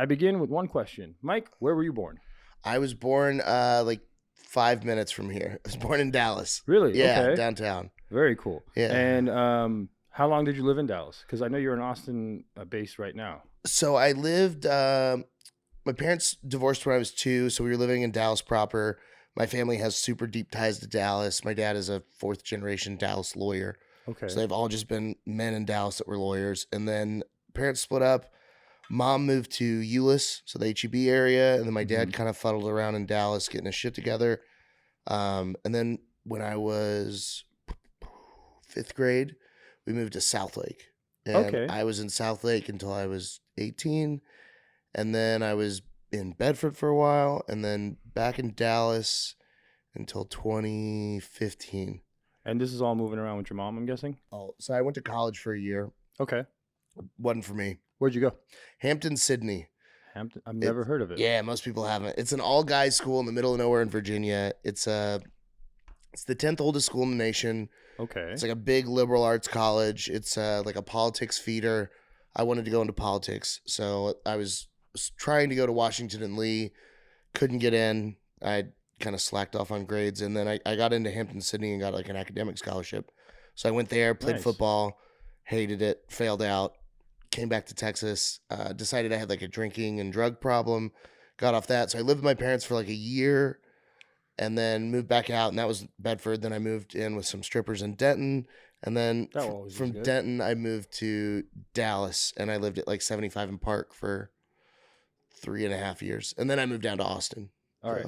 I begin with one question. Mike, where were you born? I was born like 5 minutes from here. I was born in Dallas. Really? Yeah, Okay. downtown. Very cool. Yeah. And how long did you live in Dallas? Because I know you're in Austin based right now. So I lived, my parents divorced when I was 2, so we were living in Dallas proper. My family has super deep ties to Dallas. My dad is a 4th generation Dallas lawyer. Okay. So they've all just been men in Dallas that were lawyers. And then parents split up. Mom moved to Euless, so the HEB area. And then my dad kind of fuddled around in Dallas getting his shit together. And then when I was 5th grade, we moved to Southlake. And I was in Southlake until I was 18. And then I was in Bedford for a while. And then back in Dallas until 2015. And this is all moving around with your mom, I'm guessing? Oh, so I went to college for a year. Okay. Wasn't for me. Where'd you go? Hampton, Sydney. Hampton? I've never heard of it. Yeah, most people haven't. It's an all-guys school in the middle of nowhere in Virginia. It's the 10th oldest school in the nation. Okay. It's like a big liberal arts college. It's like a politics feeder. I wanted to go into politics, so I was trying to go to Washington and Lee. Couldn't get in. I kind of slacked off on grades, and then I got into Hampton, Sydney, and got like an academic scholarship. So I went there, played football, hated it, failed out, came back to Texas, decided I had like a drinking and drug problem, got off that. So I lived with my parents for like a year, and then moved back out, and that was Bedford. Then I moved in with some strippers in Denton, and then from Denton I moved to Dallas, and I lived at like 75 and Park for 3.5 years, and then I moved down to Austin. All right.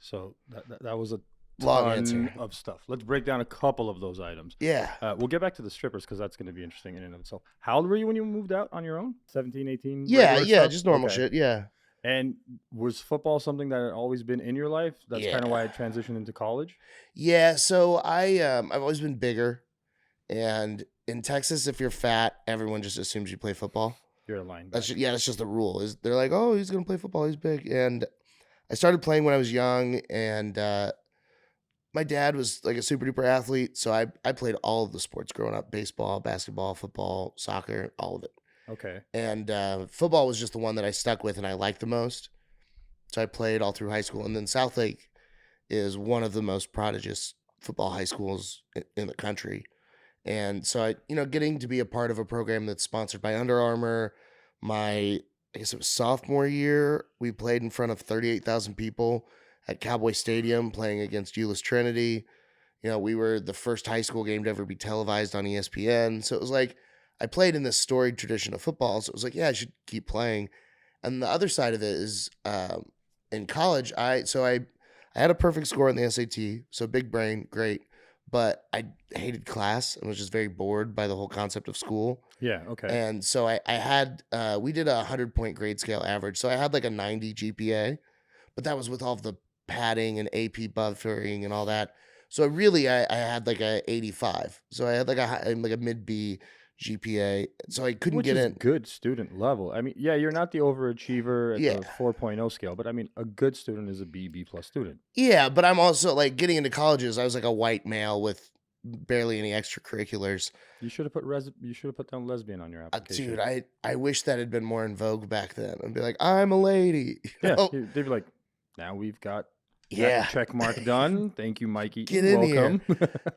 So that was a long ton answer of stuff. Let's break down a couple of those items. Yeah. We'll get back to the strippers because that's going to be interesting in and of itself. How old were you when you moved out on your own? 17, 18? Yeah, just normal shit, yeah. And was football something that had always been in your life? That's kind of why I transitioned into college? Yeah, so I've always been bigger. And in Texas, if you're fat, everyone just assumes you play football. You're a linebacker. That's just the rule. They're like, oh, he's going to play football. He's big. And I started playing when I was young, and my dad was like a super duper athlete. So I played all of the sports growing up: baseball, basketball, football, soccer, all of it. Okay. And football was just the one that I stuck with and I liked the most. So I played all through high school. And then Southlake is one of the most prodigious football high schools in the country. And so getting to be a part of a program that's sponsored by Under Armour, I guess it was sophomore year, we played in front of 38,000 people at Cowboy Stadium playing against Euless Trinity. We were the first high school game to ever be televised on ESPN. So it was like, I played in this storied tradition of football. So it was like, yeah, I should keep playing. And the other side of it is in college, I had a perfect score on the SAT. So big brain, great. But I hated class and was just very bored by the whole concept of school. Yeah, okay. And so I had, we did a 100-point grade scale average. So I had like a 90 GPA, but that was with all of the padding and AP buffering and all that. So really, I had like a 85. So I had like a mid-B GPA. So I couldn't get in. Good student level. I mean, yeah, you're not the overachiever at the 4.0 scale, but I mean, a good student is a B plus student. Yeah, but I'm also like getting into colleges. I was like a white male with barely any extracurriculars. You should have put down lesbian on your application. Dude, I wish that had been more in vogue back then. I'd be like, I'm a lady. They'd be like, now we've got check mark done. Thank you, Mikey. Get in Welcome.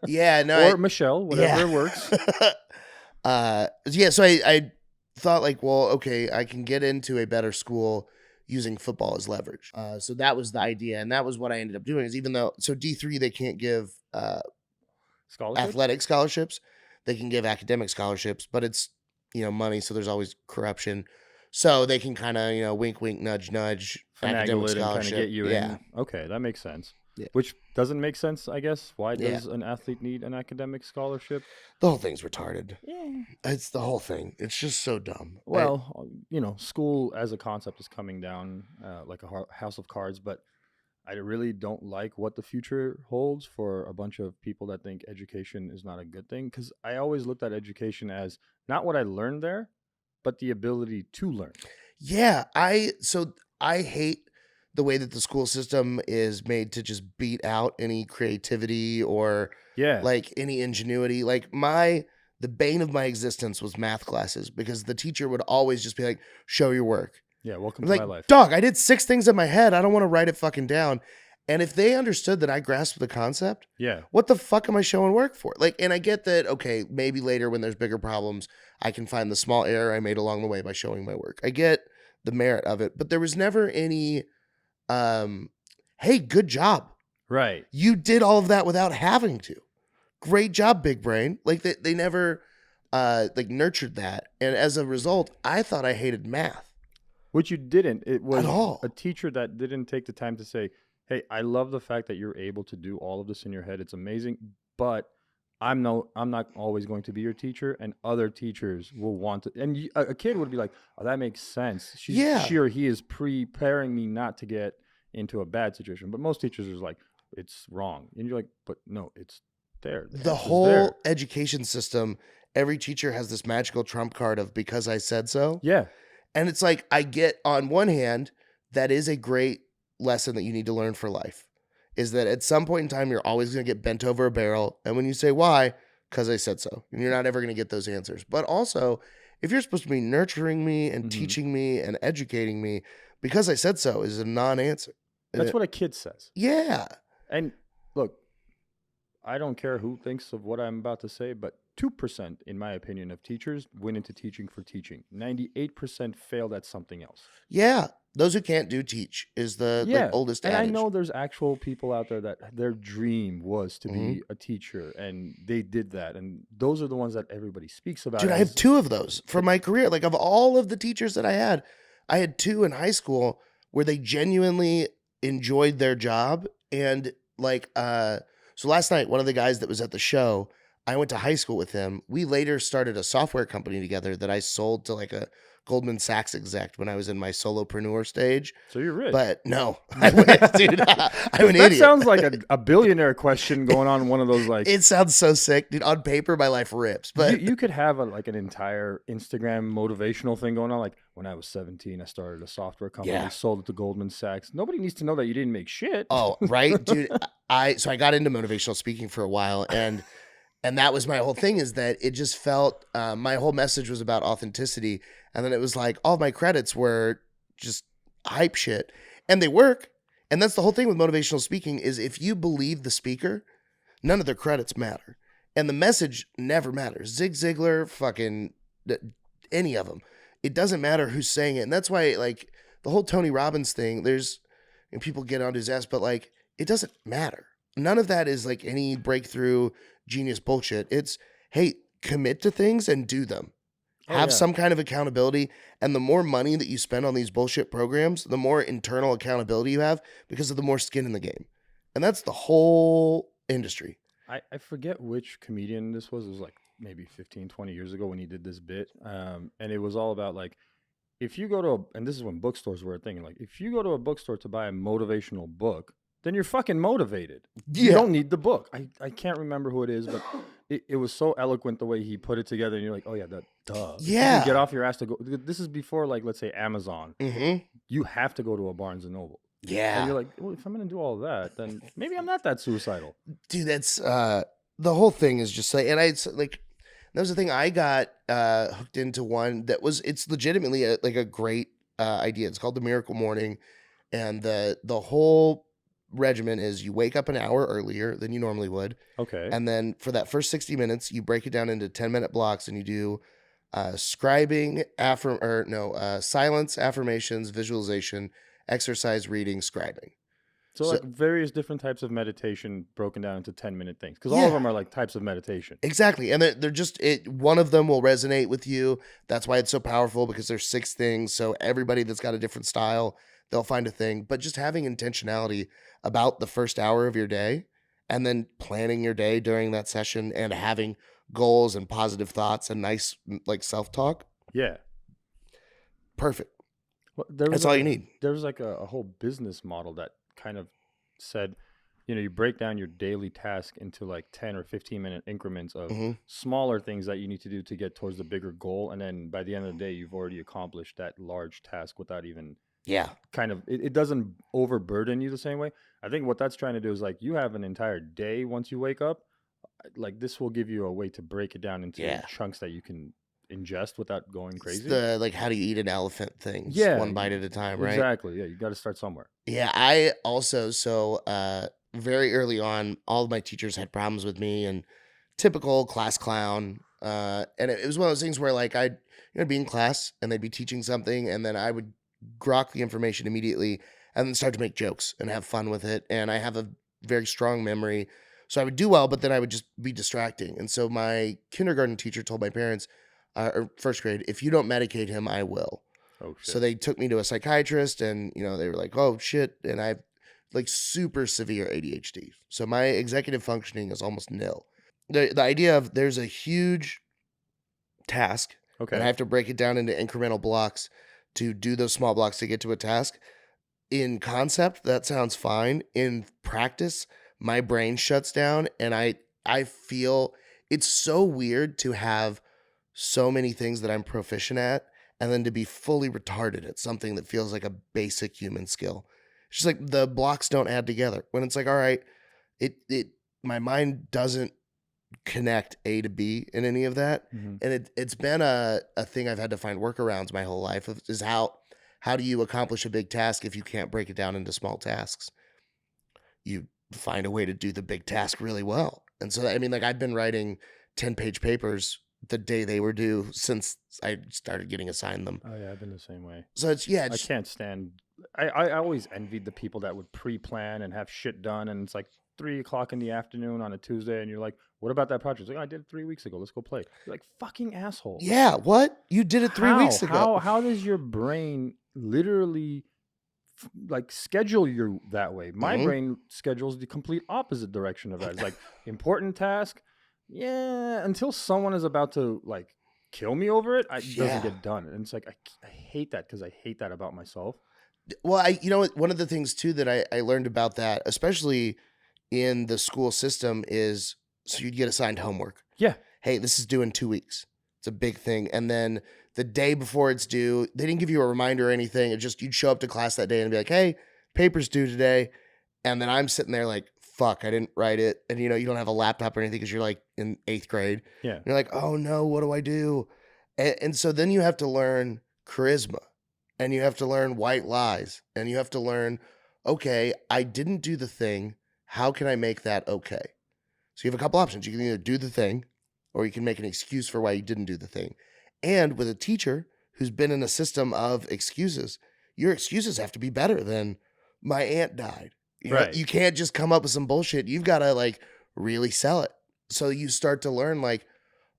Here. No, or Michelle, whatever works. So I thought like, well, okay, I can get into a better school using football as leverage. So that was the idea, and that was what I ended up doing. Is even though D3 they can't give athletic scholarships, they can give academic scholarships, but it's money, so there's always corruption. So they can kind of wink, wink, nudge, nudge, academic scholarship, and get you in. Okay, that makes sense. Yeah. Which doesn't make sense, I guess. Why does an athlete need an academic scholarship? The whole thing's retarded. Yeah. It's the whole thing. It's just so dumb. Well, school as a concept is coming down like a house of cards, but I really don't like what the future holds for a bunch of people that think education is not a good thing. Because I always looked at education as not what I learned there, but the ability to learn. Yeah. I hate the way that the school system is made to just beat out any creativity or like any ingenuity. Like the bane of my existence was math classes, because the teacher would always just be like, show your work. Yeah, welcome I'm to like, my life. dog, I did 6 things in my head. I don't want to write it fucking down. And if they understood that I grasped the concept, Yeah. what the fuck am I showing work for? Like, and I get that, okay, maybe later when there's bigger problems, I can find the small error I made along the way by showing my work. I get the merit of it, but there was never any, hey, good job. Right. You did all of that without having to. Great job, big brain. Like they never like nurtured that. And as a result, I thought I hated math. Which you didn't. It was At all. a teacher that didn't take the time to say, "Hey, I love the fact that you're able to do all of this in your head. It's amazing, but I'm not always going to be your teacher, and other teachers will want to." And a kid would be like, "Oh, that makes sense. Yeah. She or he is preparing me not to get into a bad situation." But most teachers are like, "It's wrong," and you're like, "But no, it's there. The answer's whole there." education system, every teacher has this magical trump card of because I said so. Yeah, And it's like, I get on one hand, that is a great lesson that you need to learn for life. Is that at some point in time, you're always going to get bent over a barrel. And when you say why, because I said so. And you're not ever going to get those answers. But also, if you're supposed to be nurturing me and teaching me and educating me, because I said so is a non-answer. that's what a kid says. Yeah. And look, I don't care who thinks of what I'm about to say, but 2%, in my opinion, of teachers went into teaching for teaching. 98% failed at something else. Yeah. Those who can't do teach is the like, oldest and adage. I know there's actual people out there that their dream was to be a teacher, and they did that. And those are the ones that everybody speaks about. Dude, I have 2 of those from my career. Like, of all of the teachers that I had 2 in high school where they genuinely enjoyed their job. And like, so last night, one of the guys that was at the show, I went to high school with him. We later started a software company together that I sold to like a Goldman Sachs exec when I was in my solopreneur stage. So you're rich. But no, I wish, dude. I'm an that idiot. sounds like a billionaire question going on one of those like. It sounds so sick, dude. On paper, my life rips. But you could have like an entire Instagram motivational thing going on. Like, when I was 17, I started a software company, Yeah. sold it to Goldman Sachs. Nobody needs to know that you didn't make shit. oh, right, dude. So I got into motivational speaking for a while, and that was my whole thing. Is that it just felt my whole message was about authenticity, and then it was like all my credits were just hype shit, and they work. And that's the whole thing with motivational speaking is if you believe the speaker, none of their credits matter, and the message never matters. Zig Ziglar, fucking any of them. It doesn't matter who's saying it. And that's why, like, the whole Tony Robbins thing, and people get onto his ass, but like, it doesn't matter. None of that is like any breakthrough genius bullshit. It's, hey, commit to things and do them. Have some kind of accountability. And the more money that you spend on these bullshit programs, the more internal accountability you have because of the more skin in the game. And that's the whole industry. I forget which comedian this was. It was like maybe 15, 20 years ago when he did this bit. And it was all about like, if you go to and this is when bookstores were a thing, like if you go to a bookstore to buy a motivational book, then you're fucking motivated. You don't need the book. I can't remember who it is, but it was so eloquent the way he put it together. And you're like, oh yeah, duh. If you can get off your ass to go. This is before, like, let's say Amazon. You have to go to a Barnes and Noble. Yeah. And you're like, well, if I'm going to do all of that, then maybe I'm not that suicidal. Dude, that's the whole thing is just like, and that was the thing. I got hooked into one that it's legitimately a great idea. It's called the Miracle Morning. And the whole regimen is you wake up an hour earlier than you normally would. Okay. And then for that first 60 minutes, you break it down into 10-minute blocks and you do scribing, silence, affirmations, visualization, exercise, reading, scribing. So like various different types of meditation broken down into 10-minute things. Because all of them are like types of meditation. Exactly. And they're just, one of them will resonate with you. That's why it's so powerful, because there's 6 things. So everybody that's got a different style, they'll find a thing. But just having intentionality about the first hour of your day and then planning your day during that session and having goals and positive thoughts and nice like self-talk. Yeah. Perfect. Well, that's all you need. There was like a whole business model that kind of said, you break down your daily task into like 10 or 15-minute increments of smaller things that you need to do to get towards the bigger goal. And then by the end of the day, you've already accomplished that large task without even kind of, it doesn't overburden you the same way. I think what that's trying to do is like, you have an entire day once you wake up. Like, this will give you a way to break it down into chunks that you can ingest without going It's crazy. the like how do you eat an elephant things, Yeah, one bite at a time, right? exactly. Yeah, you got to start somewhere. Yeah, I also very early on, all of my teachers had problems with me and typical class clown. And it was one of those things where like I'd be in class and they'd be teaching something and then I would grok the information immediately and then start to make jokes and have fun with it. And I have a very strong memory. So I would do well, but then I would just be distracting. And so my kindergarten teacher told my parents, or first grade, if you don't medicate him, I will. Oh So shit. they took me to a psychiatrist and, they were like, oh shit. And I have like super severe ADHD. So my executive functioning is almost nil. The idea of there's a huge task and I Okay. have to break it down into incremental blocks to do those small blocks to get to a task. In concept, that sounds fine. In practice, my brain shuts down and I feel it's so weird to have so many things that I'm proficient at and then to be fully retarded at something that feels like a basic human skill. It's just like the blocks don't add together. When it's like, all right, it my mind doesn't connect A to B in any of that. Hmm. And it's been a thing I've had to find workarounds my whole life of is how do you accomplish a big task if you can't break it down into small tasks? You find a way to do the big task really well. And so I mean, like I've been writing 10-page papers the day they were due since I started getting assigned them. Oh yeah, I've been the same way. So it's yeah, I it's can't stand. I always envied the people that would pre-plan and have shit done, and it's like 3 o'clock in the afternoon on a Tuesday, and you're like, "What about that project?" It's like, "I did it 3 weeks ago. Let's go play." You're like, "Fucking asshole!" Like, yeah, what? You did it 3 how weeks ago. how does your brain literally like schedule you that way? My Mhm. brain schedules the complete opposite direction of that. It's like important task, yeah, until someone is about to like kill me over it, it doesn't Yeah. get done, and it's like I hate that because I hate that about myself. Well, I you know what, one of the things too that I learned about that, especially in the school system, is so you'd get assigned homework. Yeah. Hey, this is due in 2 weeks. It's a big thing. And then the day before it's due, they didn't give you a reminder or anything. It just you'd show up to class that day and be like, hey, paper's due today. And then I'm sitting there like, fuck, I didn't write it. And you don't have a laptop or anything because you're like in 8th grade. Yeah. You're like, oh no, what do I do? And so then you have to learn charisma and you have to learn white lies and you have to learn, okay, I didn't do the thing. How can I make that okay? So you have a couple options. You can either do the thing or you can make an excuse for why you didn't do the thing. And with a teacher who's been in a system of excuses, your excuses have to be better than my aunt died. Right. You can't just come up with some bullshit. You've got to like really sell it. So you start to learn like,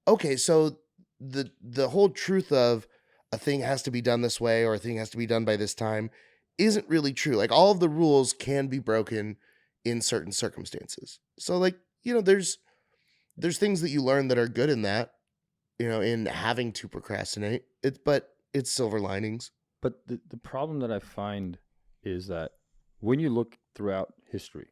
okay, so the whole truth of a thing has to be done this way or a thing has to be done by this time isn't really true. Like all of the rules can be broken in certain circumstances. So like, there's things that you learn that are good in that, in having to procrastinate. But it's silver linings. But the problem that I find is that when you look throughout history,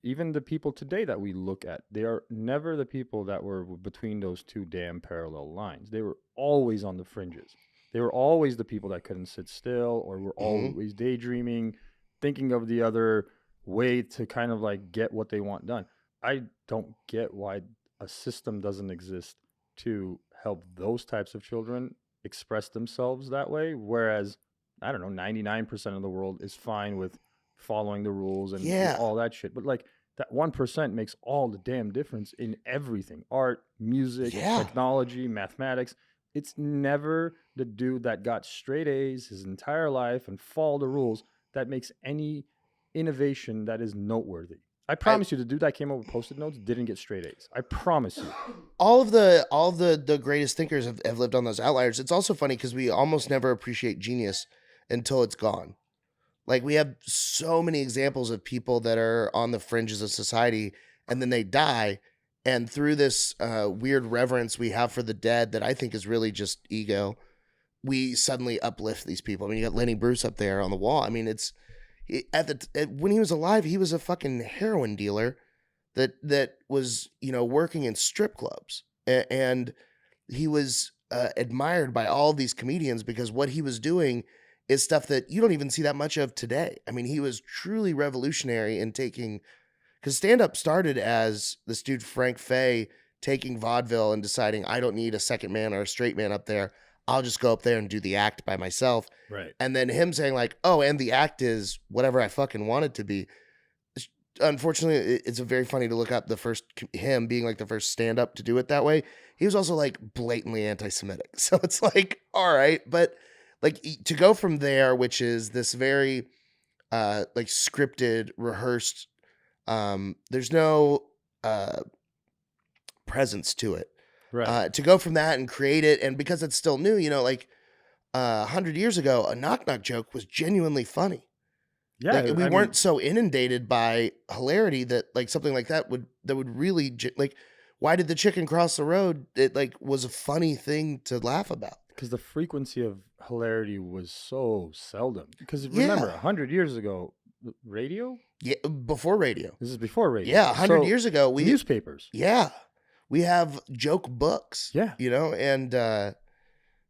even the people today that we look at, they are never the people that were between those two damn parallel lines. They were always on the fringes. They were always the people that couldn't sit still or were Hmm. always daydreaming, thinking of the other way to kind of like get what they want done. I don't get why a system doesn't exist to help those types of children express themselves that way. Whereas, I don't know, 99% of the world is fine with following the rules and Yeah. all that shit. But like that 1% makes all the damn difference in everything: art, music, Yeah. technology, mathematics. It's never the dude that got straight A's his entire life and follow the rules that makes any innovation that is noteworthy. I I promise you, the dude that came up with post-it notes didn't get straight A's. I promise you. all of the greatest thinkers have lived on those outliers. It's also funny because we almost never appreciate genius until it's gone. Like we have so many examples of people that are on the fringes of society and then they die. And through this weird reverence we have for the dead that I think is really just ego, we suddenly uplift these people. I mean, you got Lenny Bruce up there on the wall. I mean, when he was alive, he was a fucking heroin dealer that was working in strip clubs, and he was admired by all these comedians because what he was doing is stuff that you don't even see that much of today. I mean, he was truly revolutionary in taking because stand up started as this dude Frank Fay taking vaudeville and deciding I don't need a second man or a straight man up there. I'll just go up there and do the act by myself. Right. And then him saying like, oh, and the act is whatever I fucking want it to be. Unfortunately, it's very funny to look up him being like the first stand up to do it that way. He was also like blatantly anti-Semitic. So it's like, all right, but like to go from there, which is this very like scripted, rehearsed, there's no presence to it. Right. To go from that and create it, and because it's still new, like 100 years ago, a knock knock joke was genuinely funny. Yeah. Like, we weren't so inundated by hilarity that like something like that would really like, why did the chicken cross the road? It like was a funny thing to laugh about. Because the frequency of hilarity was so seldom. Because remember, 100 years ago, radio? Yeah, before radio. This is before radio. Yeah, 100 years ago, newspapers. Yeah, we have joke books. Yeah, and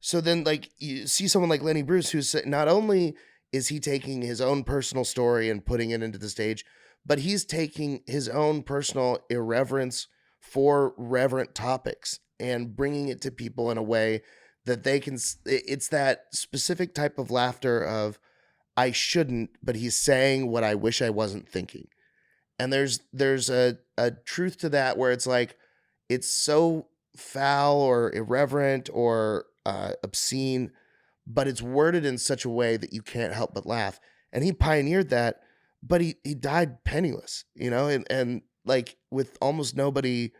so then like you see someone like Lenny Bruce, who's not only is he taking his own personal story and putting it into the stage, but he's taking his own personal irreverence for reverent topics and bringing it to people in a way that they can. It's that specific type of laughter of I shouldn't, but he's saying what I wish I wasn't thinking. And there's a truth to that where it's like it's so foul or irreverent or obscene, but it's worded in such a way that you can't help but laugh. And he pioneered that, but he died penniless, and like with almost nobody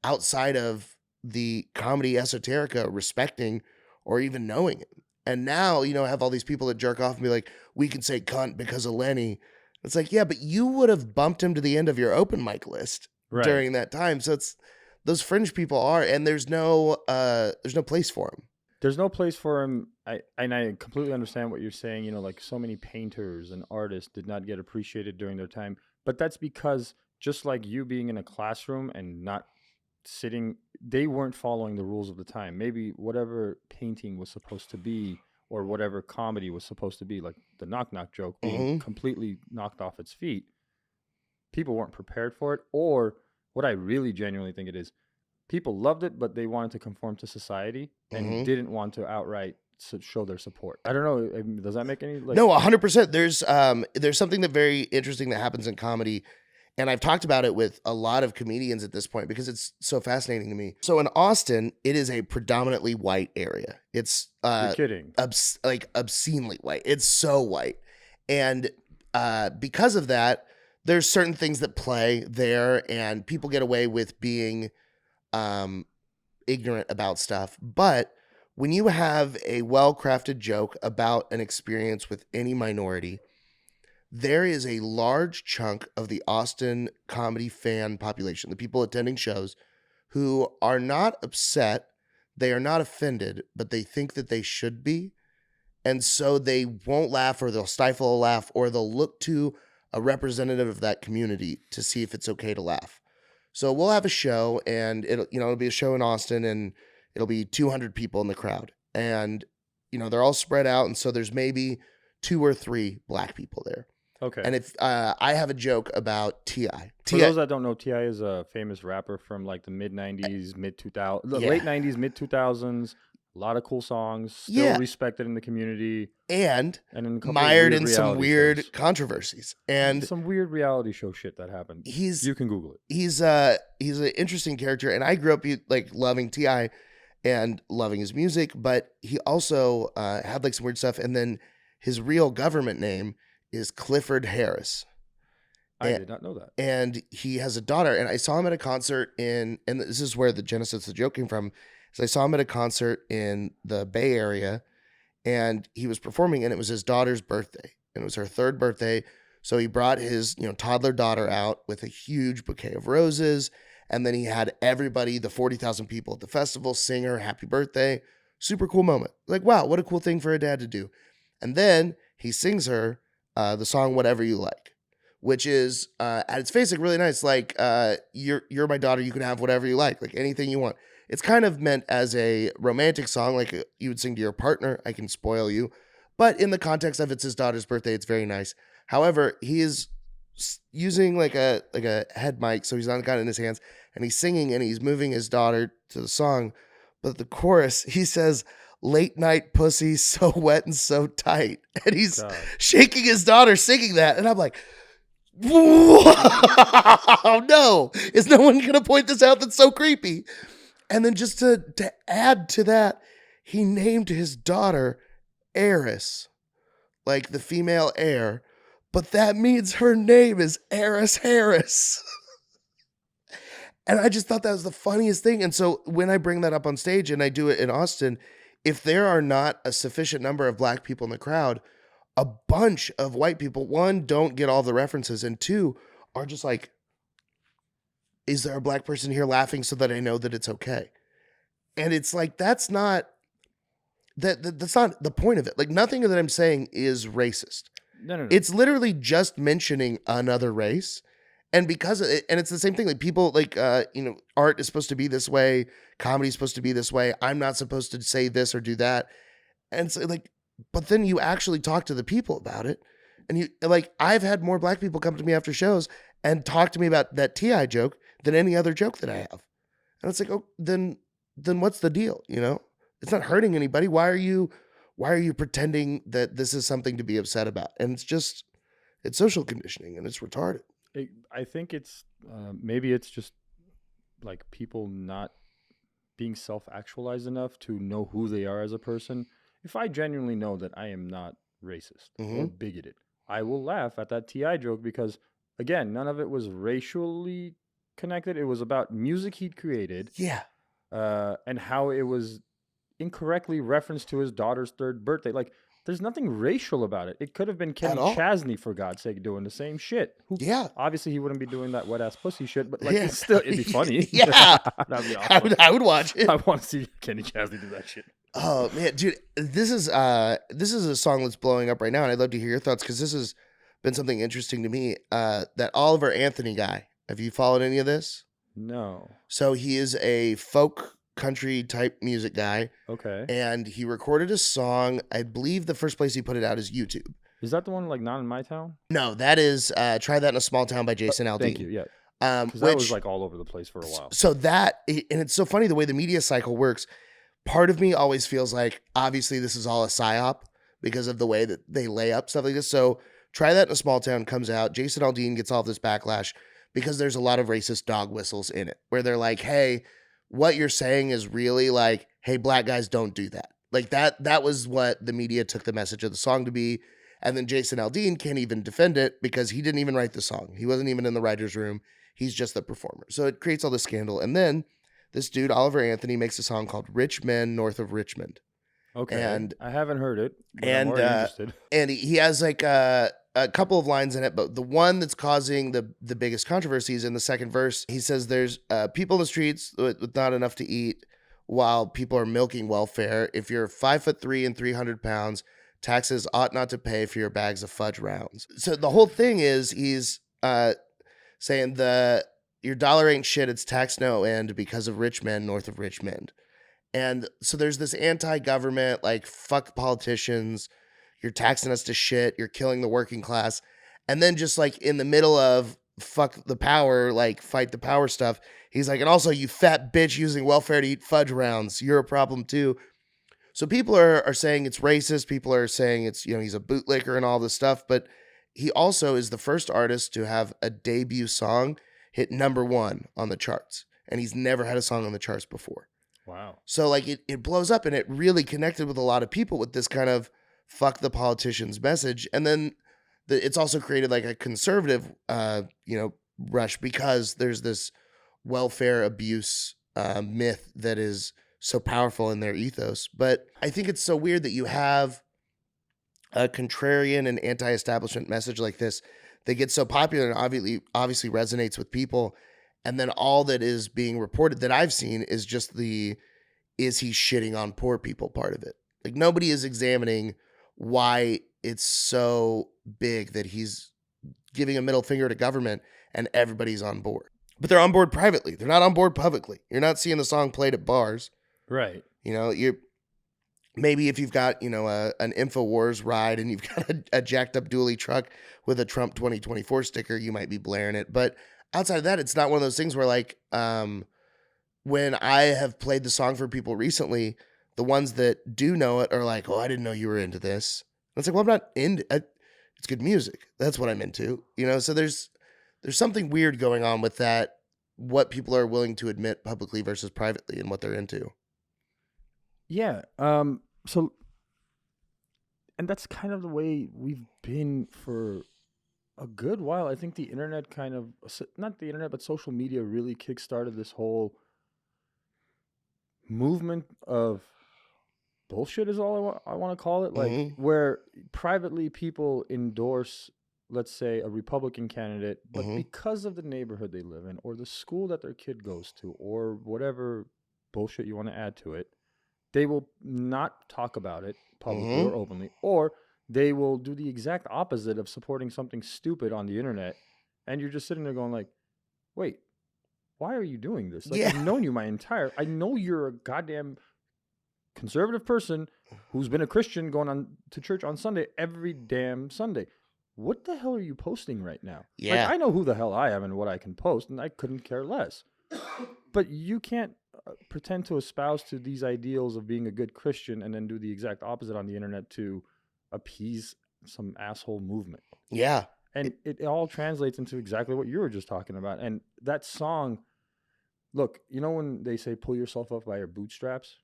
outside of the comedy esoterica respecting or even knowing him. And now, have all these people that jerk off and be like, we can say cunt because of Lenny. It's like, yeah, but you would have bumped him to the end of your open mic list during that time. So it's those fringe people are, and there's no place for him. There's no place for him. I completely understand what you're saying. Like so many painters and artists did not get appreciated during their time. But that's because just like you being in a classroom and not sitting, they weren't following the rules of the time. Maybe whatever painting was supposed to be or whatever comedy was supposed to be, like the knock knock joke being completely knocked off its feet, people weren't prepared for it. Or what I really genuinely think it is, people loved it, but they wanted to conform to society and didn't want to outright show their support. I don't know. Does that make any? No, 100%. There's something that very interesting that happens in comedy, and I've talked about it with a lot of comedians at this point because it's so fascinating to me. So in Austin, it is a predominantly white area. It's You're kidding. Like obscenely white. It's so white, and because of that, there's certain things that play there, and people get away with being ignorant about stuff. But when you have a well-crafted joke about an experience with any minority, there is a large chunk of the Austin comedy fan population, the people attending shows, who are not upset, they are not offended, but they think that they should be. And so they won't laugh, or they'll stifle a laugh, or they'll look to a representative of that community to see if it's okay to laugh. So we'll have a show, and it'll be a show in Austin, and it'll be 200 people in the crowd, and they're all spread out, and so there's maybe 2 or 3 black people there. Okay. And if I have a joke about T.I. For those that don't know, T.I. is a famous rapper from like the mid 90s, late 90s, mid 2000s. A lot of cool songs, still respected in the community, and mired in some weird controversies and some weird reality show shit that happened. You can Google it. He's an interesting character, and I grew up like loving T.I. and loving his music, but he also had like some weird stuff. And then his real government name is Clifford Harris. I did not know that. And he has a daughter, and I saw him at a concert and this is where the genesis of the joke came from. So I saw him at a concert in the Bay Area, and he was performing, and it was his daughter's birthday, and it was her 3rd birthday. So he brought his toddler daughter out with a huge bouquet of roses, and then he had everybody, the 40,000 people at the festival, sing her happy birthday. Super cool moment. Like, wow, what a cool thing for a dad to do. And then he sings her the song "Whatever You Like," which is at its face like really nice. Like, you're my daughter, you can have whatever you like anything you want. It's kind of meant as a romantic song, like you would sing to your partner, I can spoil you. But in the context of it's his daughter's birthday, it's very nice. However, he is using like a head mic, so he's not got it in his hands, and he's singing and he's moving his daughter to the song. But the chorus, he says, "Late night pussy, so wet and so tight," and he's God. shaking his daughter singing that, and I'm like, "Whoa, no! Is no one gonna point this out? That's so creepy." And then just to add to that, he named his daughter Eris, like the female heir, but that means her name is Eris Harris. And I just thought that was the funniest thing. And so when I bring that up on stage and I do it in Austin, if there are not a sufficient number of black people in the crowd, a bunch of white people, one, don't get all the references, and two, are just like, is there a black person here laughing so that I know that it's okay? And it's like, that's not the point of it. Like, nothing that I'm saying is racist. No. It's literally just mentioning another race. And because of it, and it's the same thing, like people like, art is supposed to be this way. Comedy is supposed to be this way. I'm not supposed to say this or do that. And so like, but then you actually talk to the people about it. And you like, I've had more black people come to me after shows and talk to me about that TI joke than any other joke that I have. And it's like, oh, then what's the deal? You know, it's not hurting anybody. Why are you pretending that this is something to be upset about? And it's social conditioning and it's retarded. I think it's maybe it's just like people not being self-actualized enough to know who they are as a person. If I genuinely know that I am not racist or bigoted, I will laugh at that TI joke because, again, none of it was racially connected. It was about music he'd created. Yeah. And how it was incorrectly referenced to his daughter's third birthday. Like, there's nothing racial about it. It could have been Kenny Chesney, for God's sake, doing the same shit. Yeah. Obviously, he wouldn't be doing that wet ass pussy shit, but like, it'd be funny. Yeah. That'd be awesome. I would watch it. I want to see Kenny Chesney do that shit. Oh man, dude, this is a song that's blowing up right now, and I'd love to hear your thoughts because this has been something interesting to me. That Oliver Anthony guy. Have you followed any of this? No. So he is a folk country type music guy. Okay. And he recorded a song. I believe the first place he put it out is YouTube. Is that the one like Not in My Town? No, that is Try That in a Small Town by Jason Aldean. Thank you. Yeah. Because that was like all over the place for a while. So and it's so funny the way the media cycle works. Part of me always feels like obviously this is all a psyop because of the way that they lay up stuff like this. So Try That in a Small Town comes out. Jason Aldean gets all this backlash because there's a lot of racist dog whistles in it where they're like, hey, what you're saying is really like, hey, black guys don't do that. Like that was what the media took the message of the song to be. And then Jason Aldean can't even defend it because he didn't even write the song. He wasn't even in the writer's room. He's just the performer. So it creates all this scandal. And then this dude, Oliver Anthony, makes a song called Rich Men North of Richmond. Okay. And I haven't heard it, but I'm already interested. And he has like a couple of lines in it, but the one that's causing the biggest controversy is in the second verse. He says there's people in the streets with not enough to eat while people are milking welfare. If you're 5'3" and 300 pounds, taxes ought not to pay for your bags of fudge rounds. So the whole thing is he's saying your dollar ain't shit, it's tax no end because of rich men north of Richmond. And so there's this anti-government, like, fuck politicians, you're taxing us to shit, you're killing the working class. And then just like in the middle of fuck the power, like fight the power stuff, he's like, and also you fat bitch using welfare to eat fudge rounds, you're a problem too. So people are saying it's racist, people are saying it's, he's a bootlicker and all this stuff, but he also is the first artist to have a debut song hit #1 on the charts. And he's never had a song on the charts before. Wow. So like it blows up, and it really connected with a lot of people with this kind of fuck the politicians message. And then it's also created like a conservative, rush because there's this welfare abuse myth that is so powerful in their ethos. But I think it's so weird that you have a contrarian and anti-establishment message like this that gets so popular and obviously resonates with people. And then all that is being reported that I've seen is just is he shitting on poor people part of it. Like nobody is examining why it's so big that he's giving a middle finger to government and everybody's on board. But they're on board privately. They're not on board publicly. You're not seeing the song played at bars. Right. maybe if you've got, an InfoWars ride and you've got a jacked up dually truck with a Trump 2024 sticker, you might be blaring it. But outside of that, it's not one of those things where like when I have played the song for people recently, the ones that do know it are like, "Oh, I didn't know you were into this." And it's like, "Well, I'm not into it. It's good music. That's what I'm into." So there's something weird going on with that, what people are willing to admit publicly versus privately and what they're into. Yeah. So, and that's kind of the way we've been for a good while. I think the internet kind of, not the internet, but social media really kickstarted this whole movement of bullshit, is all I want to call it. Like, Mhm. where privately people endorse, let's say, a Republican candidate, but Mhm. because of the neighborhood they live in or the school that their kid goes to or whatever bullshit you want to add to it, they will not talk about it publicly Mhm. or openly, or they will do the exact opposite of supporting something stupid on the internet. And you're just sitting there going like, wait, why are you doing this? Like, Yeah. I've known you I know you're a goddamn conservative person who's been a Christian going on to church on Sunday every damn Sunday. What the hell are you posting right now? Like, Yeah. I know who the hell I am and what I can post, and I couldn't care less. But you can't pretend to espouse to these ideals of being a good Christian and then do the exact opposite on the internet to appease some asshole movement. Yeah. And it all translates into exactly what you were just talking about. And that song, look, you know when they say pull yourself up by your bootstraps?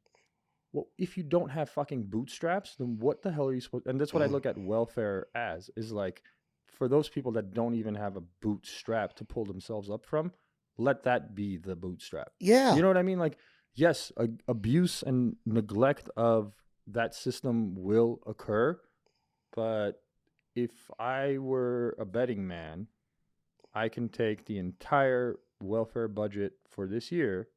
Well, if you don't have fucking bootstraps, then what the hell are you supposed? And that's what I Mhm. look at welfare as, is like, for those people that don't even have a bootstrap to pull themselves up from, let that be the bootstrap. You Yeah. know what I mean? Like, yes, abuse and neglect of that system will occur, but if I were a betting man, I can take the entire welfare budget for this year,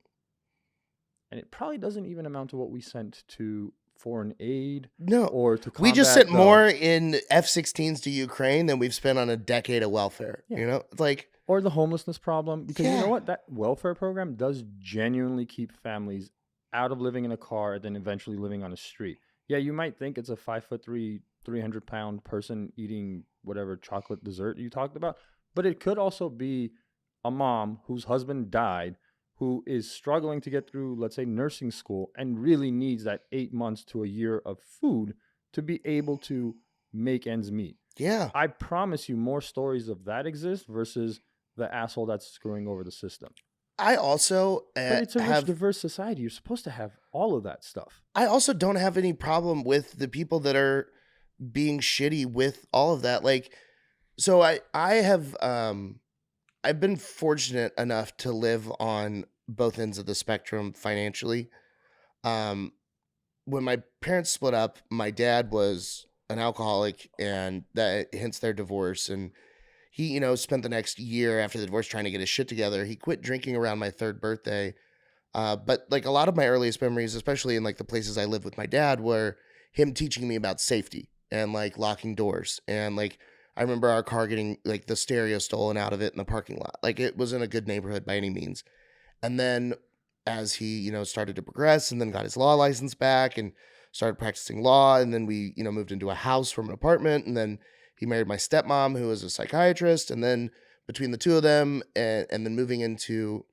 and it probably doesn't even amount to what we sent to foreign aid No. or to We just sent combat the, more in F-16s to Ukraine than we've spent on a decade of welfare. yeah, It's like, or the homelessness problem, because you know yeah. what, that welfare program does genuinely keep families out of living in a car and then eventually living on a street. Yeah, you might think it's a 5'3", 300-pound person eating whatever chocolate dessert you talked about, but it could also be a mom whose husband died, who is struggling to get through, let's say, nursing school, and really needs that 8 months to a year of food to be able to make ends meet. Yeah. I promise you more stories of that exist versus the asshole that's screwing over the system. I also But it's a rich, have diverse society. You're supposed to have all of that stuff. I also don't have any problem with the people that are being shitty with all of that. Like, so I have I've been fortunate enough to live on both ends of the spectrum financially. Um, when my parents split up, my dad was an alcoholic, and that hence their divorce. And he, spent the next year after the divorce trying to get his shit together. He quit drinking around my third birthday. But like a lot of my earliest memories, especially in like the places I lived with my dad, were him teaching me about safety and like locking doors. And like I remember our car getting like the stereo stolen out of it in the parking lot. Like it wasn't a good neighborhood by any means. And then as he, started to progress and then got his law license back and started practicing law, and then we, moved into a house from an apartment, and then he married my stepmom who was a psychiatrist, and then between the two of them and then moving into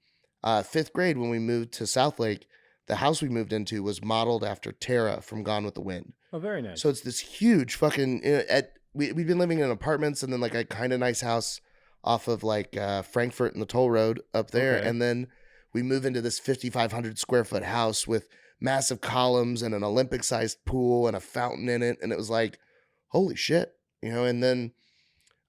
fifth grade when we moved to Southlake, the house we moved into was modeled after Tara from Gone with the Wind. Oh, very So nice. it's this huge fucking we've been living in apartments and then like a kind of nice house off of like Frankfurt and the toll road up there, Okay. and then we move into this 5,500 square foot house with massive columns and an Olympic sized pool and a fountain in it, and it was like holy shit, and then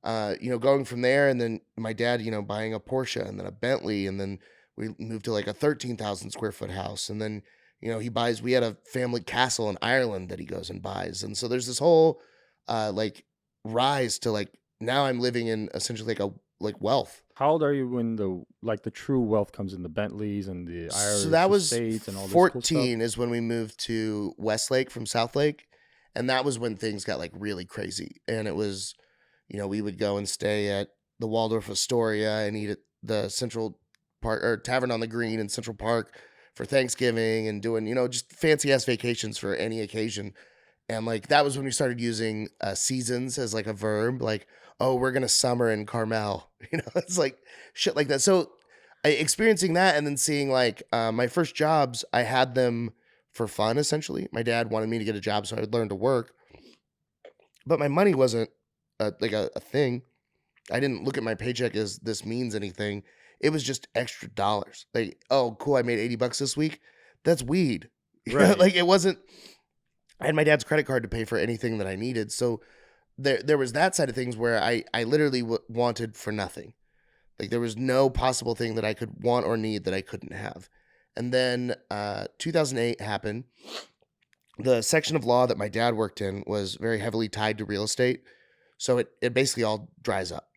going from there, and then my dad, buying a Porsche and then a Bentley, and then we moved to like a 13,000 square foot house, and then we had a family castle in Ireland that he goes and buys, and so there's this whole like rise to like now I'm living in essentially like a like wealth. How old are you when the true wealth comes in, the Bentleys and the So Irish that was estates and all this cool stuff? 14 is when we moved to Westlake from Southlake, and that was when things got like really crazy, and it was we would go and stay at the Waldorf Astoria and eat at the Central Park or Tavern on the Green in Central Park for Thanksgiving and doing, just fancy ass vacations for any occasion. And like that was when we started using seasons as like a verb, like, oh, we're gonna summer in Carmel. It's like shit like that. So experiencing that and then seeing like my first jobs, I had them for fun essentially. My dad wanted me to get a job so I would learn to work, but my money wasn't like a thing. I didn't look at my paycheck as this means anything. It was just extra dollars. Like, oh, cool, I made $80 this week. That's weed. Right. Like it wasn't. I had my dad's credit card to pay for anything that I needed. So there was that side of things where I literally wanted for nothing. Like there was no possible thing that I could want or need that I couldn't have. And then 2008 happened. The section of law that my dad worked in was very heavily tied to real estate. So it basically all dries up.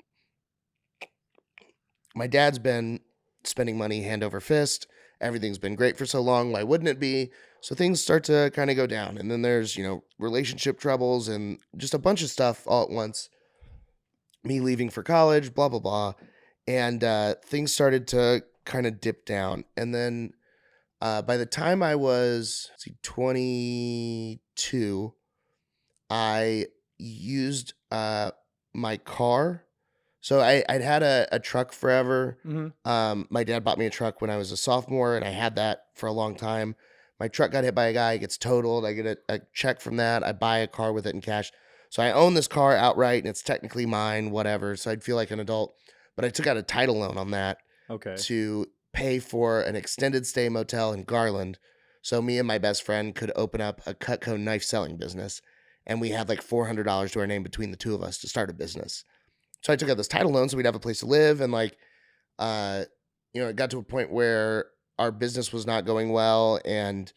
My dad's been spending money hand over fist. Everything's been great for so long. Why wouldn't it be? So things start to kind of go down. And then there's, relationship troubles and just a bunch of stuff all at once. Me leaving for college, blah, blah, blah. And things started to kind of dip down. And then by the time I was 22, I used my car. So I'd had a truck forever. My dad bought me a truck when I was a sophomore, and I had that for a long time. My truck got hit by a guy, it gets totaled. I get a check from that. I buy a car with it in cash. So I own this car outright, and it's technically mine, whatever. So I'd feel like an adult. But I took out a title loan on that Okay. to pay for an extended stay motel in Garland. So me and my best friend could open up a Cutco knife selling business. And we had like $400 to our name between the two of us to start a business. So I took out this title loan so we'd have a place to live. And like, it got to a point where our business was not going well. And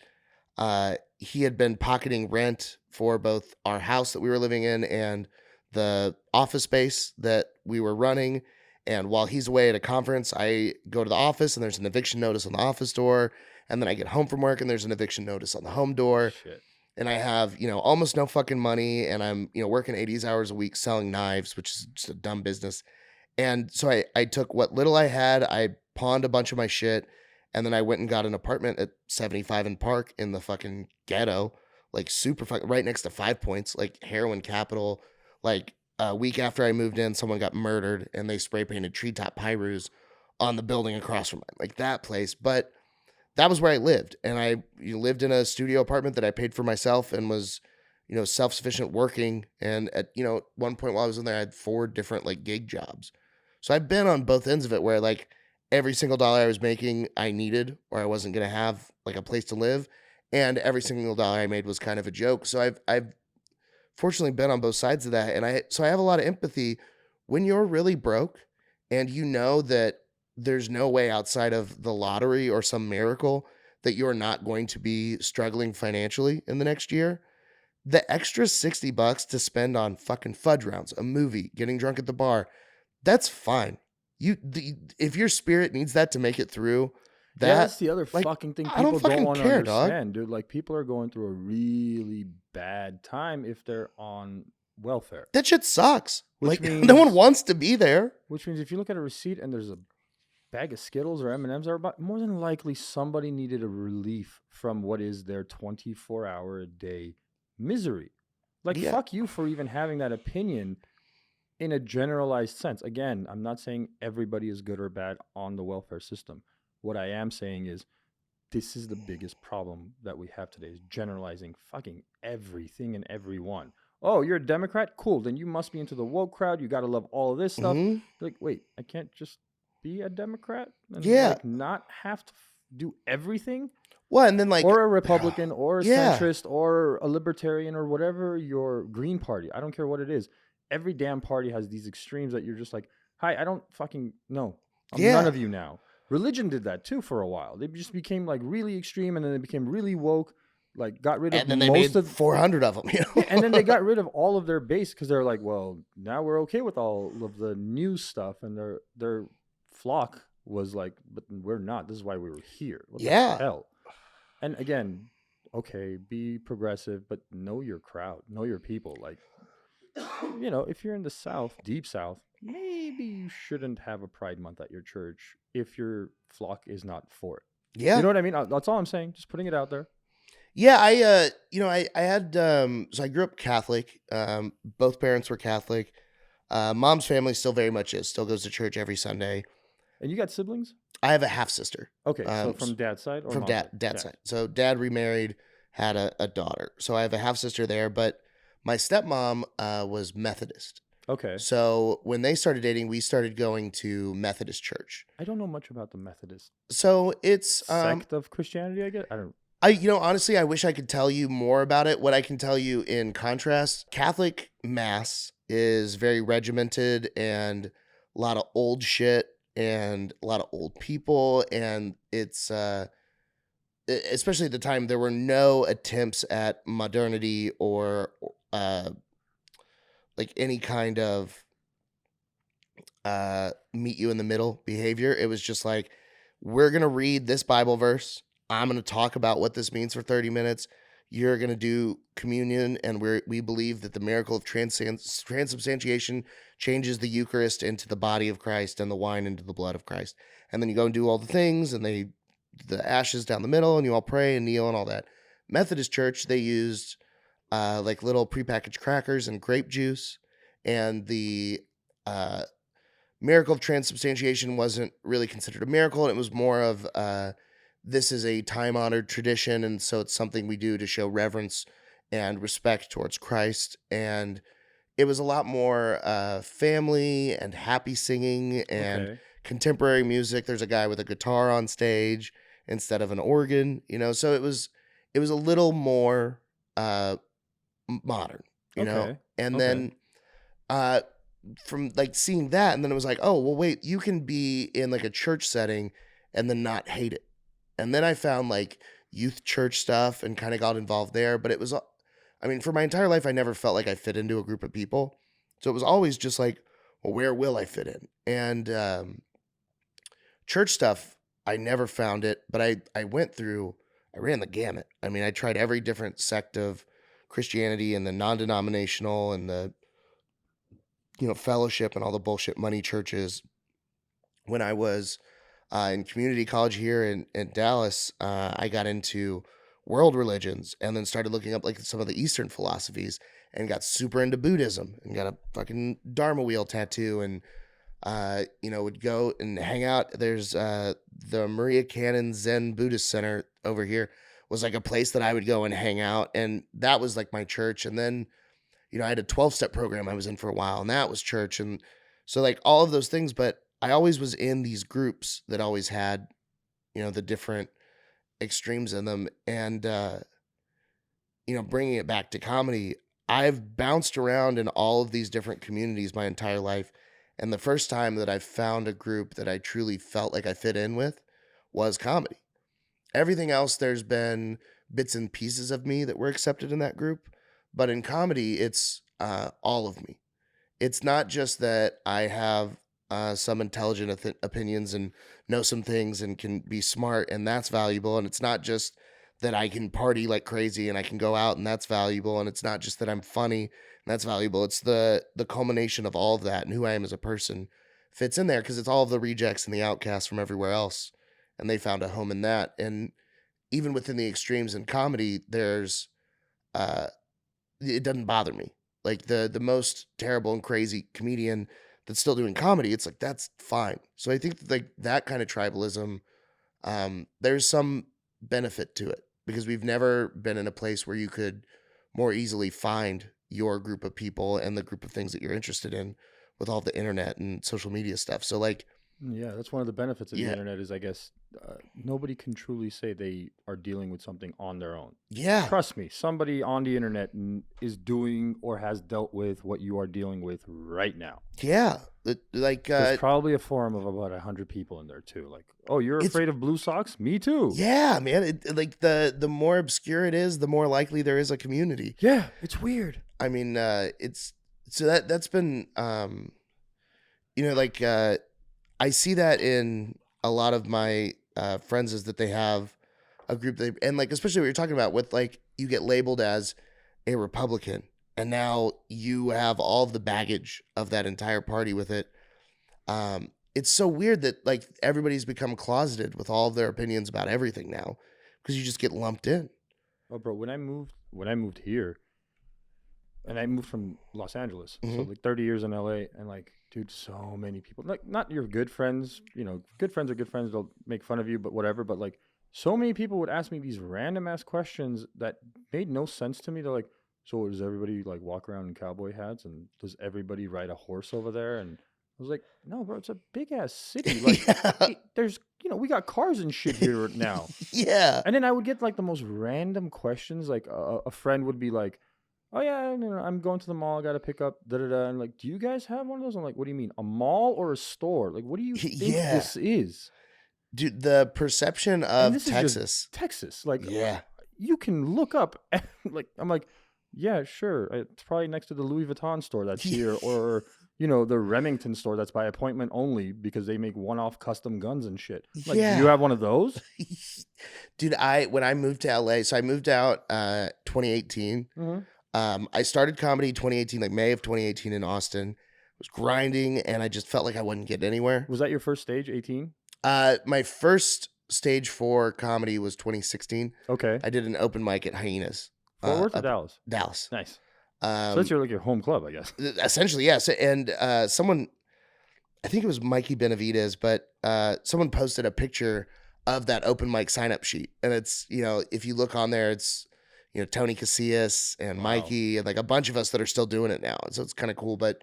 he had been pocketing rent for both our house that we were living in and the office space that we were running. And while he's away at a conference, I go to the office and there's an eviction notice on the office door. And then I get home from work and there's an eviction notice on the home door. Shit. And I have, almost no fucking money. And I'm, working 80 hours a week selling knives, which is just a dumb business. And so I took what little I had, I pawned a bunch of my shit. And then I went and got an apartment at 75 and Park in the fucking ghetto, like super fucking right next to 5 Points, like heroin capital. Like a week after I moved in, someone got murdered and they spray painted treetop pyrus on the building across from mine, like that place. But that was where I lived. And I lived in a studio apartment that I paid for myself and was, self-sufficient working. And at, one point while I was in there, I had 4 different like gig jobs. So I've been on both ends of it where like every single dollar I was making, I needed, or I wasn't going to have like a place to live. And every single dollar I made was kind of a joke. So I've fortunately been on both sides of that. And I have a lot of empathy when you're really broke and that there's no way outside of the lottery or some miracle that you're not going to be struggling financially in the next year. The extra $60 to spend on fucking fudge rounds, a movie, getting drunk at the bar, that's fine. If your spirit needs that to make it through, That's the other like, fucking thing I don't people don't fucking want to care, dog. understand, dude. Like, people are going through a really bad time if they're on welfare. That shit sucks. Which Like, no one means- wants to be there. Which means if you look at a receipt and there's a bag of Skittles or M&Ms, or more than likely somebody needed a relief from what is their 24-hour-a-day misery. Like, Yeah. fuck you for even having that opinion in a generalized sense. Again, I'm not saying everybody is good or bad on the welfare system. What I am saying is this is the biggest problem that we have today, is generalizing fucking everything and everyone. Oh, you're a Democrat? Cool. Then you must be into the woke crowd. You got to love all of this stuff. Mhm. Like, wait, I can't just be a Democrat and Yeah. not have to do everything? Well, and then like, or a Republican or a Yeah. centrist or a libertarian or whatever your Green Party. I don't care what it is. Every damn party has these extremes that you're just like, hi, I don't fucking know. I'm Yeah. none of you now. Religion did that too for a while. They just became like really extreme and then they became really woke, like got rid of and then they most made of 400 of them. and then they got rid of all of their base because they're like, well, now we're okay with all of the new stuff, and their flock was like, but we're not. This is why we were here. What Yeah. the hell? And again, okay, be progressive, but know your crowd, know your people. Like, if you're in the South, deep South, maybe you shouldn't have a Pride Month at your church if your flock is not for it. Yeah. You know what I mean? That's all I'm saying. Just putting it out there. Yeah, I had so I grew up Catholic. Both parents were Catholic. Mom's family still very much is. Still goes to church every Sunday. And you got siblings? I have a half sister. Okay, so from dad's side or From mom's side? dad's Dad. side. So dad remarried, had a daughter. So I have a half sister there, but my stepmom was Methodist. Okay. So when they started dating, we started going to Methodist church. I don't know much about the Methodist So it's sect of Christianity, I guess. I don't. honestly, I wish I could tell you more about it. What I can tell you in contrast, Catholic Mass is very regimented and a lot of old shit and a lot of old people. And it's, especially at the time, there were no attempts at modernity or like any kind of meet you in the middle behavior. It was just like, we're going to read this Bible verse. I'm going to talk about what this means for 30 minutes. You're going to do communion, and we believe that the miracle of transubstantiation changes the Eucharist into the body of Christ and the wine into the blood of Christ. And then you go and do all the things, and the ashes down the middle, and you all pray and kneel and all that. Methodist Church, they used like little prepackaged crackers and grape juice, and the miracle of transubstantiation wasn't really considered a miracle. It was more of this is a time-honored tradition, and so it's something we do to show reverence and respect towards Christ. And it was a lot more family and happy singing and Okay. contemporary music. There's a guy with a guitar on stage instead of an organ, so it was a little more modern, Okay. and Okay. then uh from like seeing that, and then it was like, oh well, wait, you can be in like a church setting and then not hate it. And then I found like youth church stuff and kind of got involved there, but it was I mean, for my entire life I never felt like I fit into a group of people. So it was always just like, well, where will I fit in? And church stuff, I never found it, but I ran the gamut. I mean, I tried every different sect of Christianity and the non-denominational and the fellowship and all the bullshit money churches. When I was in community college here in Dallas, I got into world religions and then started looking up like some of the Eastern philosophies and got super into Buddhism and got a fucking Dharma wheel tattoo and would go and hang out. There's the Maria Cannon Zen Buddhist Center over here was like a place that I would go and hang out, and that was like my church. And then I had a 12-step program I was in for a while, and that was church. And so like all of those things, but I always was in these groups that always had, the different extremes in them. And, bringing it back to comedy, I've bounced around in all of these different communities my entire life. And the first time that I found a group that I truly felt like I fit in with was comedy. Everything else, there's been bits and pieces of me that were accepted in that group. But in comedy, it's all of me. It's not just that I have some intelligent opinions and know some things and can be smart, and that's valuable. And it's not just that I can party like crazy and I can go out, and that's valuable. And it's not just that I'm funny and that's valuable. It's the culmination of all of that, and who I am as a person fits in there because it's all of the rejects and the outcasts from everywhere else, and they found a home in that. And even within the extremes in comedy, there's it doesn't bother me. Like the most terrible and crazy comedian that's still doing comedy, it's like that's fine. So I think that, like that kind of tribalism, there's some benefit to it because we've never been in a place where you could more easily find your group of people and the group of things that you're interested in with all the internet and social media stuff. So like, Yeah, that's one of the benefits of the yeah, internet is I guess nobody can truly say they are dealing with something on their own. yeah, Trust me, somebody on the internet is doing or has dealt with what you are dealing with right now. yeah. Like, There's probably a forum of about 100 people in there too. Like, oh, you're it's afraid of blue socks? Me too. yeah, man. Like the more obscure it is, the more likely there is a community. Yeah, it's weird. I mean, it's so that's been, like I see that in a lot of my friends is that they have a group and like especially what you're talking about with like you get labeled as a Republican and now you have all of the baggage of that entire party with it. it's so weird that like everybody's become closeted with all of their opinions about everything now because you just get lumped in. Oh, bro, when I moved here, and I moved from Los Angeles, so Mhm. like 30 years in LA, and like, dude, so many people, like, not your good friends, good friends are good friends, they'll make fun of you, but whatever, but like, so many people would ask me these random ass questions that made no sense to me. They're like, so does everybody like walk around in cowboy hats, and does everybody ride a horse over there? And I was like, no, bro, it's a big ass city. Like, Yeah. there's, we got cars and shit here now. Yeah. And then I would get like the most random questions. Like a friend would be like, "Oh yeah, I'm going to the mall. I got to pick up da da da." And like, "Do you guys have one of those?" I'm like, "What do you mean, a mall or a store? Like, what do you think Yeah. this is?" Dude, the perception And of this is just Texas. Texas. Like, Yeah. you can look up. Like, I'm like, yeah, sure. It's probably next to the Louis Vuitton store that's here, or the Remington store that's by appointment only because they make one-off custom guns and shit. Like, do you Yeah. have one of those? Dude, when I moved to LA, so I moved out 2018. Mm-hmm. I started comedy 2018, like May of 2018 in Austin. Was grinding and I just felt like I wouldn't get anywhere. Was that your first stage, 18? My first stage 4 comedy was 2016. Okay. I did an open mic at Hyenas. Fort Worth or up Dallas? Dallas. Nice. So that's your home club, I guess. Essentially, yes. And someone, I think it was Mikey Benavidez, but someone posted a picture of that open mic sign up sheet. And it's, if you look on there, it's, Tony Casillas and Wow. Mikey and like a bunch of us that are still doing it now. And so it's kind of cool. But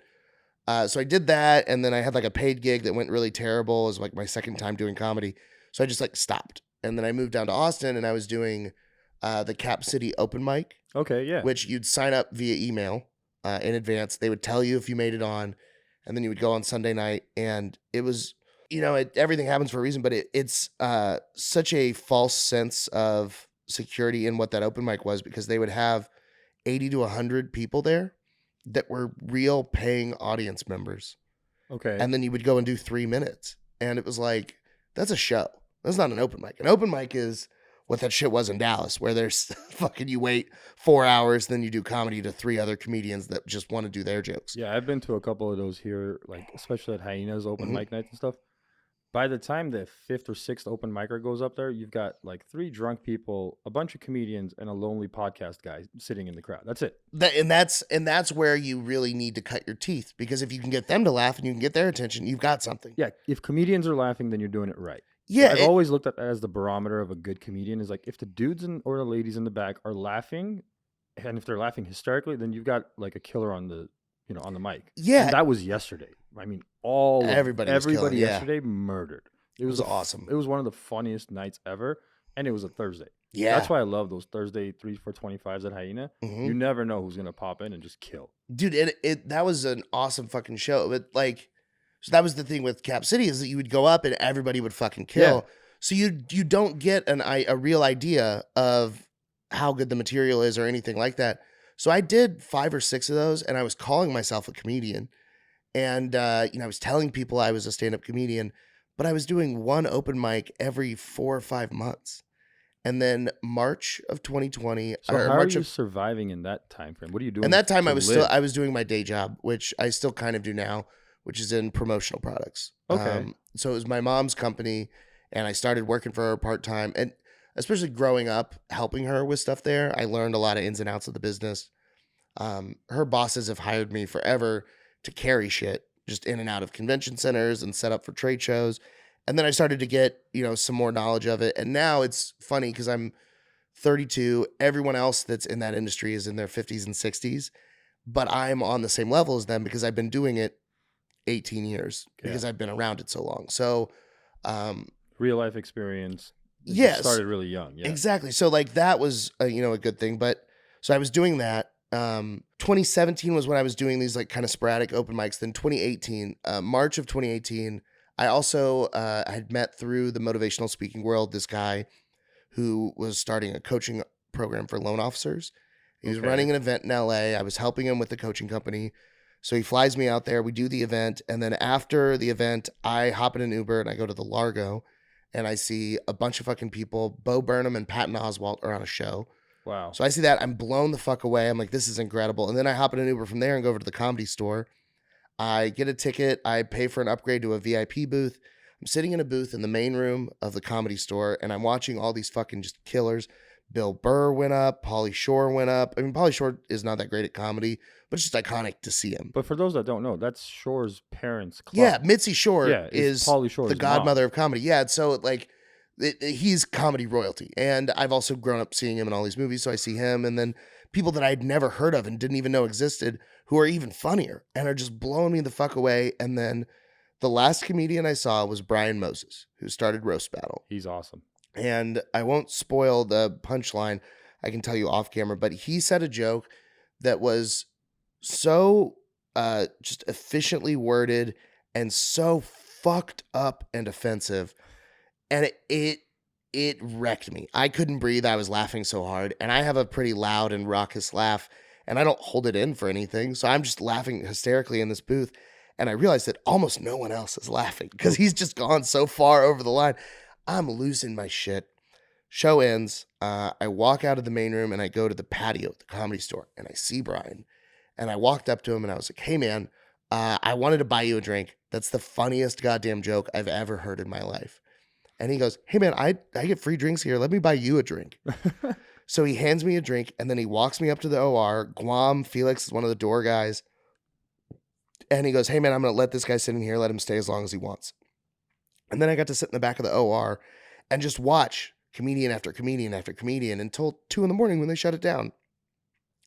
so I did that. And then I had like a paid gig that went really terrible. It was like my second time doing comedy. So I just like stopped. And then I moved down to Austin and I was doing the Cap City open mic. Okay, yeah. Which you'd sign up via email in advance. They would tell you if you made it on, and then you would go on Sunday night. And it was, everything happens for a reason, but it's such a false sense of security in what that open mic was because they would have 80 to 100 people there that were real paying audience members. Okay. And then you would go and do 3 minutes. And it was like, that's a show. That's not an open mic. An open mic is what that shit was in Dallas, where there's fucking you wait 4 hours, then you do comedy to 3 other comedians that just want to do their jokes. Yeah, I've been to a couple of those here, like especially at Hyenas open mic nights and stuff. By the time the 5th or 6th open micer goes up there, you've got like 3 drunk people, a bunch of comedians, and a lonely podcast guy sitting in the crowd. That's it. And that's where you really need to cut your teeth, because if you can get them to laugh and you can get their attention, you've got something. Yeah, if comedians are laughing, then you're doing it right. Yeah, I've always looked at that as the barometer of a good comedian. Is like if the dudes or the ladies in the back are laughing, and if they're laughing hysterically, then you've got like a killer on the on the mic. Yeah, and that was yesterday. I mean, everybody yesterday murdered. It was awesome. It was one of the funniest nights ever, and it was a Thursday. Yeah, that's why I love those Thursday 3 for 25s at Hyena. Mm-hmm. You never know who's gonna pop in and just kill. Dude, that was an awesome fucking show. But like, so that was the thing with Cap City, is that you would go up and everybody would fucking kill. Yeah. So you don't get a real idea of how good the material is or anything like that. So I did 5 or 6 of those, and I was calling myself a comedian, and I was telling people I was a stand-up comedian, but I was doing one open mic every 4 or 5 months. And then March of 2020. So how are you surviving in that time frame? What are you doing? And that time I was doing my day job, which I still kind of do now, which is in promotional products. Okay. So it was my mom's company, and I started working for her part-time. And especially growing up, helping her with stuff there, I learned a lot of ins and outs of the business. Her bosses have hired me forever to carry shit just in and out of convention centers and set up for trade shows. And then I started to get, some more knowledge of it. And now it's funny because I'm 32. Everyone else that's in that industry is in their 50s and 60s. But I'm on the same level as them because I've been doing it 18 years because I've been around it so long. So real life experience. Yes. Started really young. Yeah. Exactly. So like that was, a good thing. But so I was doing that. 2017 was when I was doing these like kind of sporadic open mics. Then 2018, March of 2018, I also had met through the motivational speaking world this guy who was starting a coaching program for loan officers. He was running an event in LA. I was helping him with the coaching company. So he flies me out there. We do the event. And then after the event, I hop in an Uber and I go to the Largo, and I see a bunch of fucking people. Bo Burnham and Patton Oswalt are on a show. Wow. So I see that. I'm blown the fuck away. I'm like, this is incredible. And then I hop in an Uber from there and go over to the Comedy Store. I get a ticket. I pay for an upgrade to a VIP booth. I'm sitting in a booth in the main room of the Comedy Store, and I'm watching all these fucking just killers. Bill Burr went up. Pauly Shore went up. I mean, Pauly Shore is not that great at comedy, but it's just iconic to see him. But for those that don't know, that's Shore's parents' club. Yeah, Mitzi Shore Yeah, is Pauly Shore's the godmother mom. of comedy. Yeah, so like he's comedy royalty. And I've also grown up seeing him in all these movies, so I see him, and then people that I'd never heard of and didn't even know existed who are even funnier and are just blowing me the fuck away. And then the last comedian I saw was Brian Moses, who started Roast Battle. He's awesome. And I won't spoil the punchline. I can tell you off camera, but he said a joke that was so just efficiently worded and so fucked up and offensive. And it wrecked me. I couldn't breathe. I was laughing so hard. And I have a pretty loud and raucous laugh, and I don't hold it in for anything. So I'm just laughing hysterically in this booth. And I realized that almost no one else is laughing because he's just gone so far over the line. I'm losing my shit. Show ends. I walk out of the main room and I go to the patio at the Comedy Store and I see Brian. And I walked up to him and I was like, hey man, I wanted to buy you a drink. That's the funniest goddamn joke I've ever heard in my life. And he goes, hey man, I get free drinks here. Let me buy you a drink. So he hands me a drink and then he walks me up to the OR. Guam Felix is one of the door guys. And he goes, hey man, I'm going to let this guy sit in here. Let him stay as long as he wants. And then I got to sit in the back of the OR and just watch comedian after comedian after comedian until 2 a.m. when they shut it down.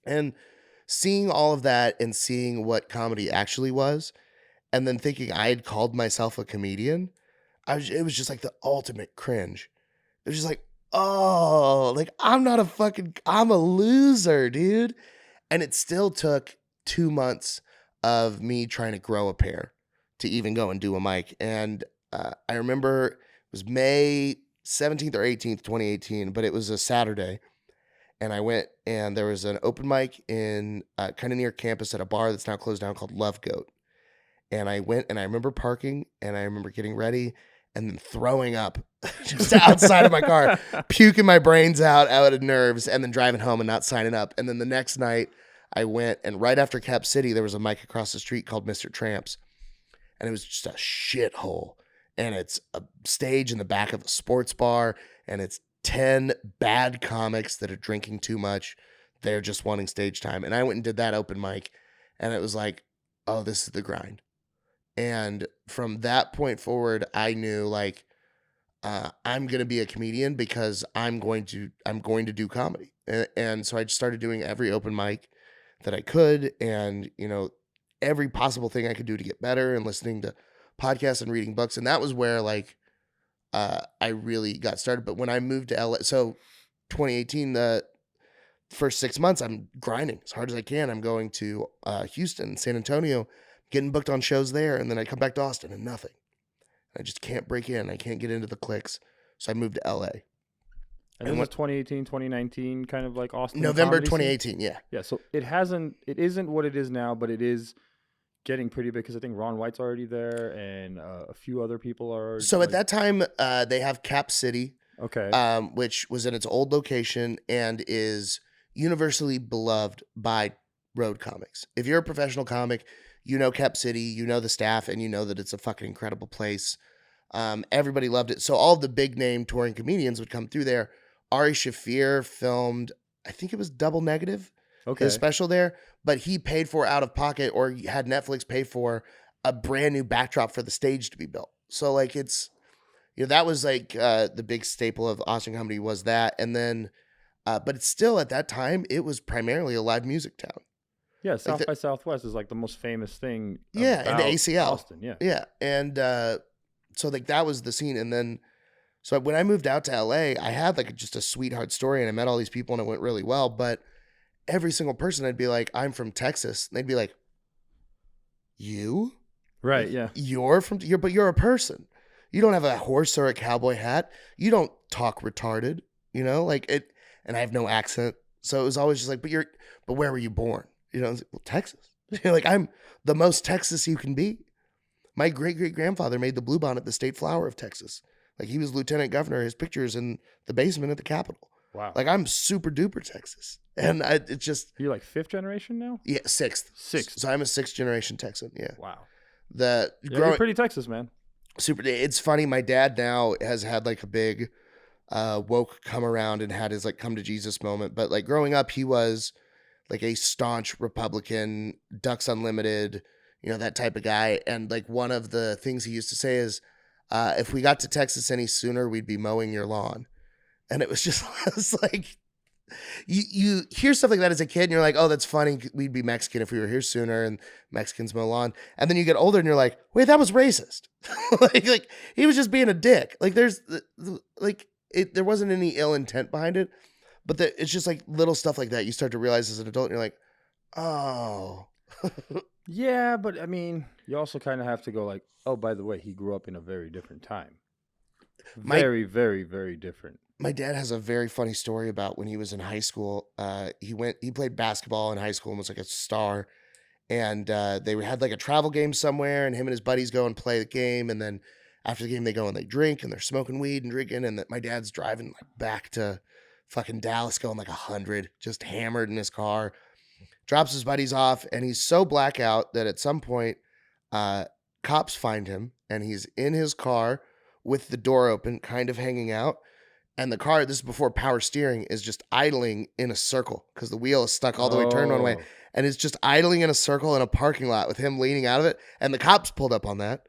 And seeing all of that and seeing what comedy actually was, and then thinking I had called myself a comedian, it was just like the ultimate cringe. It was just like, oh, like I'm a loser, dude. And it still took 2 months of me trying to grow a pair to even go and do a mic. And I remember it was May 17th or 18th, 2018, but it was a Saturday. And I went and there was an open mic in kind of near campus at a bar that's now closed down called Love Goat. And I went and I remember parking and I remember getting ready and then throwing up just outside of my car, puking my brains out of nerves, and then driving home and not signing up. And then the next night I went, and right after Cap City, there was a mic across the street called Mr. Tramps. And it was just a shithole. And it's a stage in the back of a sports bar, and it's 10 bad comics that are drinking too much. They're just wanting stage time. And I went and did that open mic, and it was like, oh, this is the grind. And from that point forward, I knew like I'm gonna be a comedian because I'm going to do comedy. And so I just started doing every open mic that I could, and every possible thing I could do to get better, and listening to podcasts and reading books. And that was where like I really got started. But when I moved to LA, so 2018, the first 6 months, I'm grinding as hard as I can. I'm going to Houston, San Antonio, getting booked on shows there. And then I come back to Austin and nothing. I just can't break in. I can't get into the clicks. So I moved to LA. And this was 2018, 2019, kind of like Austin. November comedy 2018, yeah. Yeah, so it isn't what it is now, but it is getting pretty big because I think Ron White's already there and a few other people are. So at that time, they have Cap City, okay, which was in its old location and is universally beloved by road comics. If you're a professional comic, you know Cap City, you know the staff, and you know that it's a fucking incredible place. Everybody loved it. So all the big name touring comedians would come through there. Ari Shaffir filmed, I think it was Double Negative, his special there, but he paid for out of pocket, or had Netflix pay for a brand new backdrop for the stage to be built. So like it's, that was like the big staple of Austin comedy was that. And then, but it's still at that time, it was primarily a live music town. Yeah, South by Southwest is like the most famous thing. Yeah, and the ACL. Austin, yeah. Yeah, and so like that was the scene. And then, so when I moved out to LA, I had like just a sweetheart story, and I met all these people, and it went really well. But every single person, I'd be like, I'm from Texas. And they'd be like, you? Right, yeah. But you're a person. You don't have a horse or a cowboy hat. You don't talk retarded, like it. And I have no accent. So it was always just like, but where were you born? Well, Texas. Like I'm the most Texas you can be. My great-great-grandfather made the bluebonnet the state flower of Texas. Like he was lieutenant governor. His picture's in the basement at the Capitol. Wow. Like I'm super duper Texas. And it's just, You're like 5th generation now? yeah, sixth. 6th. So I'm a 6th generation Texan. Yeah. Wow. The Yeah, growing you're pretty Texas, man. super. It's funny. My dad now has had like a big woke come around and had his like come to Jesus moment. But like growing up, he was like a staunch Republican, Ducks Unlimited, that type of guy. And like one of the things he used to say is, if we got to Texas any sooner, we'd be mowing your lawn. And it was just it's like you hear stuff like that as a kid and you're like, oh, that's funny. We'd be Mexican if we were here sooner and Mexicans mow lawn. And then you get older and you're like, wait, that was racist. like he was just being a dick. Like there wasn't any ill intent behind it, but it's just like little stuff like that. You start to realize as an adult and you're like, oh. Yeah, but I mean, you also kind of have to go like, oh, by the way, he grew up in a very different time. Very, very, very different. My dad has a very funny story about when he was in high school. He played basketball in high school and was like a star. And they had like a travel game somewhere, and him and his buddies go and play the game. And then after the game, they go and they drink, and they're smoking weed and drinking. And my dad's driving like back to fucking Dallas, going like 100, just hammered in his car. Drops his buddies off, and he's so blackout that at some point, cops find him, and he's in his car with the door open, kind of hanging out. And the car, this is before power steering, is just idling in a circle because the wheel is stuck all the way turned one way. And it's just idling in a circle in a parking lot with him leaning out of it. And the cops pulled up on that,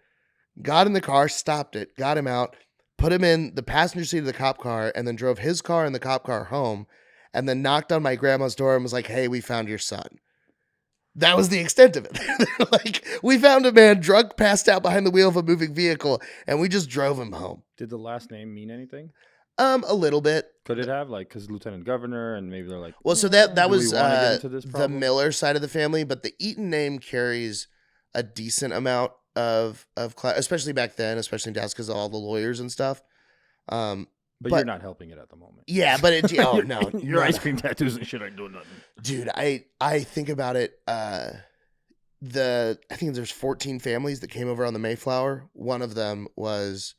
got in the car, stopped it, got him out, put him in the passenger seat of the cop car, and then drove his car and the cop car home, and then knocked on my grandma's door and was like, hey, we found your son. That was the extent of it. Like, we found a man drunk, passed out behind the wheel of a moving vehicle, and we just drove him home. Did the last name mean anything? A little bit. Could it have, like, because lieutenant governor, and maybe they're like, well, so that was the Miller side of the family, but the Eaton name carries a decent amount of class, especially back then, especially in Dallas because of all the lawyers and stuff. But you're not helping it at the moment. Yeah, but no, your ice cream tattoos and shit ain't doing nothing, dude. I think about it. I think there's 14 families that came over on the Mayflower. One of them was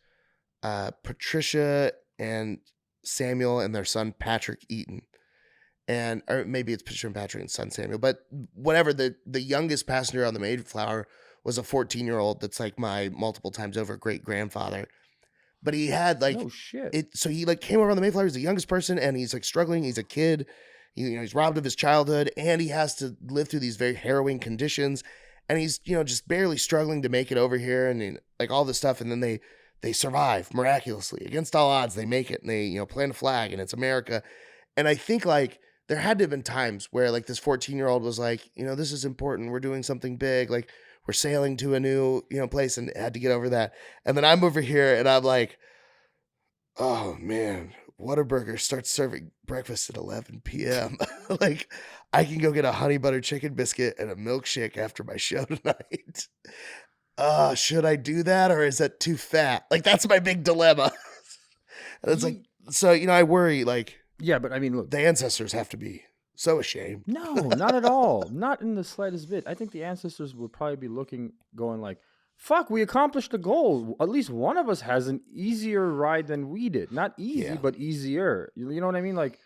Patricia and Samuel and their son Patrick Eaton, or maybe it's Patricia and Patrick and son Samuel, but whatever. The youngest passenger on the Mayflower was a 14-year-old that's like my multiple times over great grandfather. But he had like, oh shit. So he like came over on the Mayflower. He's the youngest person, and he's like struggling. He's a kid. He's robbed of his childhood, and he has to live through these very harrowing conditions. And he's just barely struggling to make it over here, and like all this stuff. And then they survive miraculously against all odds. They make it, and they plant a flag, and it's America. And I think like there had to have been times where like this 14-year-old was like, this is important. We're doing something big. Like, we're sailing to a new, place, and had to get over that. And then I'm over here and I'm like, oh man, Whataburger starts serving breakfast at 11 p.m. Like, I can go get a honey butter chicken biscuit and a milkshake after my show tonight. Should I do that, or is that too fat? Like, that's my big dilemma. And it's like, so, I worry, like, yeah, but I mean, look, the ancestors have to be so ashamed. No, not at all. Not in the slightest bit. I think the ancestors would probably be going like, fuck, we accomplished the goal. At least one of us has an easier ride than we did. Not easy, but easier. You know what I mean? Like,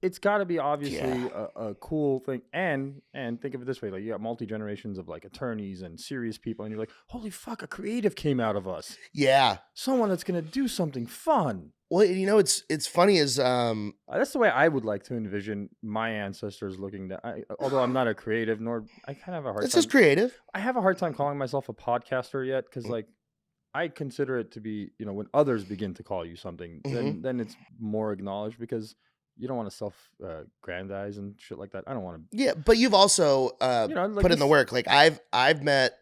it's got to be obviously a cool thing. And think of it this way. Like, you got multi-generations of like attorneys and serious people. And you're like, holy fuck, a creative came out of us. Yeah. Someone that's going to do something fun. Well, it's funny as that's the way I would like to envision my ancestors looking down. Although I'm not a creative, nor I kind of have a hard time. This is creative. I have a hard time calling myself a podcaster yet, because like I consider it to be, when others begin to call you something, then it's more acknowledged, because you don't want to self-grandize and shit like that. I don't want to. Yeah, but you've also put in the work. Like I've met.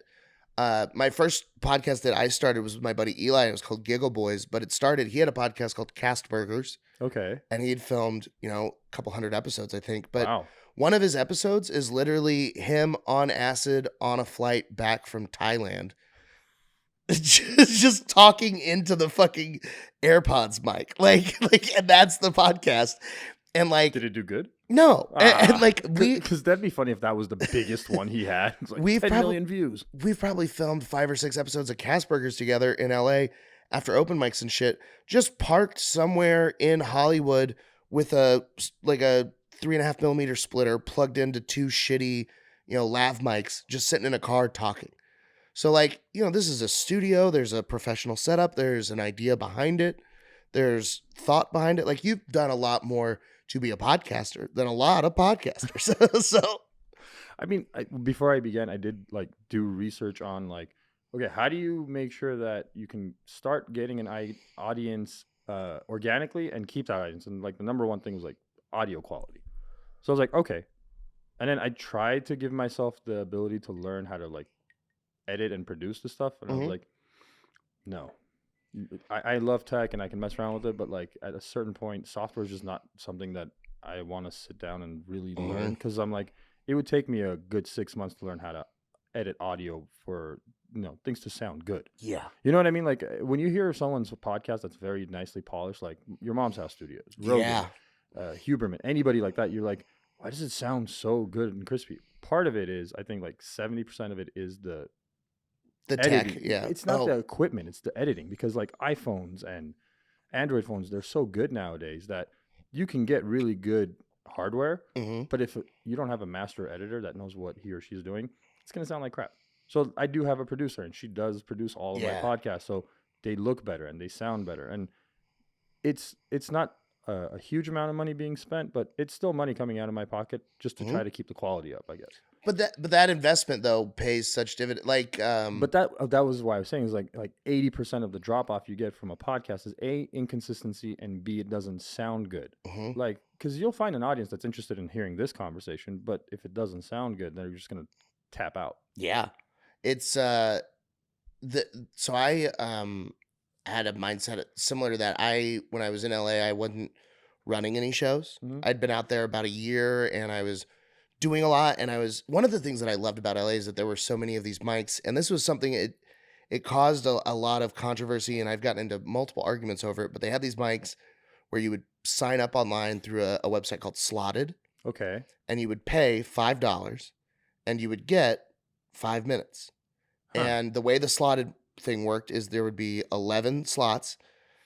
My first podcast that I started was with my buddy Eli, and it was called Giggle Boys, but he had a podcast called Cast Burgers. Okay. And he had filmed, a couple hundred episodes, I think. But wow. One of his episodes is literally him on acid on a flight back from Thailand. just talking into the fucking AirPods mic. Like, and that's the podcast. And like, did it do good? No, and like because that'd be funny if that was the biggest one he had. It's like 10 million views. We've probably filmed 5 or 6 episodes of Cast Burgers together in LA after open mics and shit. Just parked somewhere in Hollywood with like a 3.5 millimeter splitter plugged into two shitty, lav mics, just sitting in a car talking. So like, this is a studio. There's a professional setup. There's an idea behind it. There's thought behind it. Like, you've done a lot more to be a podcaster than a lot of podcasters. So I mean, before I began, I did like do research on like, okay, how do you make sure that you can start getting an audience organically and keep that audience? And like the number one thing was like audio quality. So I was like, okay. And then I tried to give myself the ability to learn how to like edit and produce the stuff. And I was Mhm. like, no. I love tech and I can mess around with it, but like at a certain point, software is just not something that I want to sit down and really learn, Mhm. because I'm like, it would take me a good 6 months to learn how to edit audio for things to sound good. Yeah. You know what I mean? Like when you hear someone's podcast that's very nicely polished, like your mom's house studios, Rogan, Yeah. Huberman, anybody like that, you're like, why does it sound so good and crispy? Part of it is, I think, like 70% of it is the The tech. editing. Yeah. It's not the equipment, it's the editing, because like iPhones and Android phones, they're so good nowadays that you can get really good hardware, Mhm. but if you don't have a master editor that knows what he or she's doing, it's going to sound like crap. So I do have a producer, and she does produce all of my Yeah. podcasts, so they look better and they sound better. And it's not a huge amount of money being spent, but it's still money coming out of my pocket just to Mhm. try to keep the quality up, I guess. But that investment though pays such dividend. Like, But that was why I was saying is like 80% of the drop off you get from a podcast is A, inconsistency, and B, it doesn't sound good. Mhm. Like, because you'll find an audience that's interested in hearing this conversation, but if it doesn't sound good, they're just gonna tap out. Yeah, it's so I had a mindset similar to that. When I was in LA, I wasn't running any shows. Mm-hmm. I'd been out there about a year, and I was doing a lot. And one of the things that I loved about LA is that there were so many of these mics, and this was something it caused a lot of controversy, and I've gotten into multiple arguments over it. But they had these mics where you would sign up online through a website called Slotted, Okay. and you would pay $5, and you would get 5 minutes. Huh. And the way the slotted thing worked is there would be 11 slots.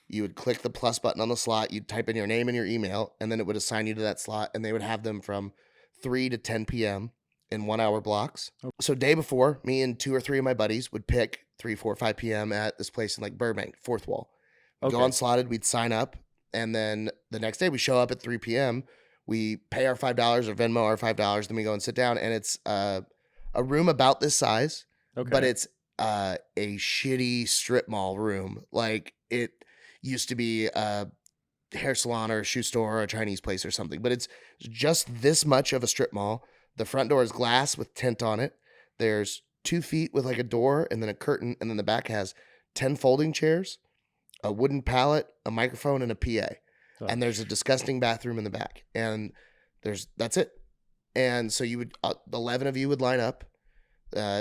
You would click the plus button on the slot, you'd type in your name and your email, and then it would assign you to that slot, and they would have them from 3 to 10 p.m. in 1 hour blocks. Oh. So day before, me and 2 or 3 of my buddies would pick 3, 4, 5 p.m. at this place in like Burbank, Fourth Wall. We'd go Okay. on Slotted, we'd sign up, and then the next day we show up at 3 p.m. We pay our $5 or Venmo our $5, then we go and sit down, and it's a room about this size, Okay. but it's a shitty strip mall room. Like, it used to be a hair salon or a shoe store or a Chinese place or something, but it's just this much of a strip mall. The front door is glass with tint on it. There's 2 feet with like a door and then a curtain, and then the back has 10 folding chairs, a wooden pallet, a microphone, and a PA. Oh, And there's a disgusting bathroom in the back, and that's it. And so you would 11 of you would line up.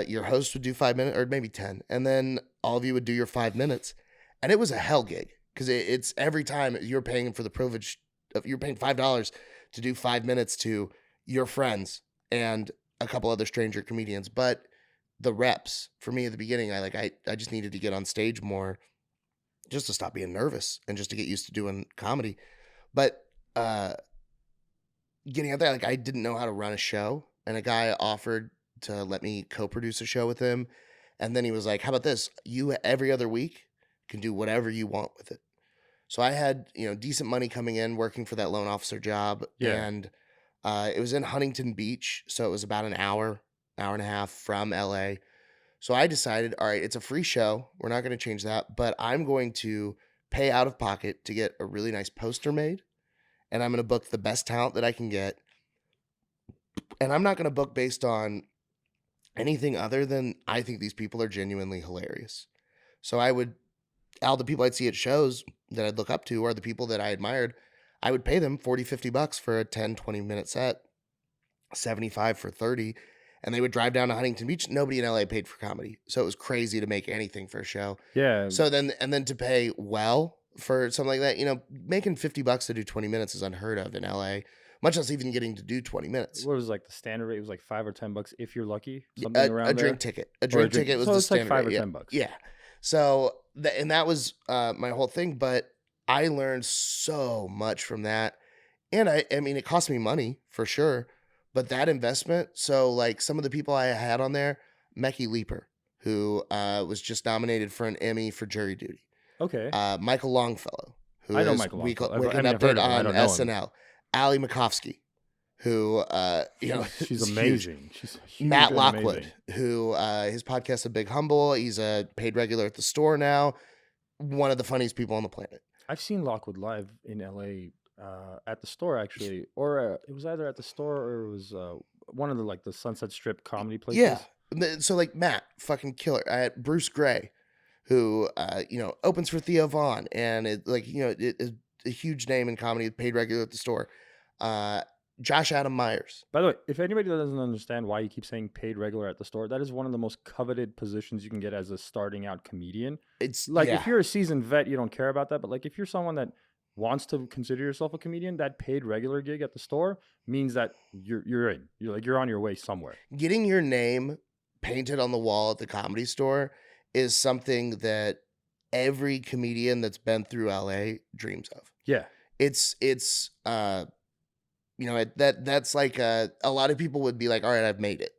Your host would do 5 minutes, or maybe 10, and then all of you would do your 5 minutes. And it was a hell gig, because it's every time you're paying for the privilege of, you're paying $5 to do 5 minutes to your friends and a couple other stranger comedians. But the reps for me at the beginning, I just needed to get on stage more, just to stop being nervous and just to get used to doing comedy. But getting out there, like, I didn't know how to run a show, and a guy offered to let me co-produce a show with him. And then he was like, how about this? You every other week can do whatever you want with it. So I had, decent money coming in working for that loan officer job. Yeah. And it was in Huntington Beach. So it was about an hour and a half from LA. So I decided, all right, it's a free show. We're not going to change that, but I'm going to pay out of pocket to get a really nice poster made. And I'm going to book the best talent that I can get. And I'm not going to book based on anything other than I think these people are genuinely hilarious. So all the people I'd see at shows that I'd look up to, or the people that I admired, I would pay them $40, $50 for a 10, 20-minute set, 75 for 30. And they would drive down to Huntington Beach. Nobody in LA paid for comedy. So it was crazy to make anything for a show. Yeah. So then to pay well for something like that, making $50 to do 20 minutes is unheard of in LA, much less even getting to do 20 minutes. What was like the standard rate? It was like $5 or $10 if you're lucky. Something around a there. drink ticket. A drink ticket was so the it's like standard $5 or rate. $10. Yeah. So that was my whole thing. But I learned so much from that. And I mean, it cost me money for sure, but that investment. So like some of the people I had on there, Mecky Leaper, who was just nominated for an Emmy for Jury Duty. Okay. Michael Longfellow, who I know is Michael Longfellow. Wicked I've heard Update of him. I on don't know him. SNL. Ali Makovsky, who She's is huge. amazing. She's huge Matt and Lockwood, amazing. who his podcast, A Big Humble. He's a paid regular at the store now. One of the funniest people on the planet. I've seen Lockwood live in LA at the store actually, or it was either at the store or it was one of the Sunset Strip comedy places. Yeah. So like Matt, fucking killer. Bruce Gray, who opens for Theo Vaughn, and it is a huge name in comedy, paid regular at the store. Josh Adam Myers. By the way, if anybody doesn't understand why you keep saying paid regular at the store, that is one of the most coveted positions you can get as a starting out comedian. It's like if you're a seasoned vet, you don't care about that. But like if you're someone that wants to consider yourself a comedian, that paid regular gig at the store means that you're in. You're on your way somewhere. Getting your name painted on the wall at the Comedy Store is something that every comedian that's been through LA dreams of. Yeah. It's that's like a lot of people would be like, all right, I've made it.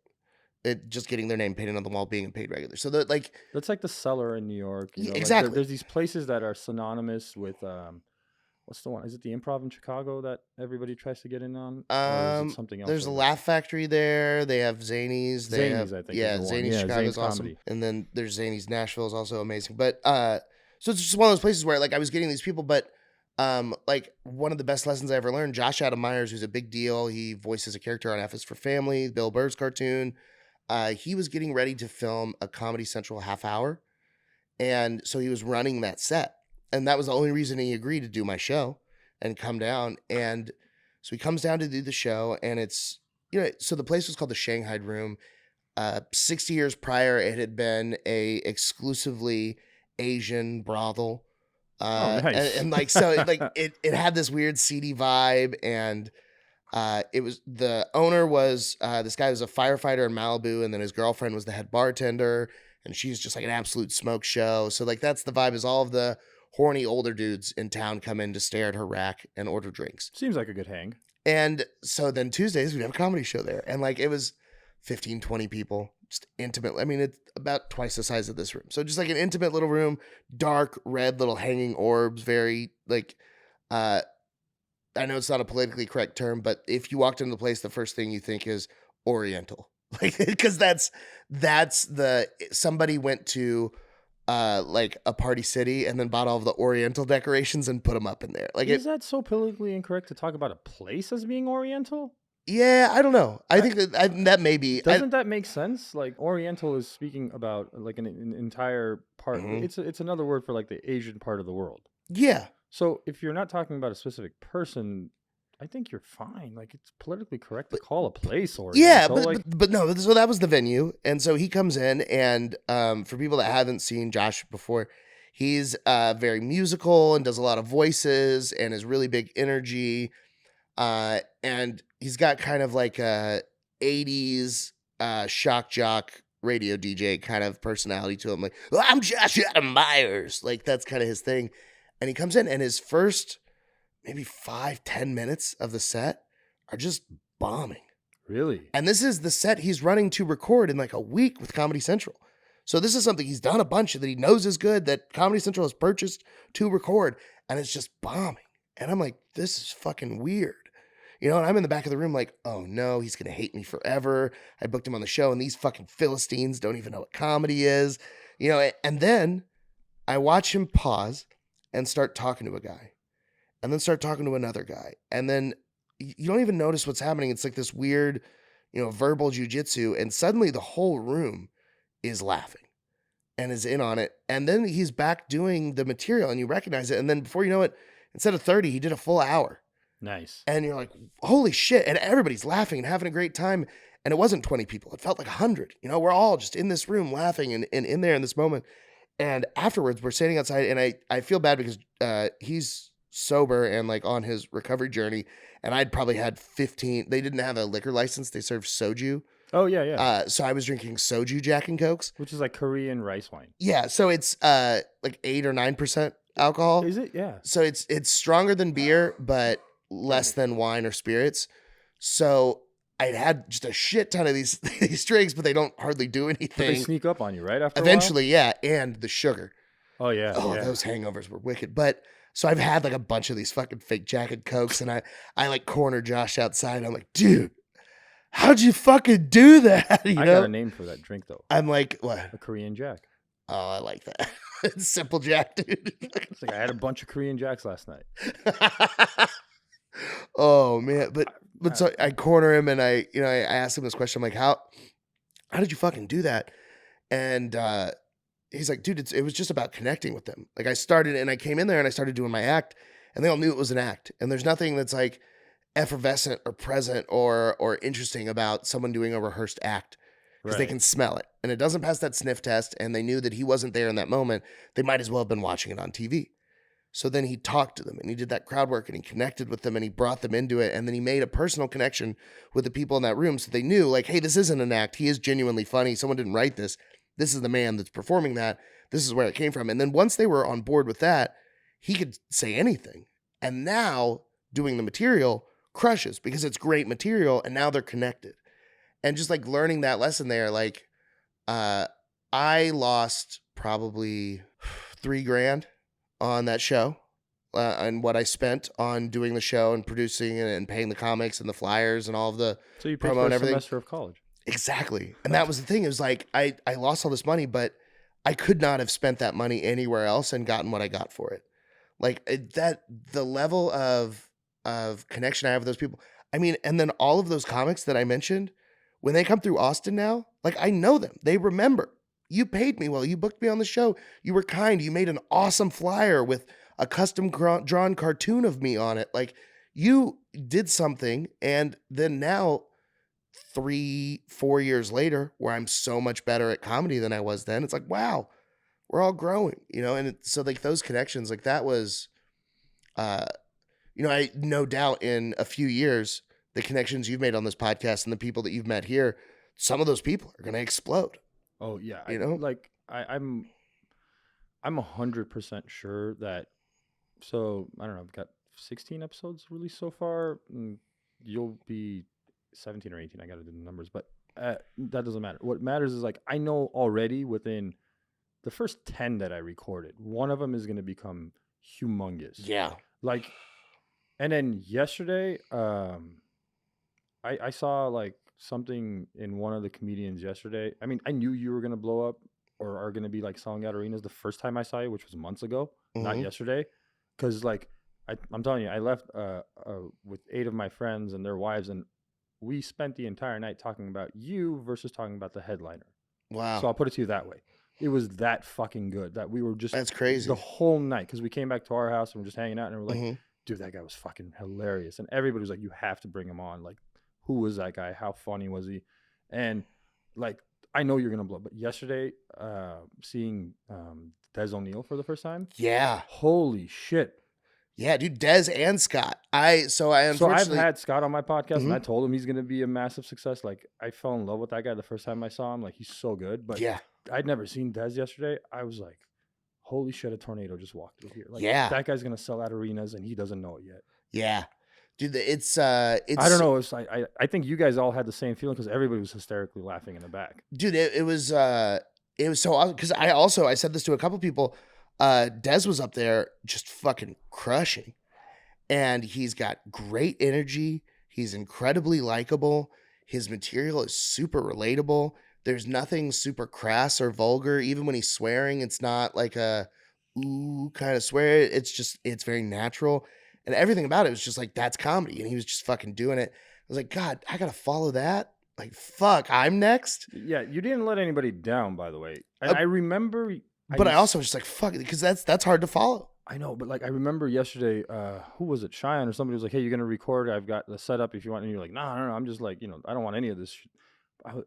It just getting their name painted on the wall, being a paid regular. So that like that's like the Cellar in New York. Exactly. Like there's these places that are synonymous with what's the one? Is it the Improv in Chicago that everybody tries to get in on? Or is it something else? There's a Laugh Factory there. They have Zanies. Zanies, I think. Yeah, Zanies Chicago's awesome. Comedy. And then there's Zanies Nashville is also amazing. But so it's just one of those places where like I was getting these people, but like one of the best lessons I ever learned, Josh Adam Myers, who's a big deal. He voices a character on F is for Family, Bill Burr's cartoon. He was getting ready to film a Comedy Central half hour. And so he was running that set. And that was the only reason he agreed to do my show and come down. And so he comes down to do the show. And it's, so the place was called the Shanghai Room. 60 years prior, it had been a exclusively Asian brothel. Nice. and like, so like it had this weird seedy vibe. And it was, the owner was, this guy was a firefighter in Malibu. And then his girlfriend was the head bartender. And she's just like an absolute smoke show. So like, that's the vibe, is all of the horny older dudes in town come in to stare at her rack and order drinks. Seems like a good hang. And so then Tuesdays we'd have a comedy show there. And like, it was 15, 20 people, just intimate. I mean, it's about twice the size of this room. So just like an intimate little room, dark red little hanging orbs, very like, I know it's not a politically correct term, but if you walked into the place, the first thing you think is Oriental. Like, because that's somebody went to like a Party City and then bought all of the Oriental decorations and put them up in there. Like, is that so politically incorrect to talk about a place as being Oriental? Yeah, I don't know. I think that may be. Doesn't that make sense? Like Oriental is speaking about like an entire part. Mm-hmm. It's another word for like the Asian part of the world. Yeah. So if you're not talking about a specific person, I think you're fine. Like it's politically correct to call a place Oriental. Yeah, but no. So that was the venue, and so he comes in, and for people that haven't seen Josh before, he's very musical and does a lot of voices and is really big energy, and he's got kind of like a 80s shock jock radio DJ kind of personality to him. Like, well, I'm Josh Adam Myers. Like that's kind of his thing, and he comes in, and his first maybe 5-10 minutes of the set are just bombing. Really? And this is the set he's running to record in like a week with Comedy Central. So this is something he's done a bunch of that he knows is good, that Comedy Central has purchased to record, and it's just bombing. And I'm like, this is fucking weird. And I'm in the back of the room like, oh no, he's going to hate me forever. I booked him on the show and these fucking Philistines don't even know what comedy is. And then I watch him pause and start talking to a guy. And then start talking to another guy. And then you don't even notice what's happening. It's like this weird, verbal jujitsu. And suddenly the whole room is laughing and is in on it. And then he's back doing the material and you recognize it. And then before you know it, instead of 30, he did a full hour. Nice. And you're like, holy shit. And everybody's laughing and having a great time. And it wasn't 20 people. It felt like 100. We're all just in this room laughing and in there in this moment. And afterwards, we're standing outside. And I feel bad because he's sober and like on his recovery journey, and I'd probably had 15. They didn't have a liquor license. They served soju. Oh yeah. So I was drinking soju Jack and Cokes, which is like Korean rice wine. Yeah, so it's like 8 or 9% alcohol. Is it? Yeah. So it's stronger than beer, but less than wine or spirits. So I'd had just a shit ton of these drinks, but they don't hardly do But they anything. sneak up on you, right? After Eventually, yeah, and the sugar. a while? Oh yeah, Oh, yeah. those hangovers were wicked. But so I've had like a bunch of these fucking fake Jack and Cokes, and I like corner Josh outside. I'm like, dude, how'd you fucking do that? You I know? got a name for that drink though. I'm like, what? A Korean Jack. Oh, I like that. It's Simple Jack, dude. It's like I had a bunch of Korean Jacks last night. Oh man, but so I corner him and I asked him this question. I'm like, how did you fucking do that? And he's like, dude, it was just about connecting with them. Like I started and I came in there and I started doing my act, and they all knew it was an act. And there's nothing that's like effervescent or present or interesting about someone doing a rehearsed act, because they Right. can smell it, and it doesn't pass that sniff test. And they knew that he wasn't there in that moment. They might as well have been watching it on TV. So then he talked to them and he did that crowd work and he connected with them and he brought them into it. And then he made a personal connection with the people in that room. So they knew, like, hey, this isn't an act. He is genuinely funny. Someone didn't write this. This is the man that's performing that. This is where it came from. And then once they were on board with that, he could say anything. And now doing the material crushes because it's great material. And now they're connected. And just like learning that lesson there, like, I lost probably $3,000 on that show, and what I spent on doing the show and producing and paying the comics and the flyers and all of the So you paid promo for and a everything. semester of college. Exactly. And that was the thing. It was like, I lost all this money, but I could not have spent that money anywhere else and gotten what I got for it. Like the level of connection I have with those people. I mean, and then all of those comics that I mentioned, when they come through Austin now, like I know them. They remember. You paid me well. You booked me on the show. You were kind. You made an awesome flyer with a custom drawn cartoon of me on it. Like you did something. And then now 3-4 years later, where I'm so much better at comedy than I was then, it's like, wow, we're all growing, And so like those connections, like that was, I no doubt in a few years, the connections you've made on this podcast and the people that you've met here, some of those people are going to explode. Oh yeah, I'm 100% sure that. So I don't know. I've got 16 episodes released so far. You'll be 17 or 18. I got to do the numbers, but that doesn't matter. What matters is like I know already within the first 10 that I recorded, one of them is going to become humongous. Yeah. Like, and then yesterday, I saw like something in one of the comedians yesterday. I mean, I knew you were gonna blow up or are gonna be like selling out arenas the first time I saw you, which was months ago, not Mhm. yesterday. Because like I'm telling you, I left with 8 of my friends and their wives, and we spent the entire night talking about you versus talking about the headliner. Wow. So I'll put it to you that way. It was that fucking good that we were just That's crazy. the whole night, because we came back to our house and we're just hanging out and we're like, Mhm. dude, that guy was fucking hilarious. And everybody was like, you have to bring him on. Like, who was that guy? How funny was he? And like, I know you're gonna blow. But yesterday, seeing Des O'Neill for the first time, Yeah. holy shit! Yeah, dude, Des and Scott. So I've unfortunately, had Scott on my podcast, and I Mhm. told him he's gonna be a massive success. Like, I fell in love with that guy the first time I saw him. Like, he's so good. But Yeah. I'd never seen Des yesterday. I was like, holy shit, a tornado just walked through here. Like, Yeah. that guy's gonna sell out arenas, and he doesn't know it yet. Yeah. Dude, it's I don't know. It's like I think you guys all had the same feeling because everybody was hysterically laughing in the back. Dude, it was so awesome because I said this to a couple people. Des was up there just fucking crushing, and he's got great energy. He's incredibly likable. His material is super relatable. There's nothing super crass or vulgar. Even when he's swearing, it's not like a ooh kind of swear. It's very natural. And everything about it was just like, that's comedy. And he was just fucking doing it. I was like, God, I gotta follow that. Like, fuck, I'm next. Yeah, you didn't let anybody down, by the way. And I remember, But I also was just like, fuck it, because that's hard to follow. I know, but like I remember yesterday, who was it? Cheyenne or somebody was like, "Hey, you're gonna record? I've got the setup if you want." And you're like, "No, no, no. I'm just like, I don't want any of this."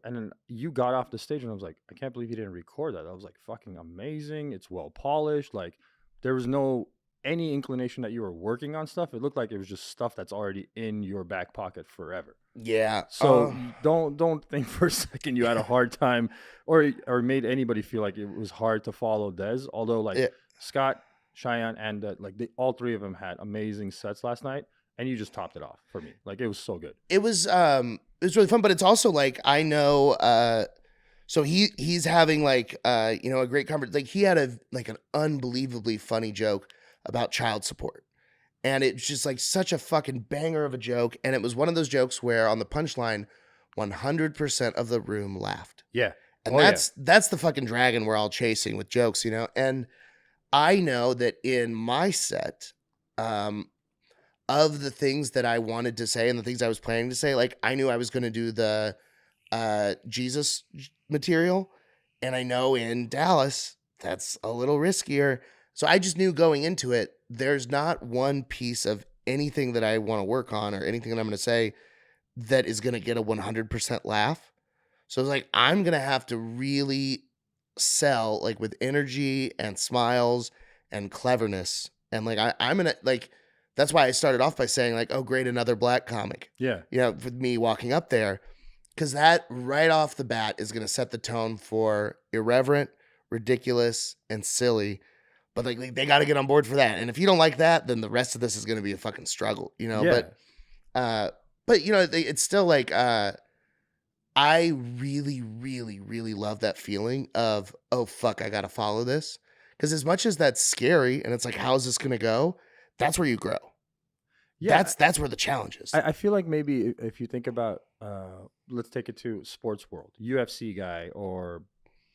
And then you got off the stage, and I was like, "I can't believe you didn't record that." That was like fucking amazing. It's well polished. Like there was no any inclination that you were working on stuff. It looked like it was just stuff that's already in your back pocket forever. Yeah. So don't think for a second you had a hard time or made anybody feel like it was hard to follow Des. Although like Scott, Cheyenne, and like all 3 of them had amazing sets last night. and you just topped it off for me. Like, it was so good. It was really fun, but it's also like I know so he's having like you know, a great conversation. Like he had an unbelievably funny joke about child support. And it's just like such a fucking banger of a joke. And it was one of those jokes where on the punchline, 100% of the room laughed. Yeah. And that's the fucking dragon we're all chasing with jokes, you know? And I know that in my set, of the things that I wanted to say and the things I was planning to say, like I knew I was going to do the Jesus material. And I know in Dallas, that's a little riskier. So I just knew going into it, there's not one piece of anything that I want to work on or anything that I'm going to say that is going to get a 100% laugh. So it's like, I'm going to have to really sell like with energy and smiles and cleverness. And like, I'm going to like, that's why I started off by saying like, oh, great, another black comic. Yeah. You know, with me walking up there, because that right off the bat is going to set the tone for irreverent, ridiculous, and silly. But like they got to get on board for that. And if you don't like that, then the rest of this is going to be a fucking struggle, you know? Yeah. But you know, it's still like, I really, really, really love that feeling of, oh fuck, I got to follow this. Cause as much as that's scary and it's like, how's this going to go? That's where you grow. Yeah. That's where the challenge is. I feel like maybe if you think about, let's take it to sports world, UFC guy or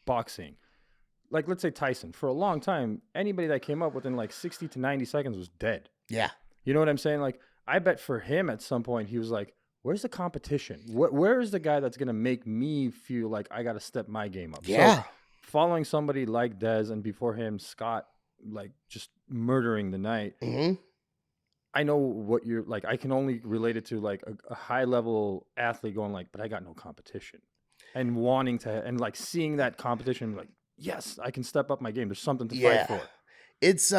boxing. Like, let's say Tyson, for a long time, anybody that came up within like 60 to 90 seconds was dead. Yeah. You know what I'm saying? Like, I bet for him at some point, he was like, where's the competition? Where is the guy that's going to make me feel like I got to step my game up? Yeah. So, following somebody like Dez and before him, Scott, like just murdering the night. Mm-hmm. I know what you're like. I can only relate it to like a high level athlete going like, but I got no competition, and wanting to, and like seeing that competition, like, yes, I can step up my game. There's something to fight for. It's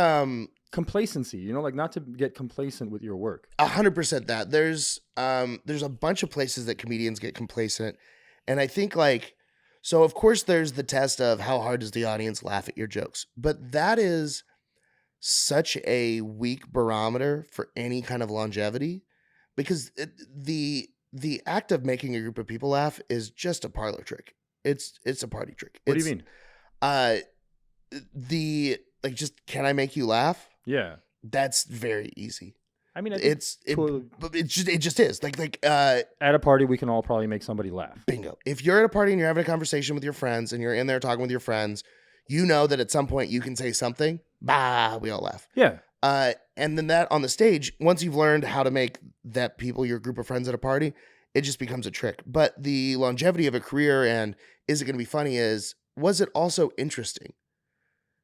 complacency, you know, like not to get complacent with your work. 100% that. There's a bunch of places that comedians get complacent. And I think like, so of course there's the test of how hard does the audience laugh at your jokes, but that is such a weak barometer for any kind of longevity because the act of making a group of people laugh is just a parlor trick. It's a party trick. What do you mean? Just can I make you laugh? Yeah, that's very easy. I mean, it just is like at a party we can all probably make somebody laugh. Bingo. If you're at a party and you're having a conversation with your friends and you're in there talking with your friends, you know that at some point you can say something, bah, we all laugh. Yeah. And then that on the stage, once you've learned how to make that people your group of friends at a party, it just becomes a trick. But the longevity of a career and is it going to be funny was it also interesting?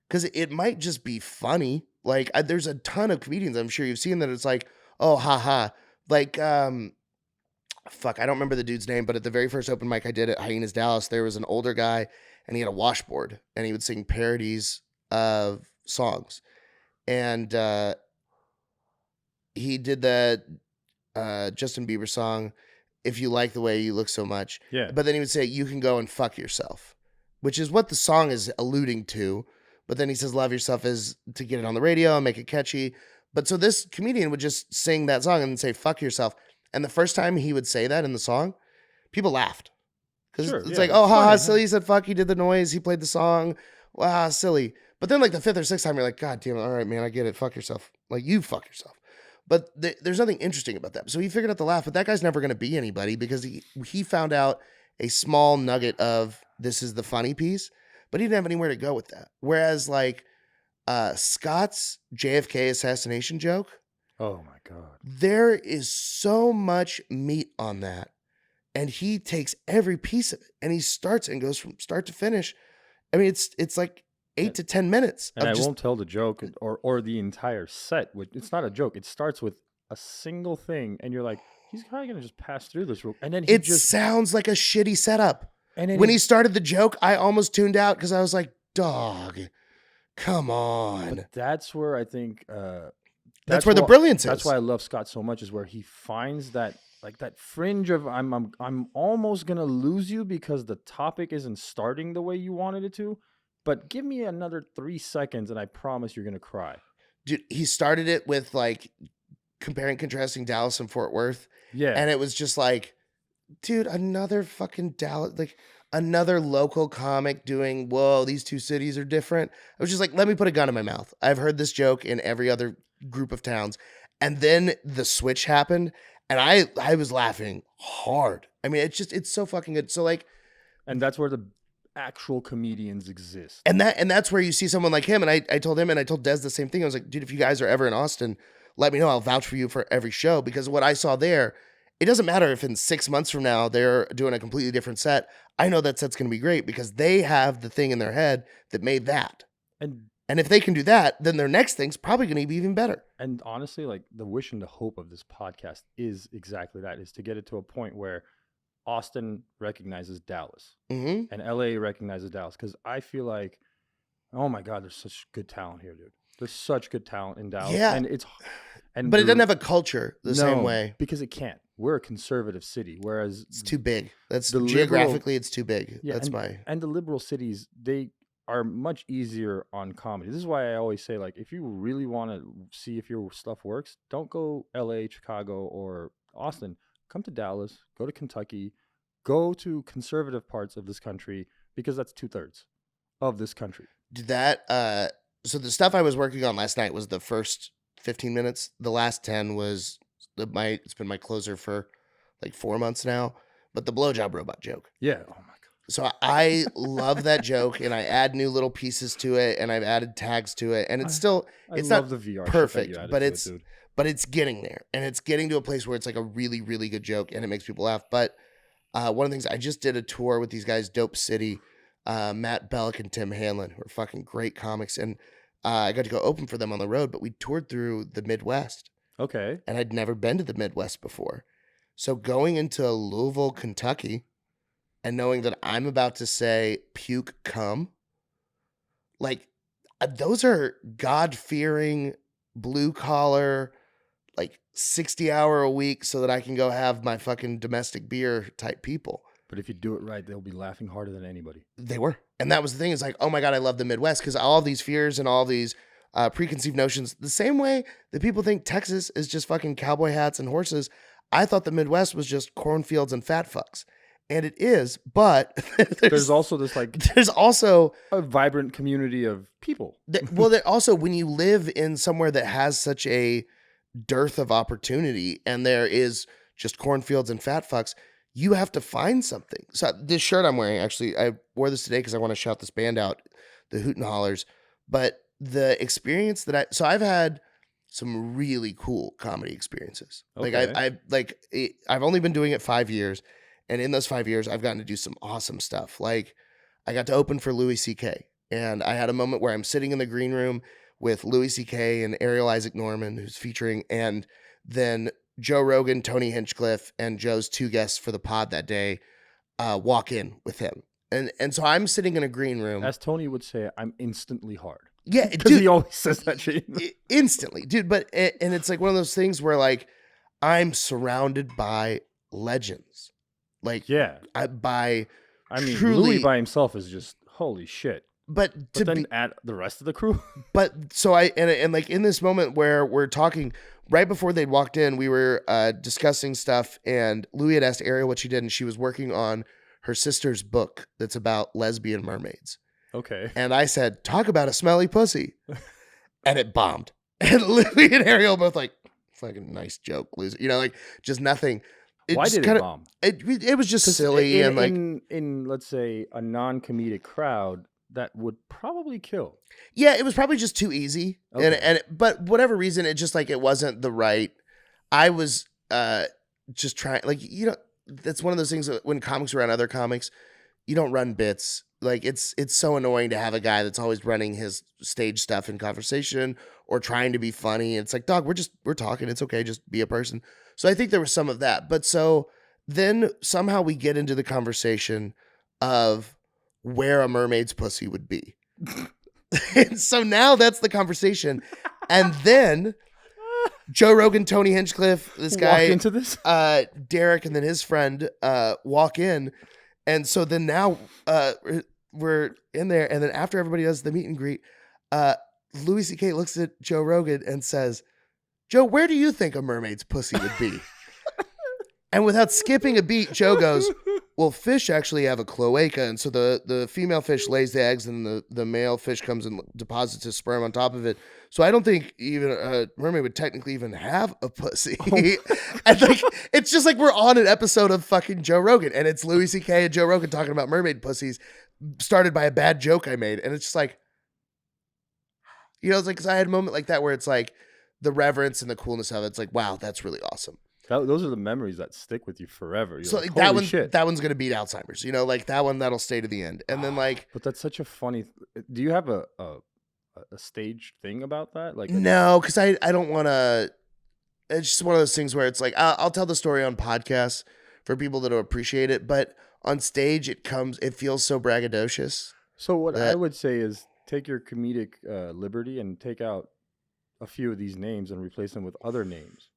Because it might just be funny. Like there's a ton of comedians I'm sure you've seen that it's like, oh, haha. Like, fuck, I don't remember the dude's name, but at the very first open mic I did at Hyenas Dallas, there was an older guy and he had a washboard and he would sing parodies of songs. And he did that Justin Bieber song, If You Like the Way You Look So Much. Yeah. But then he would say, you can go and fuck yourself, which is what the song is alluding to. But then he says, love yourself is to get it on the radio and make it catchy. But so this comedian would just sing that song and say, fuck yourself. And the first time he would say that in the song, people laughed. Because it's like, oh, haha, silly. He said, fuck, he did the noise. He played the song. Wow, silly. But then like the fifth or sixth time, you're like, God damn it. All right, man, I get it. Fuck yourself. Like you fuck yourself. But there's nothing interesting about that. So he figured out the laugh, but that guy's never going to be anybody because he found out a small nugget of this is the funny piece, but he didn't have anywhere to go with that. Whereas like Scott's JFK assassination joke. Oh my God. There is so much meat on that. And he takes every piece of it and he starts and goes from start to finish. I mean, it's like 8 to 10 minutes. And I won't tell the joke or the entire set. It's not a joke. It starts with a single thing, and you're like, he's probably gonna just pass through this. And then it sounds like a shitty setup. And then when he started the joke, I almost tuned out because I was like, dog, come on. But that's where I think that's where the brilliance is. That's why I love Scott so much, is where he finds that like that fringe of I'm almost gonna lose you because the topic isn't starting the way you wanted it to. But give me another 3 seconds and I promise you're going to cry. Dude, he started it with like comparing, contrasting Dallas and Fort Worth. Yeah. And it was just like, dude, another fucking Dallas, like another local comic doing, whoa, these two cities are different. I was just like, let me put a gun in my mouth. I've heard this joke in every other group of towns. And then the switch happened and I was laughing hard. I mean, it's so fucking good. So like, and that's where the actual comedians exist. And that's where you see someone like him. And I told him and I told Des the same thing. I was like, dude, if you guys are ever in Austin, let me know. I'll vouch for you for every show, because what I saw there, it doesn't matter if in 6 months from now they're doing a completely different set. I know that set's going to be great because they have the thing in their head that made that. And if they can do that, then their next thing's probably going to be even better. And honestly, like the wish and the hope of this podcast is exactly that, is to get it to a point where Austin recognizes Dallas and LA recognizes Dallas. Because I feel like, oh my God, there's such good talent here, dude. There's such good talent in Dallas. Yeah. But it doesn't have a culture the same way. Because it can't. We're a conservative city, whereas it's too big. That's geographically, it's too big. Yeah, that's why. And the liberal cities, they are much easier on comedy. This is why I always say, like, if you really want to see if your stuff works, don't go LA, Chicago, or Austin. Come to Dallas, go to Kentucky, go to conservative parts of this country, because that's 2/3 of this country. So the stuff I was working on last night was the first 15 minutes. The last 10 was it's been my closer for like 4 months now. But the blowjob robot joke. Yeah. Oh my God. So I love that joke, and I add new little pieces to it, and I've added tags to it, and it's not the VR perfect, but it's getting there, and it's getting to a place where it's like a really, really good joke, and it makes people laugh. But one of the things, I just did a tour with these guys, Dope City, Matt Bellick and Tim Hanlon, who are fucking great comics, and I got to go open for them on the road, but we toured through the Midwest. Okay. And I'd never been to the Midwest before. So going into Louisville, Kentucky, and knowing that I'm about to say puke cum, like those are God-fearing, blue-collar, like 60-hour a week so that I can go have my fucking domestic beer type people. But if you do it right, they'll be laughing harder than anybody. They were. And that was the thing. It's like, oh my God, I love the Midwest, because all these fears and all these preconceived notions, the same way that people think Texas is just fucking cowboy hats and horses, I thought the Midwest was just cornfields and fat fucks. And it is, but there's also this there's also a vibrant community of people. Also, when you live in somewhere that has such a dearth of opportunity and there is just cornfields and fat fucks, you have to find something. So this shirt I'm wearing, actually, I wore this today because I want to shout this band out, the Hoot and Hollers. But the experience that I've had some really cool comedy experiences. Okay. I've only been doing it 5 years. And in those 5 years, I've gotten to do some awesome stuff. Like, I got to open for Louis C.K. And I had a moment where I'm sitting in the green room with Louis C.K. and Ariel Isaac Norman, who's featuring, and then Joe Rogan, Tony Hinchcliffe, and Joe's 2 guests for the pod that day walk in with him. And so I'm sitting in a green room. As Tony would say, I'm instantly hard. Yeah, because he always says that shit. Instantly, dude. But and it's like one of those things where, like, I'm surrounded by legends. Like, yeah, truly, Louis by himself is just holy shit. But then add the rest of the crew. But so and like in this moment where we're talking, right before they'd walked in, we were discussing stuff, and Louis had asked Ariel what she did, and she was working on her sister's book that's about lesbian mermaids. Okay. And I said, talk about a smelly pussy. And it bombed. And Louis and Ariel both like, fucking nice joke, loser. You know, like, just nothing. Why did it bomb? It was just silly and like in let's say a non-comedic crowd that would probably kill. Yeah, it was probably just too easy. Okay. But whatever reason, it just like it wasn't the right. I was just trying, like, you know, that's one of those things that when comics are around other comics, you don't run bits. Like, it's so annoying to have a guy that's always running his stage stuff in conversation or trying to be funny. It's like, dog, we're talking. It's okay. Just be a person. So I think there was some of that. But so then somehow we get into the conversation of where a mermaid's pussy would be. And so now that's the conversation. And then Joe Rogan, Tony Hinchcliffe, this guy, walk into this? Derek, and then his friend walk in. And so then now we're in there. And then after everybody does the meet and greet, Louis C.K. looks at Joe Rogan and says, Joe, where do you think a mermaid's pussy would be? And without skipping a beat, Joe goes, well, fish actually have a cloaca. And so the female fish lays the eggs and the male fish comes and deposits his sperm on top of it. So I don't think even a mermaid would technically even have a pussy. And like, it's just like we're on an episode of fucking Joe Rogan, and it's Louis C.K. and Joe Rogan talking about mermaid pussies started by a bad joke I made. And it's just like, it's like, 'cause I had a moment like that where it's like the reverence and the coolness of it. It's like, wow, that's really awesome. Those are the memories that stick with you forever. You're So like, that holy shit. that one's gonna beat Alzheimer's. Like that one that'll stay to the end. And then like, but that's such a funny. Do you have a stage thing about that? Like no, because I don't want to. It's just one of those things where it's like I'll tell the story on podcasts for people that will appreciate it, but on stage it feels so braggadocious. So what I would say is take your comedic liberty and take out a few of these names and replace them with other names.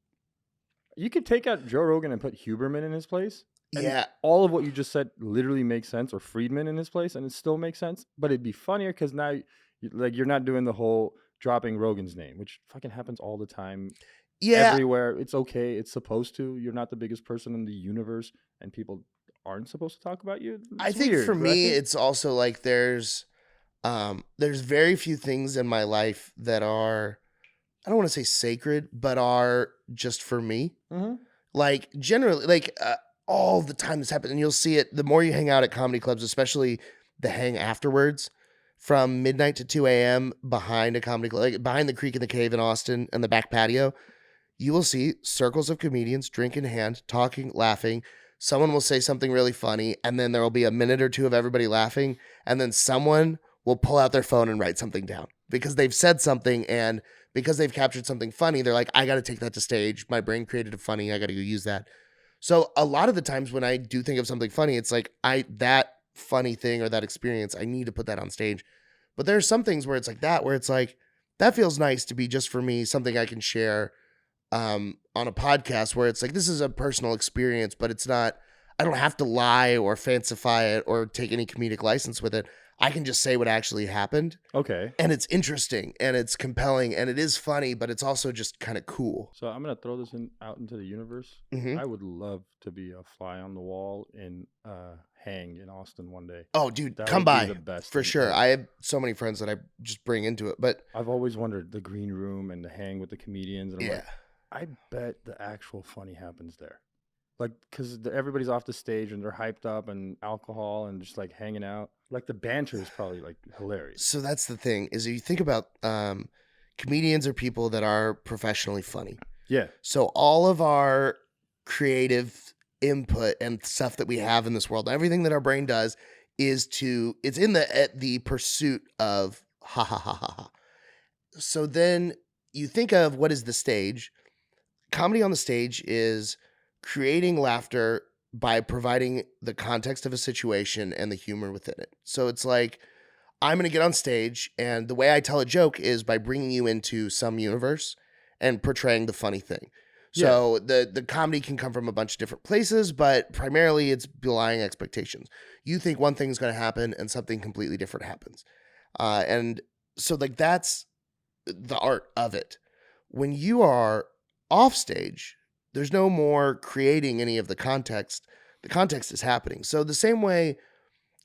You could take out Joe Rogan and put Huberman in his place. Yeah. All of what you just said literally makes sense, or Friedman in his place, and it still makes sense. But it'd be funnier because now, you're not doing the whole dropping Rogan's name, which fucking happens all the time. Yeah. Everywhere. It's okay. It's supposed to. You're not the biggest person in the universe, and people aren't supposed to talk about you. I think for me, it's also like there's very few things in my life that are, I don't want to say sacred, but are just for me. Mm-hmm. Like generally, like all the time this happens, and you'll see it the more you hang out at comedy clubs, especially the hang afterwards from midnight to 2 a.m. behind a comedy club, like behind the Creek in the Cave in Austin and the back patio. You will see circles of comedians, drink in hand, talking, laughing. Someone will say something really funny, and then there will be a minute or two of everybody laughing, and then someone will pull out their phone and write something down because they've said something, and because they've captured something funny, they're like, I got to take that to stage. My brain created a funny. I got to go use that. So a lot of the times when I do think of something funny, it's like that funny thing or that experience, I need to put that on stage. But there are some things where it's like that, where it's like, that feels nice to be just for me, something I can share on a podcast where it's like, this is a personal experience, but it's not, I don't have to lie or fancify it or take any comedic license with it. I can just say what actually happened. Okay. And it's interesting and it's compelling and it is funny, but it's also just kind of cool. So I'm going to throw this out into the universe. Mm-hmm. I would love to be a fly on the wall in Hang in Austin one day. Oh, dude, that come by. The best for sure. Ever. I have so many friends that I just bring into it, but I've always wondered the green room and the hang with the comedians. And I'm yeah. like, I bet the actual funny happens there. Like, because everybody's off the stage and they're hyped up and alcohol and just like hanging out. Like the banter is probably like hilarious. So that's the thing is you think about comedians are people that are professionally funny. Yeah. So all of our creative input and stuff that we have in this world, everything that our brain does it's in the pursuit of ha ha ha ha ha. So then you think of what is the stage. Comedy on the stage is creating laughter by providing the context of a situation and the humor within it. So it's like, I'm going to get on stage, and the way I tell a joke is by bringing you into some universe and portraying the funny thing. So the comedy can come from a bunch of different places, but primarily it's belying expectations. You think one thing is going to happen and something completely different happens. And so like that's the art of it. When you are off stage, there's no more creating any of the context. The context is happening. So the same way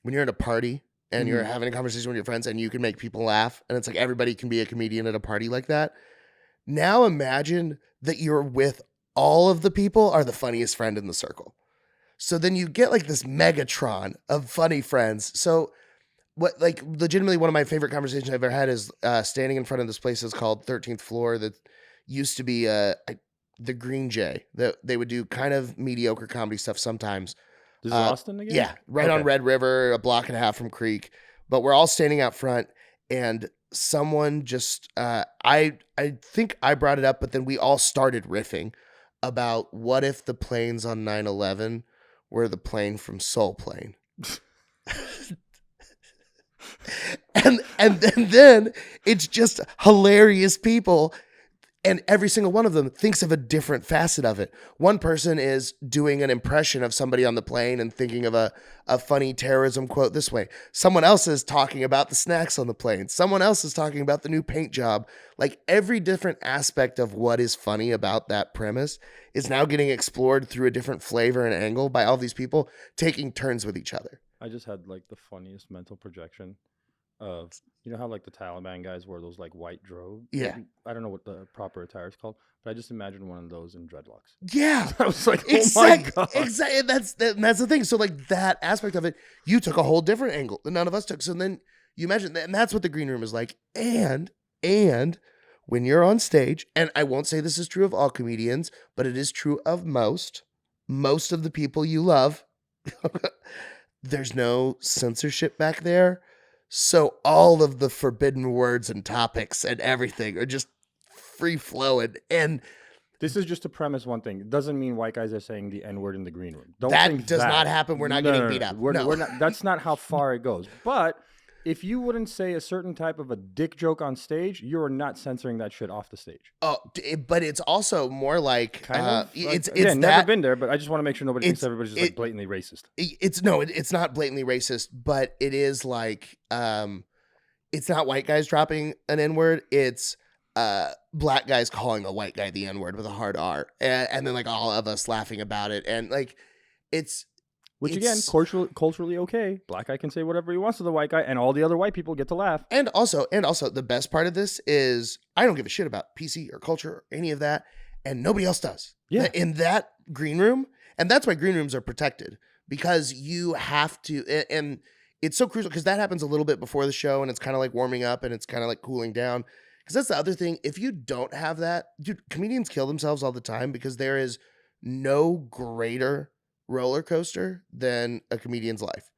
when you're at a party and you're having a conversation with your friends and you can make people laugh and it's like everybody can be a comedian at a party like that. Now imagine that you're with all of the people are the funniest friend in the circle. So then you get like this Megatron of funny friends. So what, like legitimately one of my favorite conversations I've ever had is standing in front of this place that's called 13th Floor that used to be the Green Jay. They would do kind of mediocre comedy stuff sometimes. This is Austin again? Yeah, right on Red River, a block and a half from Creek. But we're all standing out front, and someone just I think I brought it up, but then we all started riffing about what if the planes on 9/11 were the plane from Soul Plane. and then it's just hilarious people. And every single one of them thinks of a different facet of it. One person is doing an impression of somebody on the plane and thinking of a funny terrorism quote this way. Someone else is talking about the snacks on the plane. Someone else is talking about the new paint job. Like every different aspect of what is funny about that premise is now getting explored through a different flavor and angle by all these people taking turns with each other. I just had like the funniest mental projection of, you know how like the Taliban guys wear those like white drobe. Yeah. I don't know what the proper attire is called, but I just imagined one of those in dreadlocks. Yeah. I was like, oh my god. Exactly. That's the thing. So like that aspect of it, you took a whole different angle that none of us took. So then you imagine that, and that's what the green room is like. And when you're on stage, and I won't say this is true of all comedians, but it is true of most of the people you love. There's no censorship back there. So all of the forbidden words and topics and everything are just free flowing. And this is just to premise one thing. It doesn't mean white guys are saying the N-word in the green room. Don't that think does that. not happen. We're not getting beat up. We're No. not. That's not how far it goes. But if you wouldn't say a certain type of a dick joke on stage, you are not censoring that shit off the stage. Oh, but it's also more like Kind of. it's Again, that, never been there, but I just want to make sure nobody thinks everybody's just like blatantly racist. It's not blatantly racist, but it is like it's not white guys dropping an N-word. It's black guys calling a white guy the N-word with a hard R, and then like all of us laughing about it, and like Which again, culturally okay. Black guy can say whatever he wants to the white guy, and all the other white people get to laugh. And also, the best part of this is I don't give a shit about PC or culture or any of that, and nobody else does. Yeah. In that green room, and that's why green rooms are protected, because you have to, and it's so crucial because that happens a little bit before the show, and it's kind of like warming up, and it's kind of like cooling down. Because that's the other thing. If you don't have that, dude, comedians kill themselves all the time because there is no greater roller coaster than a comedian's life.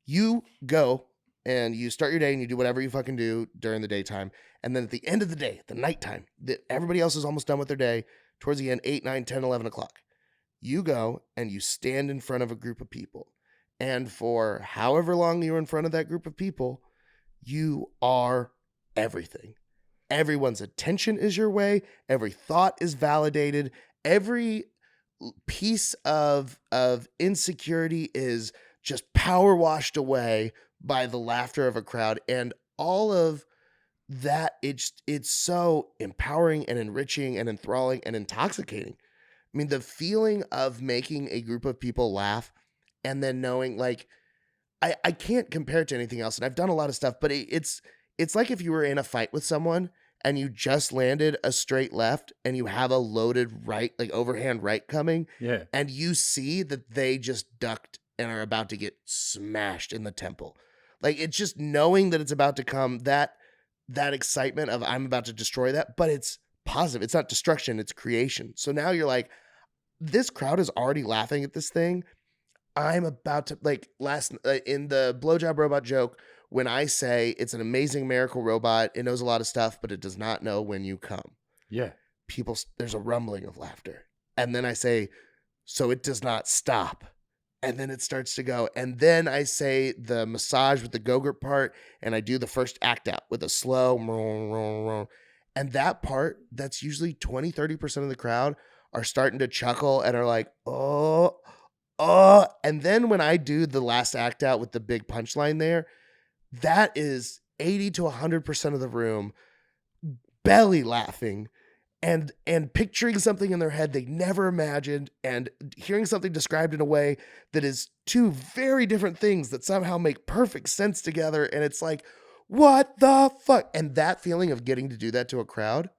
You go and you start your day and you do whatever you fucking do during the daytime. And then at the end of the day, the nighttime, that everybody else is almost done with their day, towards the end, 8, 9, 10, 11 o'clock, you go and you stand in front of a group of people. And for however long you're in front of that group of people, you are everything. Everyone's attention is your way. Every thought is validated. Every piece of insecurity is just power washed away by the laughter of a crowd, and all of that, it's so empowering and enriching and enthralling and intoxicating. I mean, the feeling of making a group of people laugh and then knowing, like, I can't compare it to anything else, and I've done a lot of stuff, but it's like if you were in a fight with someone and you just landed a straight left and you have a loaded right, like overhand right coming. Yeah. And you see that they just ducked and are about to get smashed in the temple. Like, it's just knowing that it's about to come, that excitement of I'm about to destroy that, but it's positive. It's not destruction, it's creation. So now you're like, this crowd is already laughing at this thing. I'm about to, like, in the blowjob robot joke, when I say it's an amazing miracle robot, it knows a lot of stuff, but it does not know when you come. Yeah. There's a rumbling of laughter. And then I say, so it does not stop. And then it starts to go. And then I say the massage with the Go-Gurt part, and I do the first act out with a slow, and that part, that's usually 20, 30% of the crowd are starting to chuckle and are like, oh. And then when I do the last act out with the big punchline there, that is 80 to 100% of the room belly laughing and picturing something in their head they never imagined, and hearing something described in a way that is two very different things that somehow make perfect sense together. And it's like, what the fuck? And that feeling of getting to do that to a crowd,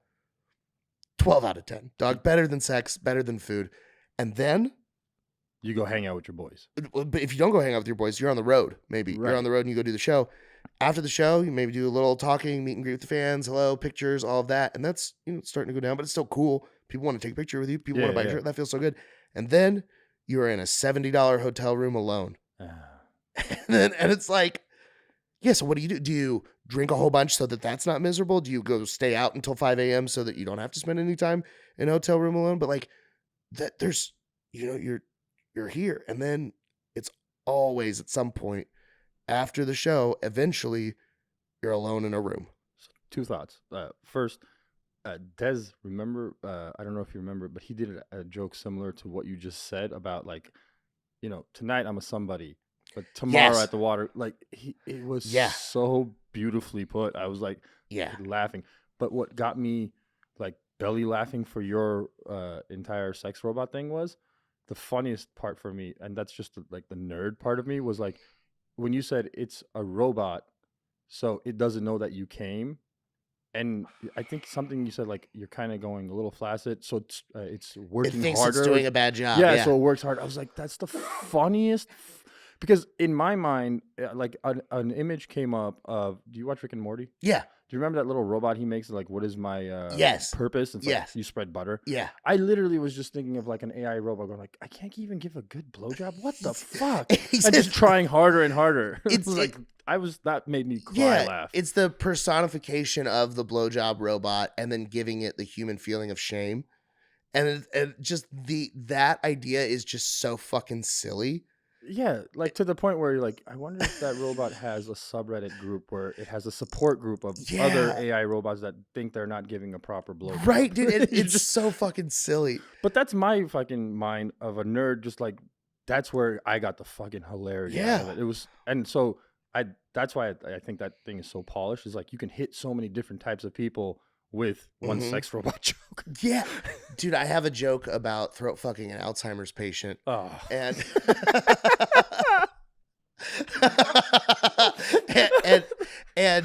12 out of 10. Dog, better than sex, better than food. And then you go hang out with your boys. But if you don't go hang out with your boys, you're on the road. Maybe You're on the road and you go do the show. After the show, you maybe do a little talking, meet and greet with the fans, hello, pictures, all of that. And that's, starting to go down, but it's still cool. People want to take a picture with you. People want to buy your shirt. That feels so good. And then you are in a $70 hotel room alone. And it's like, yeah, so what do you do? Do you drink a whole bunch so that that's not miserable? Do you go stay out until 5 a.m. so that you don't have to spend any time in a hotel room alone? But like that, there's, you're here. And then it's always at some point after the show, eventually you're alone in a room. Two thoughts. First, Des, remember? I don't know if you remember, but he did a joke similar to what you just said about like, tonight I'm a somebody, but tomorrow Yes. at the water, like it was Yeah. so beautifully put. I was like Yeah. laughing. But what got me like belly laughing for your entire sex robot thing was the funniest part for me, and that's just like the nerd part of me was like when you said it's a robot, so it doesn't know that you came. And I think something you said like you're kind of going a little flaccid, so it's It working thinks it's harder. doing a bad job. Yeah, Yeah. so it works hard. I was like, that's the funniest, because in my mind, like an image came up of. Do you watch Rick and Morty? Yeah. Do you remember that little robot he makes? Like, what is my Yes. purpose? It's like Yes. you spread butter. Yeah. I literally was just thinking of like an AI robot going like, I can't even give a good blowjob. What the fuck? And just trying harder and harder. That made me cry laugh. It's the personification of the blowjob robot and then giving it the human feeling of shame. And just that idea is just so fucking silly. Yeah, like to the point where you're like, I wonder if that robot has a subreddit group where it has a support group of other AI robots that think they're not giving a proper blowjob. Right, dude. It's just so fucking silly. But that's my fucking mind of a nerd. Just like that's where I got the fucking hilarity out of it. It was, and so that's why I think that thing is so polished. Is like you can hit so many different types of people with one sex robot joke. Yeah, dude. I have a joke about throat fucking an Alzheimer's patient. Oh. And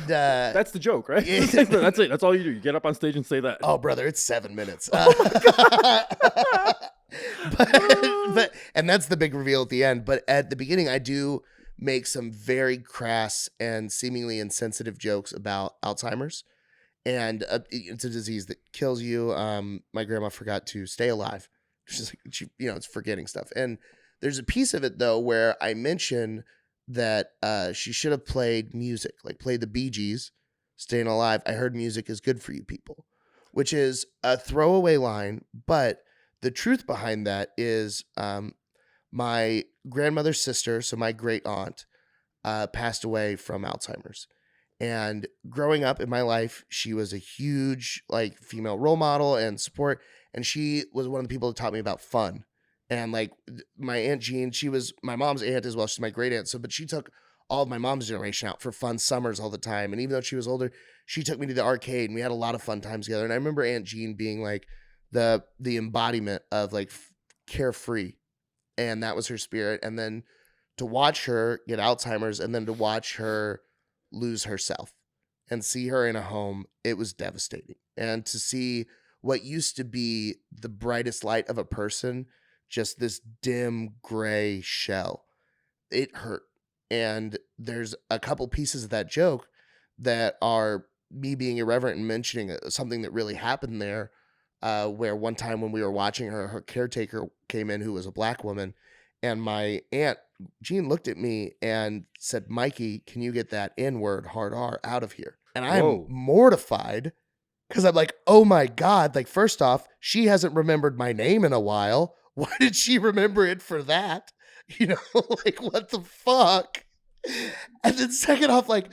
that's the joke, right? That's it. That's all you do. You get up on stage and say that. Oh, brother, it's 7 minutes. But and that's the big reveal at the end. But at the beginning, I do make some very crass and seemingly insensitive jokes about Alzheimer's. And it's a disease that kills you. My grandma forgot to stay alive. She's like, it's forgetting stuff. And there's a piece of it though where I mention that she should have played music, like played the Bee Gees, "Staying Alive." I heard music is good for you people, which is a throwaway line, but the truth behind that is my grandmother's sister, so my great aunt, passed away from Alzheimer's. And growing up in my life, she was a huge like female role model and support. And she was one of the people that taught me about fun. And like my Aunt Jean, she was my mom's aunt as well. She's my great aunt. So, but she took all of my mom's generation out for fun summers all the time. And even though she was older, she took me to the arcade and we had a lot of fun times together. And I remember Aunt Jean being like the embodiment of like carefree. And that was her spirit. And then to watch her get Alzheimer's and then to watch her lose herself and see her in a home, it was devastating. And to see what used to be the brightest light of a person, just this dim gray shell, it hurt. And there's a couple pieces of that joke that are me being irreverent and mentioning something that really happened there, where one time when we were watching her caretaker came in who was a black woman, and my aunt Jean looked at me and said, "Mikey, can you get that N-word hard R out of here?" And I'm mortified because I'm like, oh my God, like first off, she hasn't remembered my name in a while. Why did she remember it for that? Like what the fuck? And then second off, like,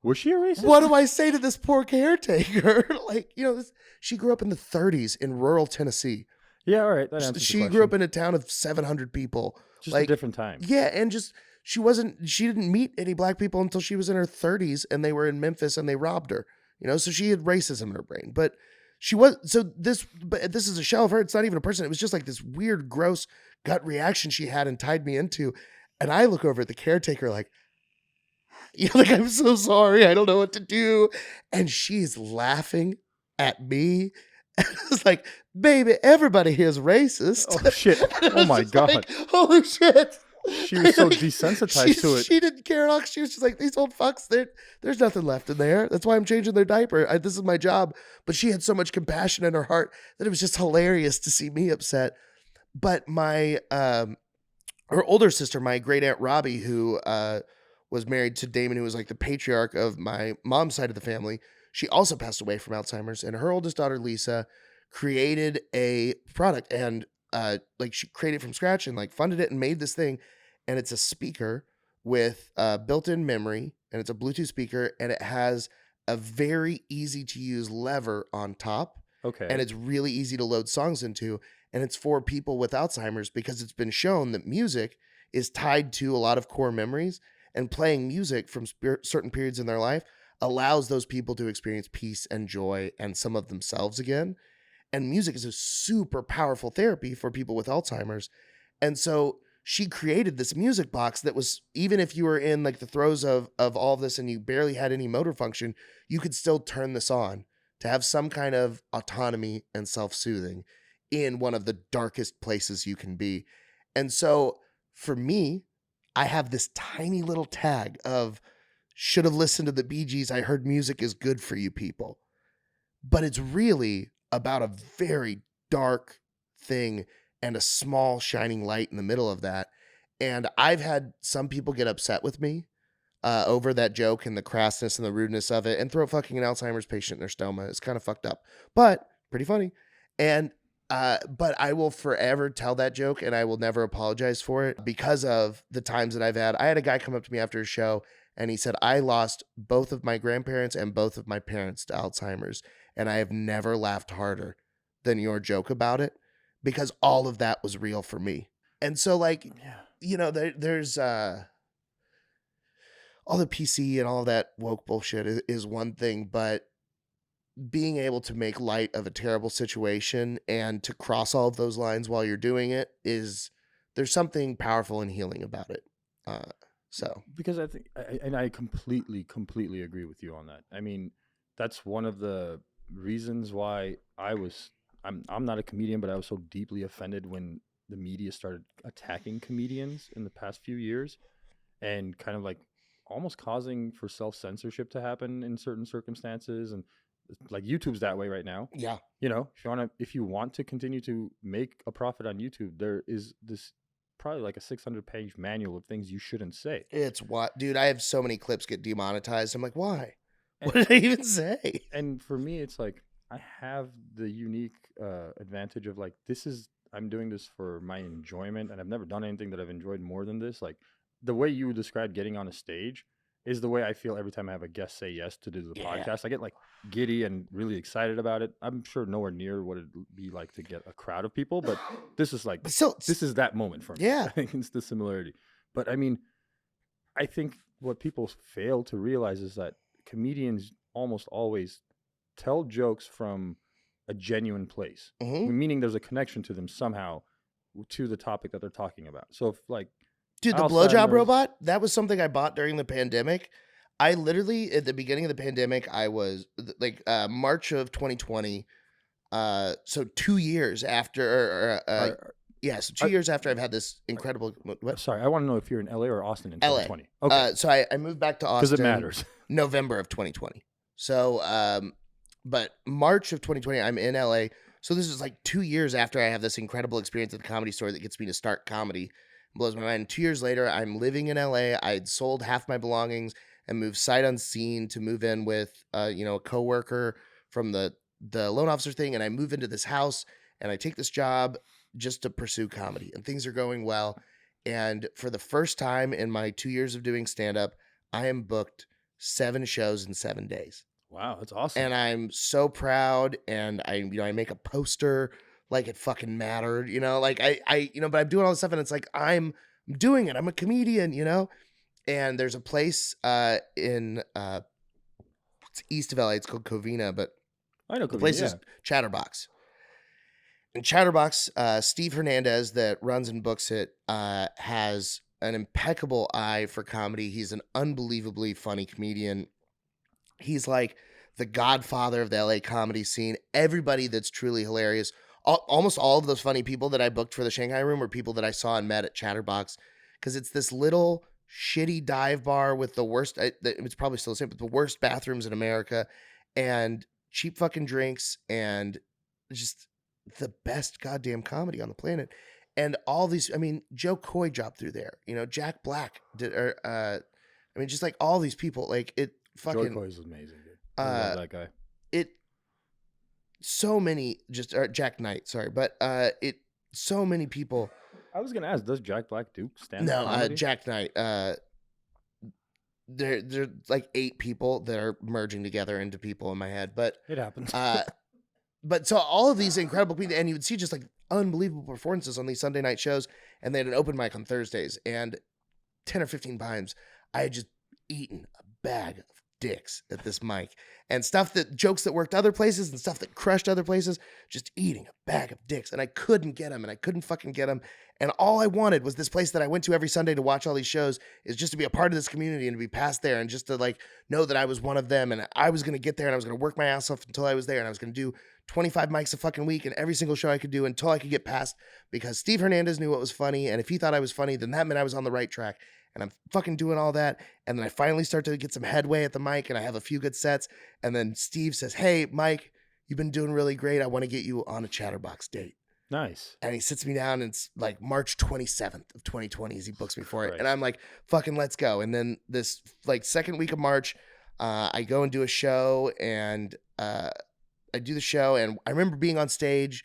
was she a racist? What do I say to this poor caretaker? Like, she grew up in the 30s in rural Tennessee. Yeah, all right. She grew up in a town of 700 people. Just like, a different time. Yeah, and just she didn't meet any black people until she was in her 30s, and they were in Memphis and they robbed her. So she had racism in her brain. But this is a shell of her. It's not even a person. It was just like this weird, gross gut reaction she had and tied me into. And I look over at the caretaker like, like, I'm so sorry. I don't know what to do. And she's laughing at me. And it's like, baby, everybody here is racist. Oh, shit. Oh, my God. Like, holy shit. She was so desensitized to it. She didn't care at all. She was just like, these old fucks, there's nothing left in there. That's why I'm changing their diaper. This is my job. But she had so much compassion in her heart that it was just hilarious to see me upset. But my, her older sister, my great aunt Robbie, who was married to Damon, who was like the patriarch of my mom's side of the family, she also passed away from Alzheimer's, and her oldest daughter, Lisa, created a product and she created it from scratch and like funded it and made this thing. And it's a speaker with built-in memory, and it's a Bluetooth speaker, and it has a very easy to use lever on top. Okay. and it's really easy to load songs into, and it's for people with Alzheimer's because it's been shown that music is tied to a lot of core memories, and playing music from certain periods in their life allows those people to experience peace and joy and some of themselves again. And music is a super powerful therapy for people with Alzheimer's. And so she created this music box that was, even if you were in like the throes of all of this and you barely had any motor function, you could still turn this on to have some kind of autonomy and self-soothing in one of the darkest places you can be. And so for me, I have this tiny little tag of should have listened to the Bee Gees. I heard music is good for you people. But it's really about a very dark thing and a small shining light in the middle of that. And I've had some people get upset with me over that joke and the crassness and the rudeness of it, and throw fucking an Alzheimer's patient in their stoma. It's kind of fucked up, but pretty funny. And but I will forever tell that joke, and I will never apologize for it because of the times that I've had. I had a guy come up to me after a show, and he said, I lost both of my grandparents and both of my parents to Alzheimer's, and I have never laughed harder than your joke about it, because all of that was real for me. And so, like, Yeah. you know, there's all the PC and all that woke bullshit is one thing, but being able to make light of a terrible situation and to cross all of those lines while you're doing it there's something powerful and healing about it. So Because I think, and I completely agree with you on that. I mean, that's one of the reasons why I'm not a comedian, but I was so deeply offended when the media started attacking comedians in the past few years, and kind of like almost causing for self-censorship to happen in certain circumstances. And like YouTube's that way right now. yeah, You know, if you want to continue to make a profit on YouTube, there is this probably like a 600-page manual of things you shouldn't say. it's what, dude, I have so many clips get demonetized. I'm like, why? And, What did I even say? and for me, it's like I have the unique advantage of like, I'm doing this for my enjoyment, and I've never done anything that I've enjoyed more than this. Like the way you described getting on a stage is the way I feel every time I have a guest say yes to do the Yeah. podcast. I get like giddy and really excited about it. I'm sure nowhere near what it'd be like to get a crowd of people, but this is like, But still, this is that moment for me. Yeah. I think it's the similarity. But I mean, I think what people fail to realize is that comedians almost always tell jokes from a genuine place, Mhm. meaning there's a connection to them somehow to the topic that they're talking about. So if like, Dude, the Alzheimer's- blowjob robot, that was something I bought during the pandemic. I literally, at the beginning of the pandemic, I was like March of 2020. So 2 years after, so 2 years after I've had this incredible. What? sorry, I want to know if you're in LA or Austin in LA. 2020. Okay, So I moved back to because Austin. it matters. November of 2020. So, but March of 2020, I'm in LA. So this is like 2 years after I have this incredible experience at the Comedy Store that gets me to start comedy. Blows my mind. 2 years later, I'm living in LA. I'd sold half my belongings and moved sight unseen to move in with, a coworker from the loan officer thing. And I move into this house and I take this job just to pursue comedy, and things are going well. And for the first time in my 2 years of doing stand-up, I am booked 7 shows in 7 days. Wow, that's awesome. And I'm so proud. And I make a poster like it fucking mattered, like I but I'm doing all this stuff, and it's like, I'm doing it. I'm a comedian, and there's a place in it's east of LA. It's called Covina, but I know the place is Chatterbox. And Chatterbox, Steve Hernandez that runs and books it, has an impeccable eye for comedy. He's an unbelievably funny comedian. He's like the godfather of the LA comedy scene. Everybody that's truly hilarious, almost all of those funny people that I booked for the Shanghai Room were people that I saw and met at Chatterbox, because it's this little shitty dive bar with the worst, it's probably still the same, but the worst bathrooms in America, and cheap fucking drinks, and just the best goddamn comedy on the planet. And all these, Joe Coy dropped through there, Jack Black did, just like all these people, like it fucking. Joy Coy is amazing, dude. I love that guy. So many, Jack Knight, sorry, but so many people. I was gonna ask, does Jack Black do stand-up No, comedy? Jack Knight. There like 8 people that are merging together into people in my head, but It happens. but so all of these incredible people, and you would see just like unbelievable performances on these Sunday night shows, and they had an open mic on Thursdays, and 10 or 15 times I had just eaten a bag of dicks at this mic, and jokes that worked other places and stuff that crushed other places, just eating a bag of dicks, and I couldn't get them, and I couldn't fucking get them. And all I wanted was this place that I went to every Sunday to watch all these shows, is just to be a part of this community and to be passed there, and just to like know that I was one of them, and I was going to get there, and I was going to work my ass off until I was there, and I was going to do 25 mics a fucking week and every single show I could do until I could get past, because Steve Hernandez knew what was funny, and if he thought I was funny, then that meant I was on the right track. And I'm fucking doing all that. And then I finally start to get some headway at the mic, and I have a few good sets. And then Steve says, "Hey, Mike, you've been doing really great. I want to get you on a Chatterbox date." Nice. And he sits me down, and it's like March 27th of 2020 as he books me for it. Right. And I'm like, fucking let's go. And then this like second week of March, I go and do a show, and I do the show. And I remember being on stage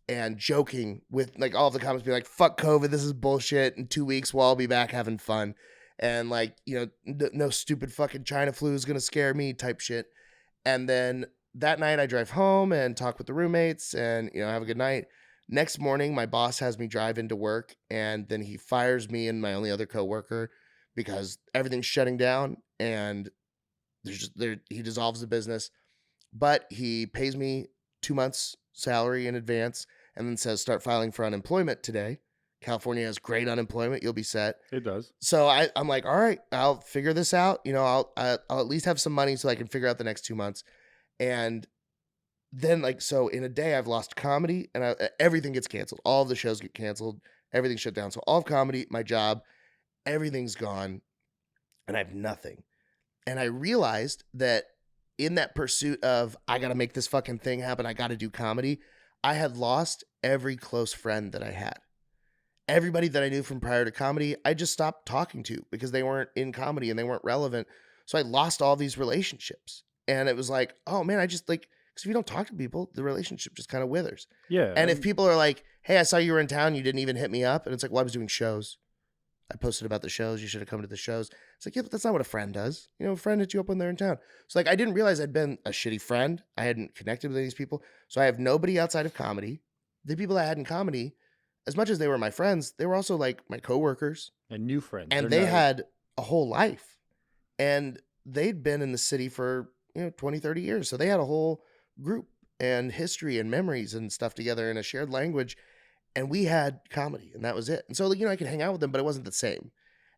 and joking with like all of the comments, being like, "Fuck COVID, this is bullshit. In 2 weeks, we'll all be back having fun." And like, no stupid fucking China flu is going to scare me type shit. And then that night I drive home and talk with the roommates and, have a good night. Next morning, my boss has me drive into work, and then he fires me and my only other coworker because everything's shutting down, and he dissolves the business, but he pays me 2 months salary in advance, and then says, "Start filing for unemployment today. California has great unemployment. You'll be set." It does. So I'm like, all right, I'll figure this out. I'll at least have some money so I can figure out the next 2 months. And then so in a day, I've lost comedy, and everything gets canceled. All of the shows get canceled. Everything's shut down. So all of comedy, my job, everything's gone, and I have nothing. And I realized that in that pursuit of, I got to make this fucking thing happen, I got to do comedy, I had lost every close friend that I had. Everybody that I knew from prior to comedy, I just stopped talking to because they weren't in comedy and they weren't relevant. So I lost all these relationships. And it was like, oh man, because if you don't talk to people, the relationship just kind of withers. Yeah. And if people are like, "Hey, I saw you were in town, you didn't even hit me up." And it's like, "Well, I was doing shows. I posted about the shows. You should have come to the shows." It's like, yeah, but that's not what a friend does. A friend hits you up when they're in town. So I didn't realize I'd been a shitty friend. I hadn't connected with these people. So I have nobody outside of comedy. The people I had in comedy, as much as they were my friends, they were also like my coworkers. And new friends. And they had a whole life. And they'd been in the city for, 20, 30 years. So they had a whole group and history and memories and stuff together in a shared language. And we had comedy, and that was it. And so, I could hang out with them, but it wasn't the same.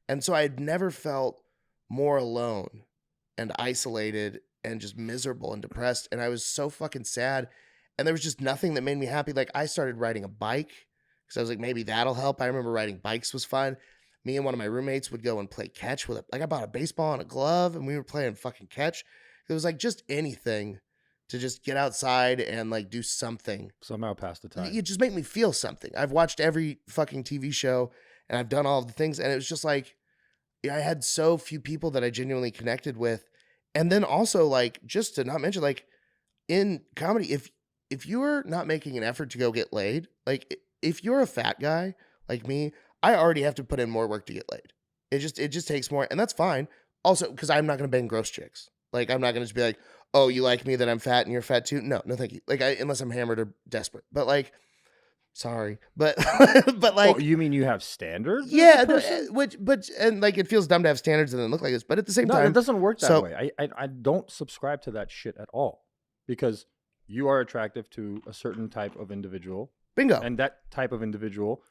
And so I had never felt more alone and isolated and just miserable and depressed. And I was so fucking sad. And there was just nothing that made me happy. Like, I started riding a bike because I was like, maybe that'll help. I remember riding bikes was fun. Me and one of my roommates would go and play catch with it. Like, I bought a baseball and a glove, and we were playing fucking catch. It was like just anything to just get outside and do something. Somehow pass the time. It just made me feel something. I've watched every fucking TV show, and I've done all of the things, and it was just like, I had so few people that I genuinely connected with. And then also, just to not mention, in comedy, if you're not making an effort to go get laid, if you're a fat guy like me, I already have to put in more work to get laid. It just takes more, and that's fine. Also, because I'm not going to bang gross chicks. I'm not going to just be like, "Oh, you like me that I'm fat and you're fat too?" No, thank you. Unless I'm hammered or desperate. But sorry, but Oh, you mean you have standards? yeah, it feels dumb to have standards and then look like this. But at the same time, it doesn't work that way. I don't subscribe to that shit at all, because you are attractive to a certain type of individual. Bingo. And that type of individual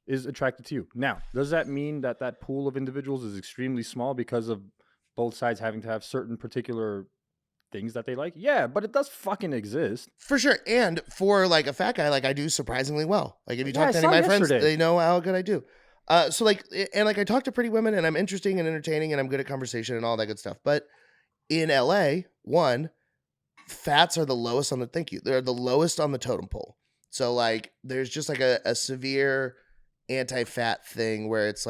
is attracted to you. Now, does that mean that pool of individuals is extremely small because of both sides having to have certain particular things that they like? Yeah, but it does fucking exist. For sure. And for a fat guy, I do surprisingly well. If you talk to any of my friends, they know how good I do. I talk to pretty women, and I'm interesting and entertaining, and I'm good at conversation and all that good stuff. But in LA, fats are the lowest on they're the lowest on the totem pole. So there's just a severe anti-fat thing where it's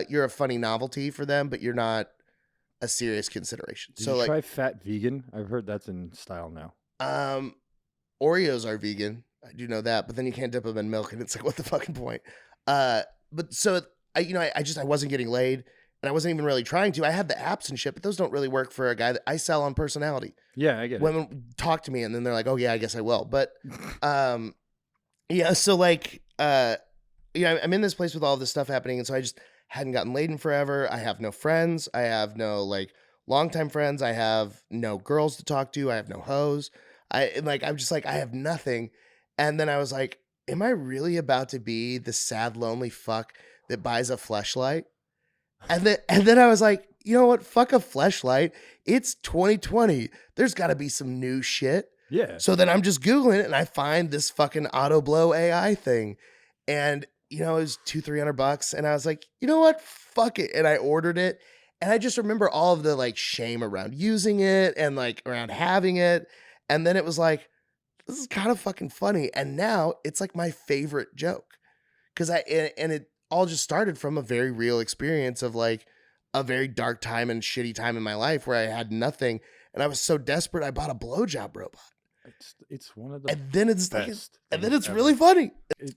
you're a funny novelty for them, but you're not a serious consideration. Did you try fat vegan? I've heard that's in style now. Oreos are vegan. I do know that, but then you can't dip them in milk, and it's what the fucking point? But so I wasn't getting laid, and I wasn't even really trying to. I had the apps and shit, but those don't really work for a guy that I sell on personality. Yeah, I get it. Women talk to me and then they're like, oh yeah, I guess I will. But yeah, so like yeah, I'm in this place with all this stuff happening, and so I just hadn't gotten laid in forever. I have no friends. I have no like longtime friends. I have no girls to talk to. I have no hoes. I'm just like, I have nothing. And then I was like, am I really about to be the sad, lonely fuck that buys a fleshlight? And then I was like, you know what? Fuck a fleshlight. It's 2020. There's got to be some new shit. Yeah. So then I'm just Googling it and I find this fucking auto blow AI thing. And, it was $200-300. And I was like, you know what? Fuck it. And I ordered it. And I just remember all of the like shame around using it and like around having it. And then it was like, this is kind of fucking funny. And now it's like my favorite joke. And it all just started from a very real experience of like a very dark time and shitty time in my life where I had nothing. And I was so desperate, I bought a blowjob robot. It's one of the and then it's like, best and then things it's ever. really funny.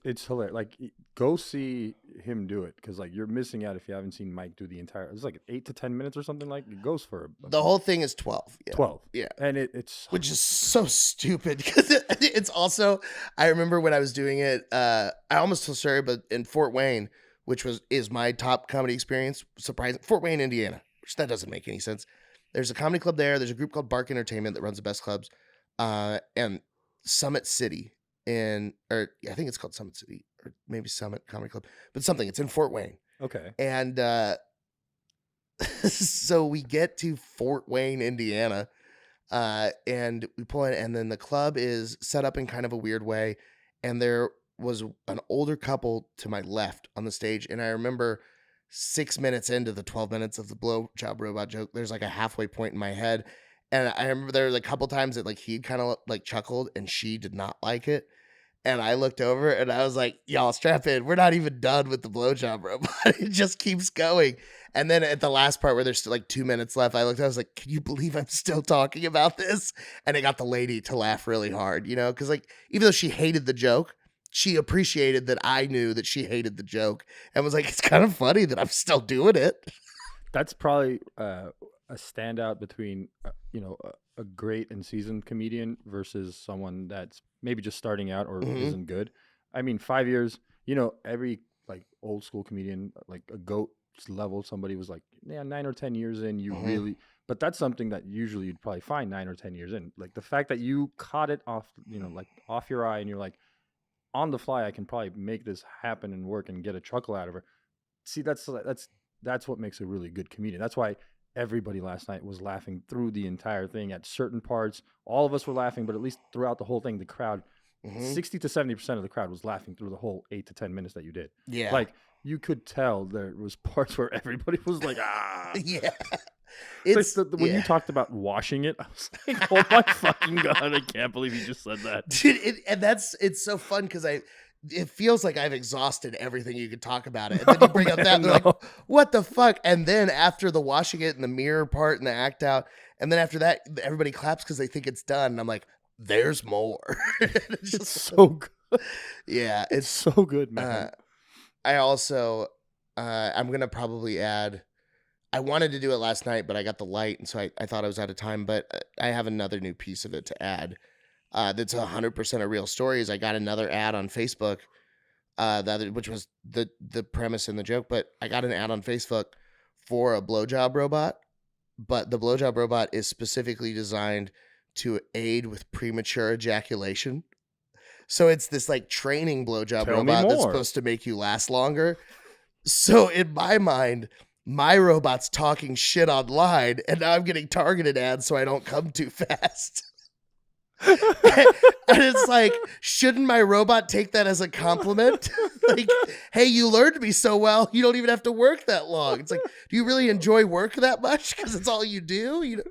It's hilarious. Like, go see him do it, because like you're missing out if you haven't seen Mike do the entire. It's like 8 to 10 minutes or something. Like, it goes for The whole thing is 12. Yeah. 12. Yeah. And it's Which is so stupid because it's also, I remember when I was doing it, I almost told Sherry, but in Fort Wayne, which is my top comedy experience, surprising, Fort Wayne, Indiana, which that doesn't make any sense. There's a comedy club there. There's a group called Bark Entertainment that runs the best clubs. And Summit City I think it's called Summit City or maybe Summit Comedy Club, but something. It's in Fort Wayne. okay. And so we get to Fort Wayne, Indiana, and we pull in, and then the club is set up in kind of a weird way. And there was an older couple to my left on the stage. And I remember 6 minutes into the 12 minutes of the blowjob robot joke, there's like a halfway point in my head. And I remember there was a couple times that like he'd kind of like chuckled and she did not like it. And I looked over and I was like, y'all strap in. We're not even done with the blowjob robot. It just keeps going. And then at the last part where there's still like 2 minutes left, I looked, I was like, can you believe I'm still talking about this? And it got the lady to laugh really hard, because like, even though she hated the joke, she appreciated that I knew that she hated the joke and was like, it's kind of funny that I'm still doing it. That's probably a standout between a great and seasoned comedian versus someone that's maybe just starting out or isn't good. I mean, 5 years, every like old school comedian, like a GOAT level, somebody was like, yeah, 9 or 10 years in, you really, but that's something that usually you'd probably find 9 or 10 years in. Like the fact that you caught it off, like off your eye and you're like, on the fly, I can probably make this happen and work and get a chuckle out of her. See, that's what makes a really good comedian. That's why everybody last night was laughing through the entire thing. At certain parts, all of us were laughing, but at least throughout the whole thing, the crowd, 60 to 70% of the crowd was laughing through the whole 8 to 10 minutes that you did. Yeah. Like, you could tell there was parts where everybody was like, ah. Yeah. It's when you talked about washing it, I was like, oh my fucking God, I can't believe you just said that. Dude, it's so fun because it feels like I've exhausted everything you could talk about it. And then you bring up that and they're like, what the fuck? And then after the washing it and the mirror part and the act out, and then after that, everybody claps because they think it's done. And I'm like, there's more. It's just so good. Yeah. It's so good, man. I also, I'm going to probably add, I wanted to do it last night, but I got the light. And so I thought I was out of time, but I have another new piece of it to add. That's 100% a real story. Is I got another ad on Facebook, which was the premise and the joke, but I got an ad on Facebook for a blowjob robot, but the blowjob robot is specifically designed to aid with premature ejaculation. So it's this like training blowjob robot that's supposed to make you last longer. So in my mind, my robot's talking shit online, and now I'm getting targeted ads so I don't come too fast. And it's like, shouldn't my robot take that as a compliment? Like, hey, you learned me so well, you don't even have to work that long. It's like, do you really enjoy work that much because it's all you do?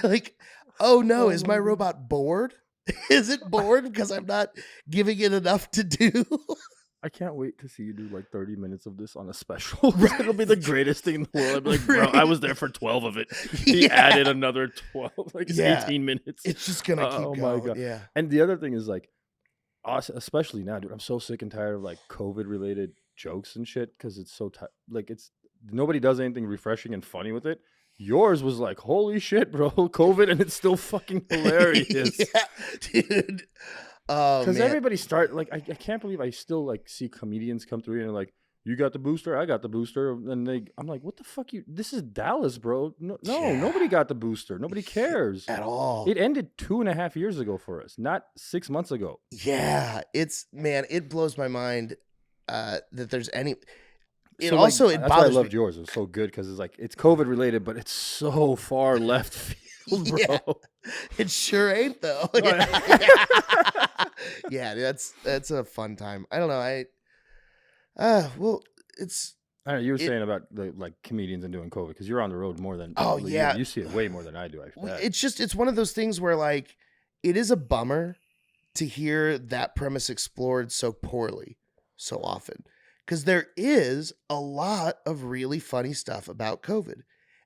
Like, oh no, is my robot bored? Is it bored because I'm not giving it enough to do? I can't wait to see you do like 30 minutes of this on a special. Right. It'll be the greatest thing in the world. I'll be like, bro, I was there for 12 of it. He added another 12, like it's 18 minutes. It's just going to keep going. Oh my God. Yeah. And the other thing is like, especially now, dude, I'm so sick and tired of like COVID related jokes and shit because it's so like nobody does anything refreshing and funny with it. Yours was like, holy shit, bro, COVID, and it's still fucking hilarious. Yeah, dude. Oh Because man. everybody like, I can't believe I still like see comedians come through and they're like, you got the booster, I got the booster, and I'm like, what the fuck this is Dallas, bro. No, Yeah. nobody got the booster. Nobody cares At all. It ended 2.5 years ago for us, not 6 months ago. Yeah, it blows my mind that there's any. It So, also like, it that's why I bothers loved me. yours. It was so good because it's like it's COVID related, but it's so far left field, bro. Yeah. It sure ain't though. Yeah, that's a fun time. I don't know. Well, it's I don't know, you were saying about the like comedians and doing COVID because you're on the road more than Oh, yeah. you see it way more than I do. I bet. it's one of those things where like it is a bummer to hear that premise explored so poorly so often, because there is a lot of really funny stuff about COVID,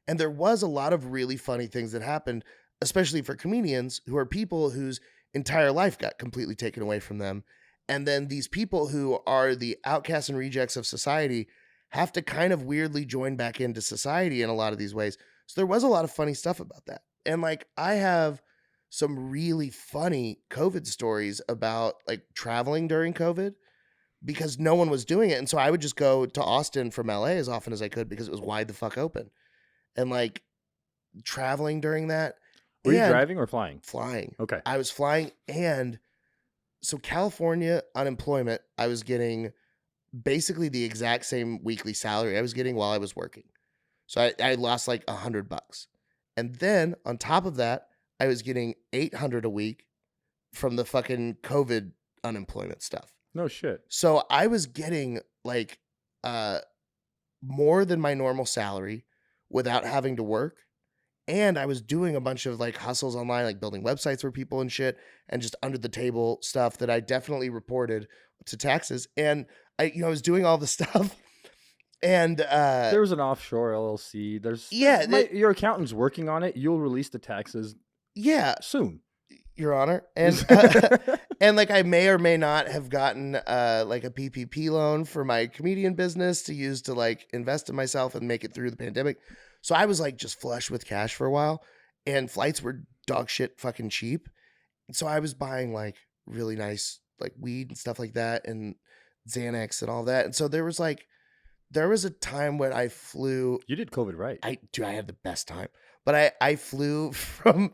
and there was a lot of really funny things that happened, especially for comedians who are people whose entire life got completely taken away from them, and then these people who are the outcasts and rejects of society have to kind of weirdly join back into society in a lot of these ways. So there was a lot of funny stuff about that. And like I have some really funny COVID stories about like traveling during COVID because no one was doing it. And so I would just go to Austin from LA as often as I could because it was wide the fuck open. And like traveling during that. Were you and driving or flying? Flying. Okay. I was flying. And so California unemployment, I was getting basically the exact same weekly salary I was getting while I was working. So I lost like $100. And then on top of that, I was getting $800 a week from the fucking COVID unemployment stuff. No shit. So I was getting like more than my normal salary without having to work. And I was doing a bunch of like hustles online, like building websites for people and shit, and just under the table stuff that I definitely reported to taxes. And I was doing all the stuff. And there was an offshore LLC. There's your accountant's working on it. You'll release the taxes. Yeah, soon, Your Honor. And and like I may or may not have gotten like a PPP loan for my comedian business to use to like invest in myself and make it through the pandemic. So I was like just flush with cash for a while, and flights were dog shit fucking cheap. So I was buying like really nice like weed and stuff like that and Xanax and all that. And so there was a time when I flew. You did COVID right. I had the best time. But I flew from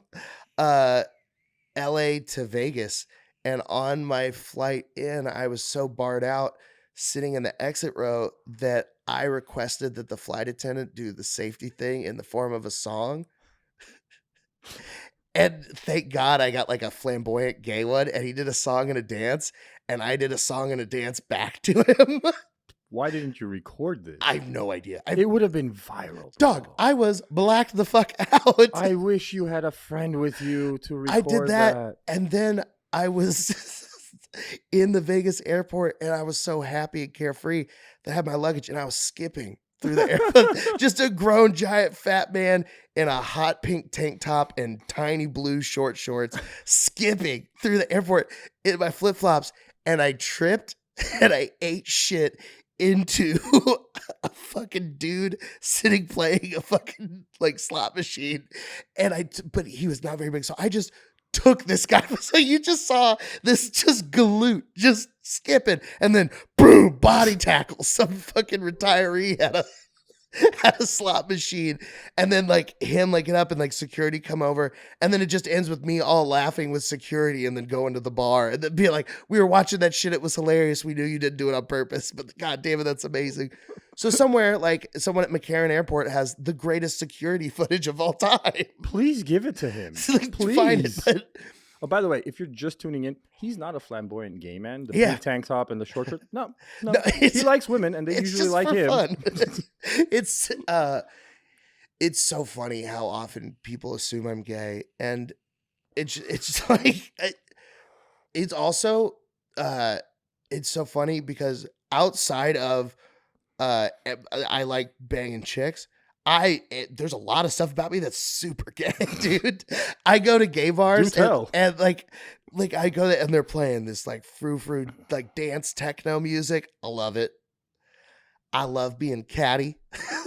LA to Vegas, and on my flight in, I was so barred out sitting in the exit row that I requested that the flight attendant do the safety thing in the form of a song. And thank God I got like a flamboyant gay one, and he did a song and a dance, and I did a song and a dance back to him. Why didn't you record this? I have no idea. It would have been viral. Dog, I was blacked the fuck out. I wish you had a friend with you to record I did that. And then I was in the Vegas airport, and I was so happy and carefree that I had my luggage, and I was skipping through the airport. Just a grown, giant, fat man in a hot pink tank top and tiny blue short shorts, skipping through the airport in my flip-flops, and I tripped, and I ate shit into a fucking dude sitting playing a fucking like slot machine, and but he was not very big, so I just took this guy. So you just saw this just galoot just skipping, and then boom, body tackle some fucking retiree at a slot machine, and then like him like get up and like security come over, and then it just ends with me all laughing with security and then going to the bar and then being like, we were watching that shit, it was hilarious, we knew you didn't do it on purpose, but god damn it, that's amazing. So somewhere like someone at McCarran Airport has the greatest security footage of all time. Please give it to him. Like, please find it, but oh, by the way, if you're just tuning in, he's not a flamboyant gay man. The Yeah. pink tank top and the short shirt. No. No, He likes women, and they it's usually just like for him. fun. It's so funny how often people assume I'm gay, and it's like it's also it's so funny because outside of I like banging chicks. There's a lot of stuff about me that's super gay, dude. I go to gay bars Do tell. and like I go there and they're playing this like frou-frou like dance techno music. I love it. I love being catty.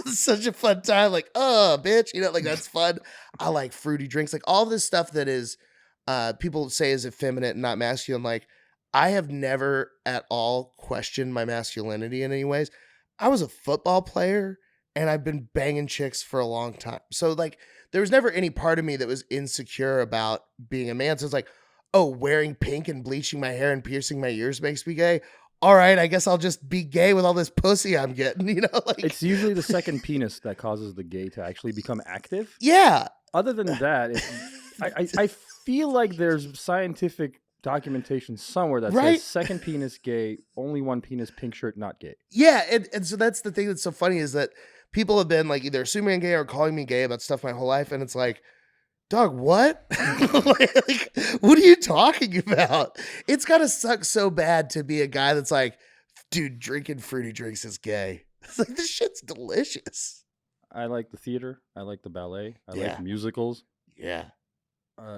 It's such a fun time. Like, oh, bitch, like that's fun. I like fruity drinks, like all this stuff that is, people say is effeminate and not masculine. Like, I have never at all questioned my masculinity in any ways. I was a football player and I've been banging chicks for a long time. So like, there was never any part of me that was insecure about being a man. So it's like, oh, wearing pink and bleaching my hair and piercing my ears makes me gay. All right, I guess I'll just be gay with all this pussy I'm getting, like It's usually the second penis that causes the gay to actually become active. yeah. Other than that, I feel like there's scientific documentation somewhere that Right? says second penis gay, only one penis, pink shirt, not gay. Yeah, and so that's the thing that's so funny is that people have been like either assuming I'm gay or calling me gay about stuff my whole life, and it's like, dog, what? like, what are you talking about? It's gotta suck so bad to be a guy that's like, dude, drinking fruity drinks is gay. It's like this shit's delicious. I like the theater. I like the ballet. I Yeah. like musicals. Yeah.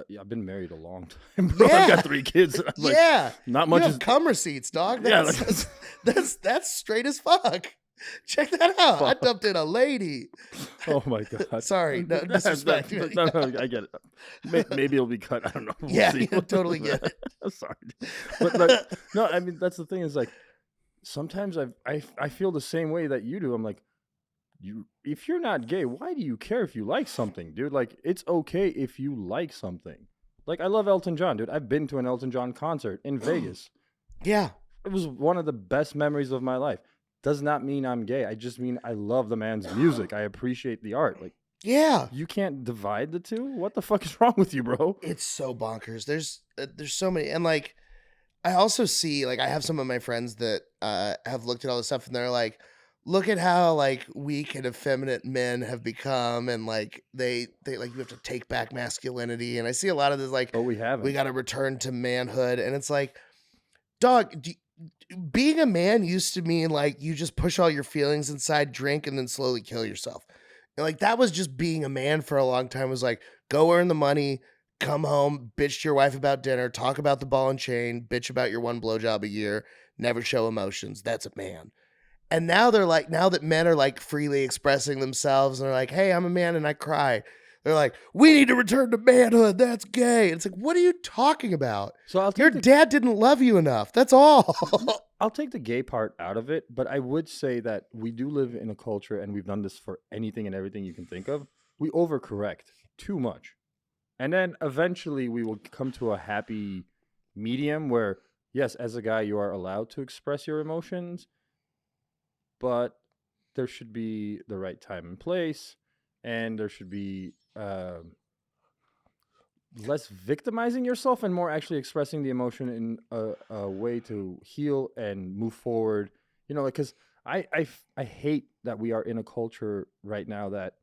Yeah, I've been married a long time, bro. Yeah. I've got 3 kids. I'm like, Yeah. not You much have is. cum receipts, dog. Yeah, That's straight as fuck. Check that out. I Fuck. dumped in a lady. Oh my god. Sorry, no disrespect. No, I get it. Maybe it'll be cut. I don't know. We'll Yeah, see. yeah, totally get it. Sorry, but like, no, I mean that's the thing is like sometimes I feel the same way that you do. I'm like, if you're not gay, why do you care if you like something, dude? Like it's okay if you like something. Like I love Elton John, dude. I've been to an Elton John concert in Vegas. Yeah. It was one of the best memories of my life. Does not mean I'm gay. I just mean I love the man's music. I appreciate the art. Like, Yeah. you can't divide the two? What the fuck is wrong with you, bro? It's so bonkers. There's so many, and like I also see like I have some of my friends that have looked at all this stuff and they're like, look at how like weak and effeminate men have become, and like they like you have to take back masculinity, and I see a lot of this like But we haven't. we got to return to manhood, and it's like, dog, being a man used to mean like you just push all your feelings inside, drink, and then slowly kill yourself. And like that was just being a man for a long time. It was like, go earn the money, come home, bitch to your wife about dinner, talk about the ball and chain, bitch about your one blowjob a year, never show emotions. That's a man. And now they're like, now that men are like freely expressing themselves and they're like, hey, I'm a man and I cry. They're like, we need to return to manhood. That's gay. It's like, what are you talking about? So Your dad didn't love you enough. That's all. I'll take the gay part out of it, but I would say that we do live in a culture, and we've done this for anything and everything you can think of. We overcorrect too much. And then eventually we will come to a happy medium where, yes, as a guy, you are allowed to express your emotions, but there should be the right time and place, and there should be less victimizing yourself and more actually expressing the emotion in a way to heal and move forward. You know, like, because I hate that we are in a culture right now that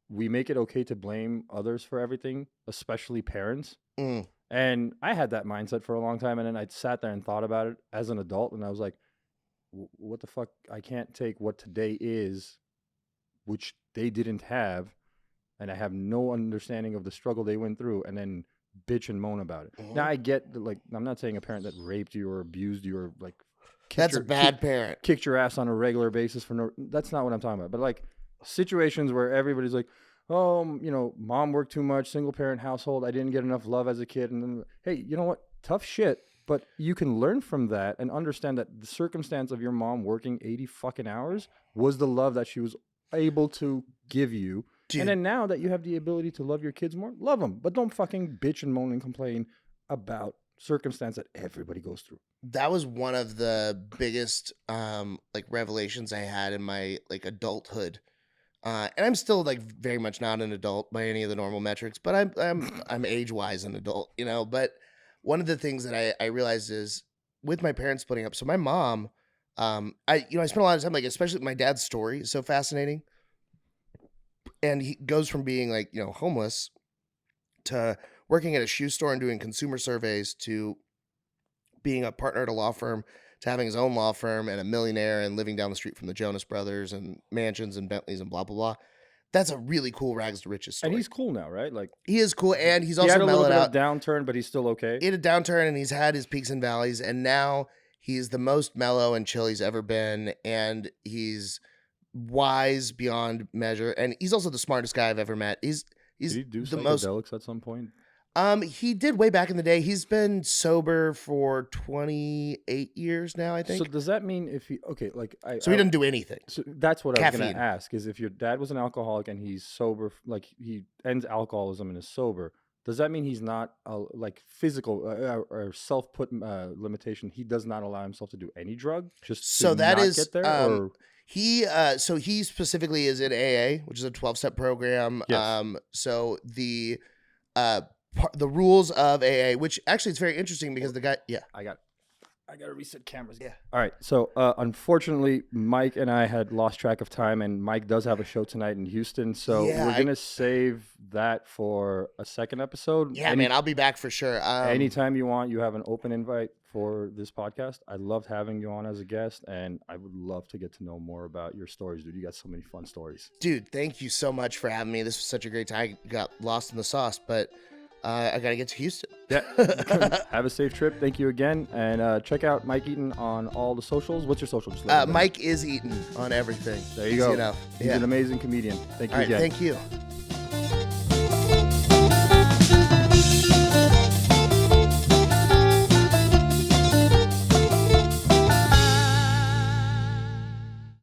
we make it okay to blame others for everything, especially parents. Mm. And I had that mindset for a long time, and then I sat there and thought about it as an adult, and I was like, what the fuck? I can't take what today is, which they didn't have, and I have no understanding of the struggle they went through, and then bitch and moan about it. Mhm. Now I get that, like, I'm not saying a parent that raped you or abused you or like That's a bad parent. kicked your ass on a regular basis for no. That's not what I'm talking about. But like situations where everybody's like, oh, you know, mom worked too much, single parent household, I didn't get enough love as a kid, and then hey, you know what? Tough shit. But you can learn from that and understand that the circumstance of your mom working 80 fucking hours was the love that she was able to give you. Dude. And then now that you have the ability to love your kids more, love them. But don't fucking bitch and moan and complain about circumstance that everybody goes through. That was one of the biggest like revelations I had in my like adulthood. And I'm still like very much not an adult by any of the normal metrics, but I'm age-wise an adult, you know. But one of the things that I realized is with my parents splitting up. So my mom, I spent a lot of time, like, especially my dad's story is so fascinating. And he goes from being like, you know, homeless to working at a shoe store and doing consumer surveys to being a partner at a law firm to having his own law firm and a millionaire and living down the street from the Jonas Brothers and mansions and Bentleys and blah, blah, blah. That's a really cool rags to riches story. And he's cool now, right? Like, he is cool, and he's he also had a little mellowed bit out. of downturn, but he's still okay. He had a downturn, and he's had his peaks and valleys, and now He's the most mellow and chill he's ever been, and he's wise beyond measure, and he's also the smartest guy I've ever met. He's Did he do the most. psychedelics at some point? He did way back in the day. He's been sober for 28 years now, I think. So does that mean if he So he didn't do anything. So that's what I was Caffeine. going to ask: is if your dad was an alcoholic and he's sober, like he ends alcoholism and is sober, does that mean he's not like physical or self-put limitation? He does not allow himself to do any drug, just So to that not is get there, or he specifically is in AA, which is a 12-step program. Yes. So the rules of AA, which actually it's very interesting because the guy, I got to reset cameras. Yeah. All right. So unfortunately, Mike and I had lost track of time, and Mike does have a show tonight in Houston. So Yeah, we're going to save that for a second episode. Yeah, man, I'll be back for sure. Anytime you want, you have an open invite for this podcast. I loved having you on as a guest, and I would love to get to know more about your stories, dude. You got so many fun stories. Dude, thank you so much for having me. This was such a great time. I got lost in the sauce, but I got to get to Houston. Yeah. Have a safe trip. Thank you again. And check out Mike Eaton on all the socials. What's your social? Just let me know. Mike is Eaton on everything. There you go. You know, He's an amazing comedian. Thank you again. Thank you.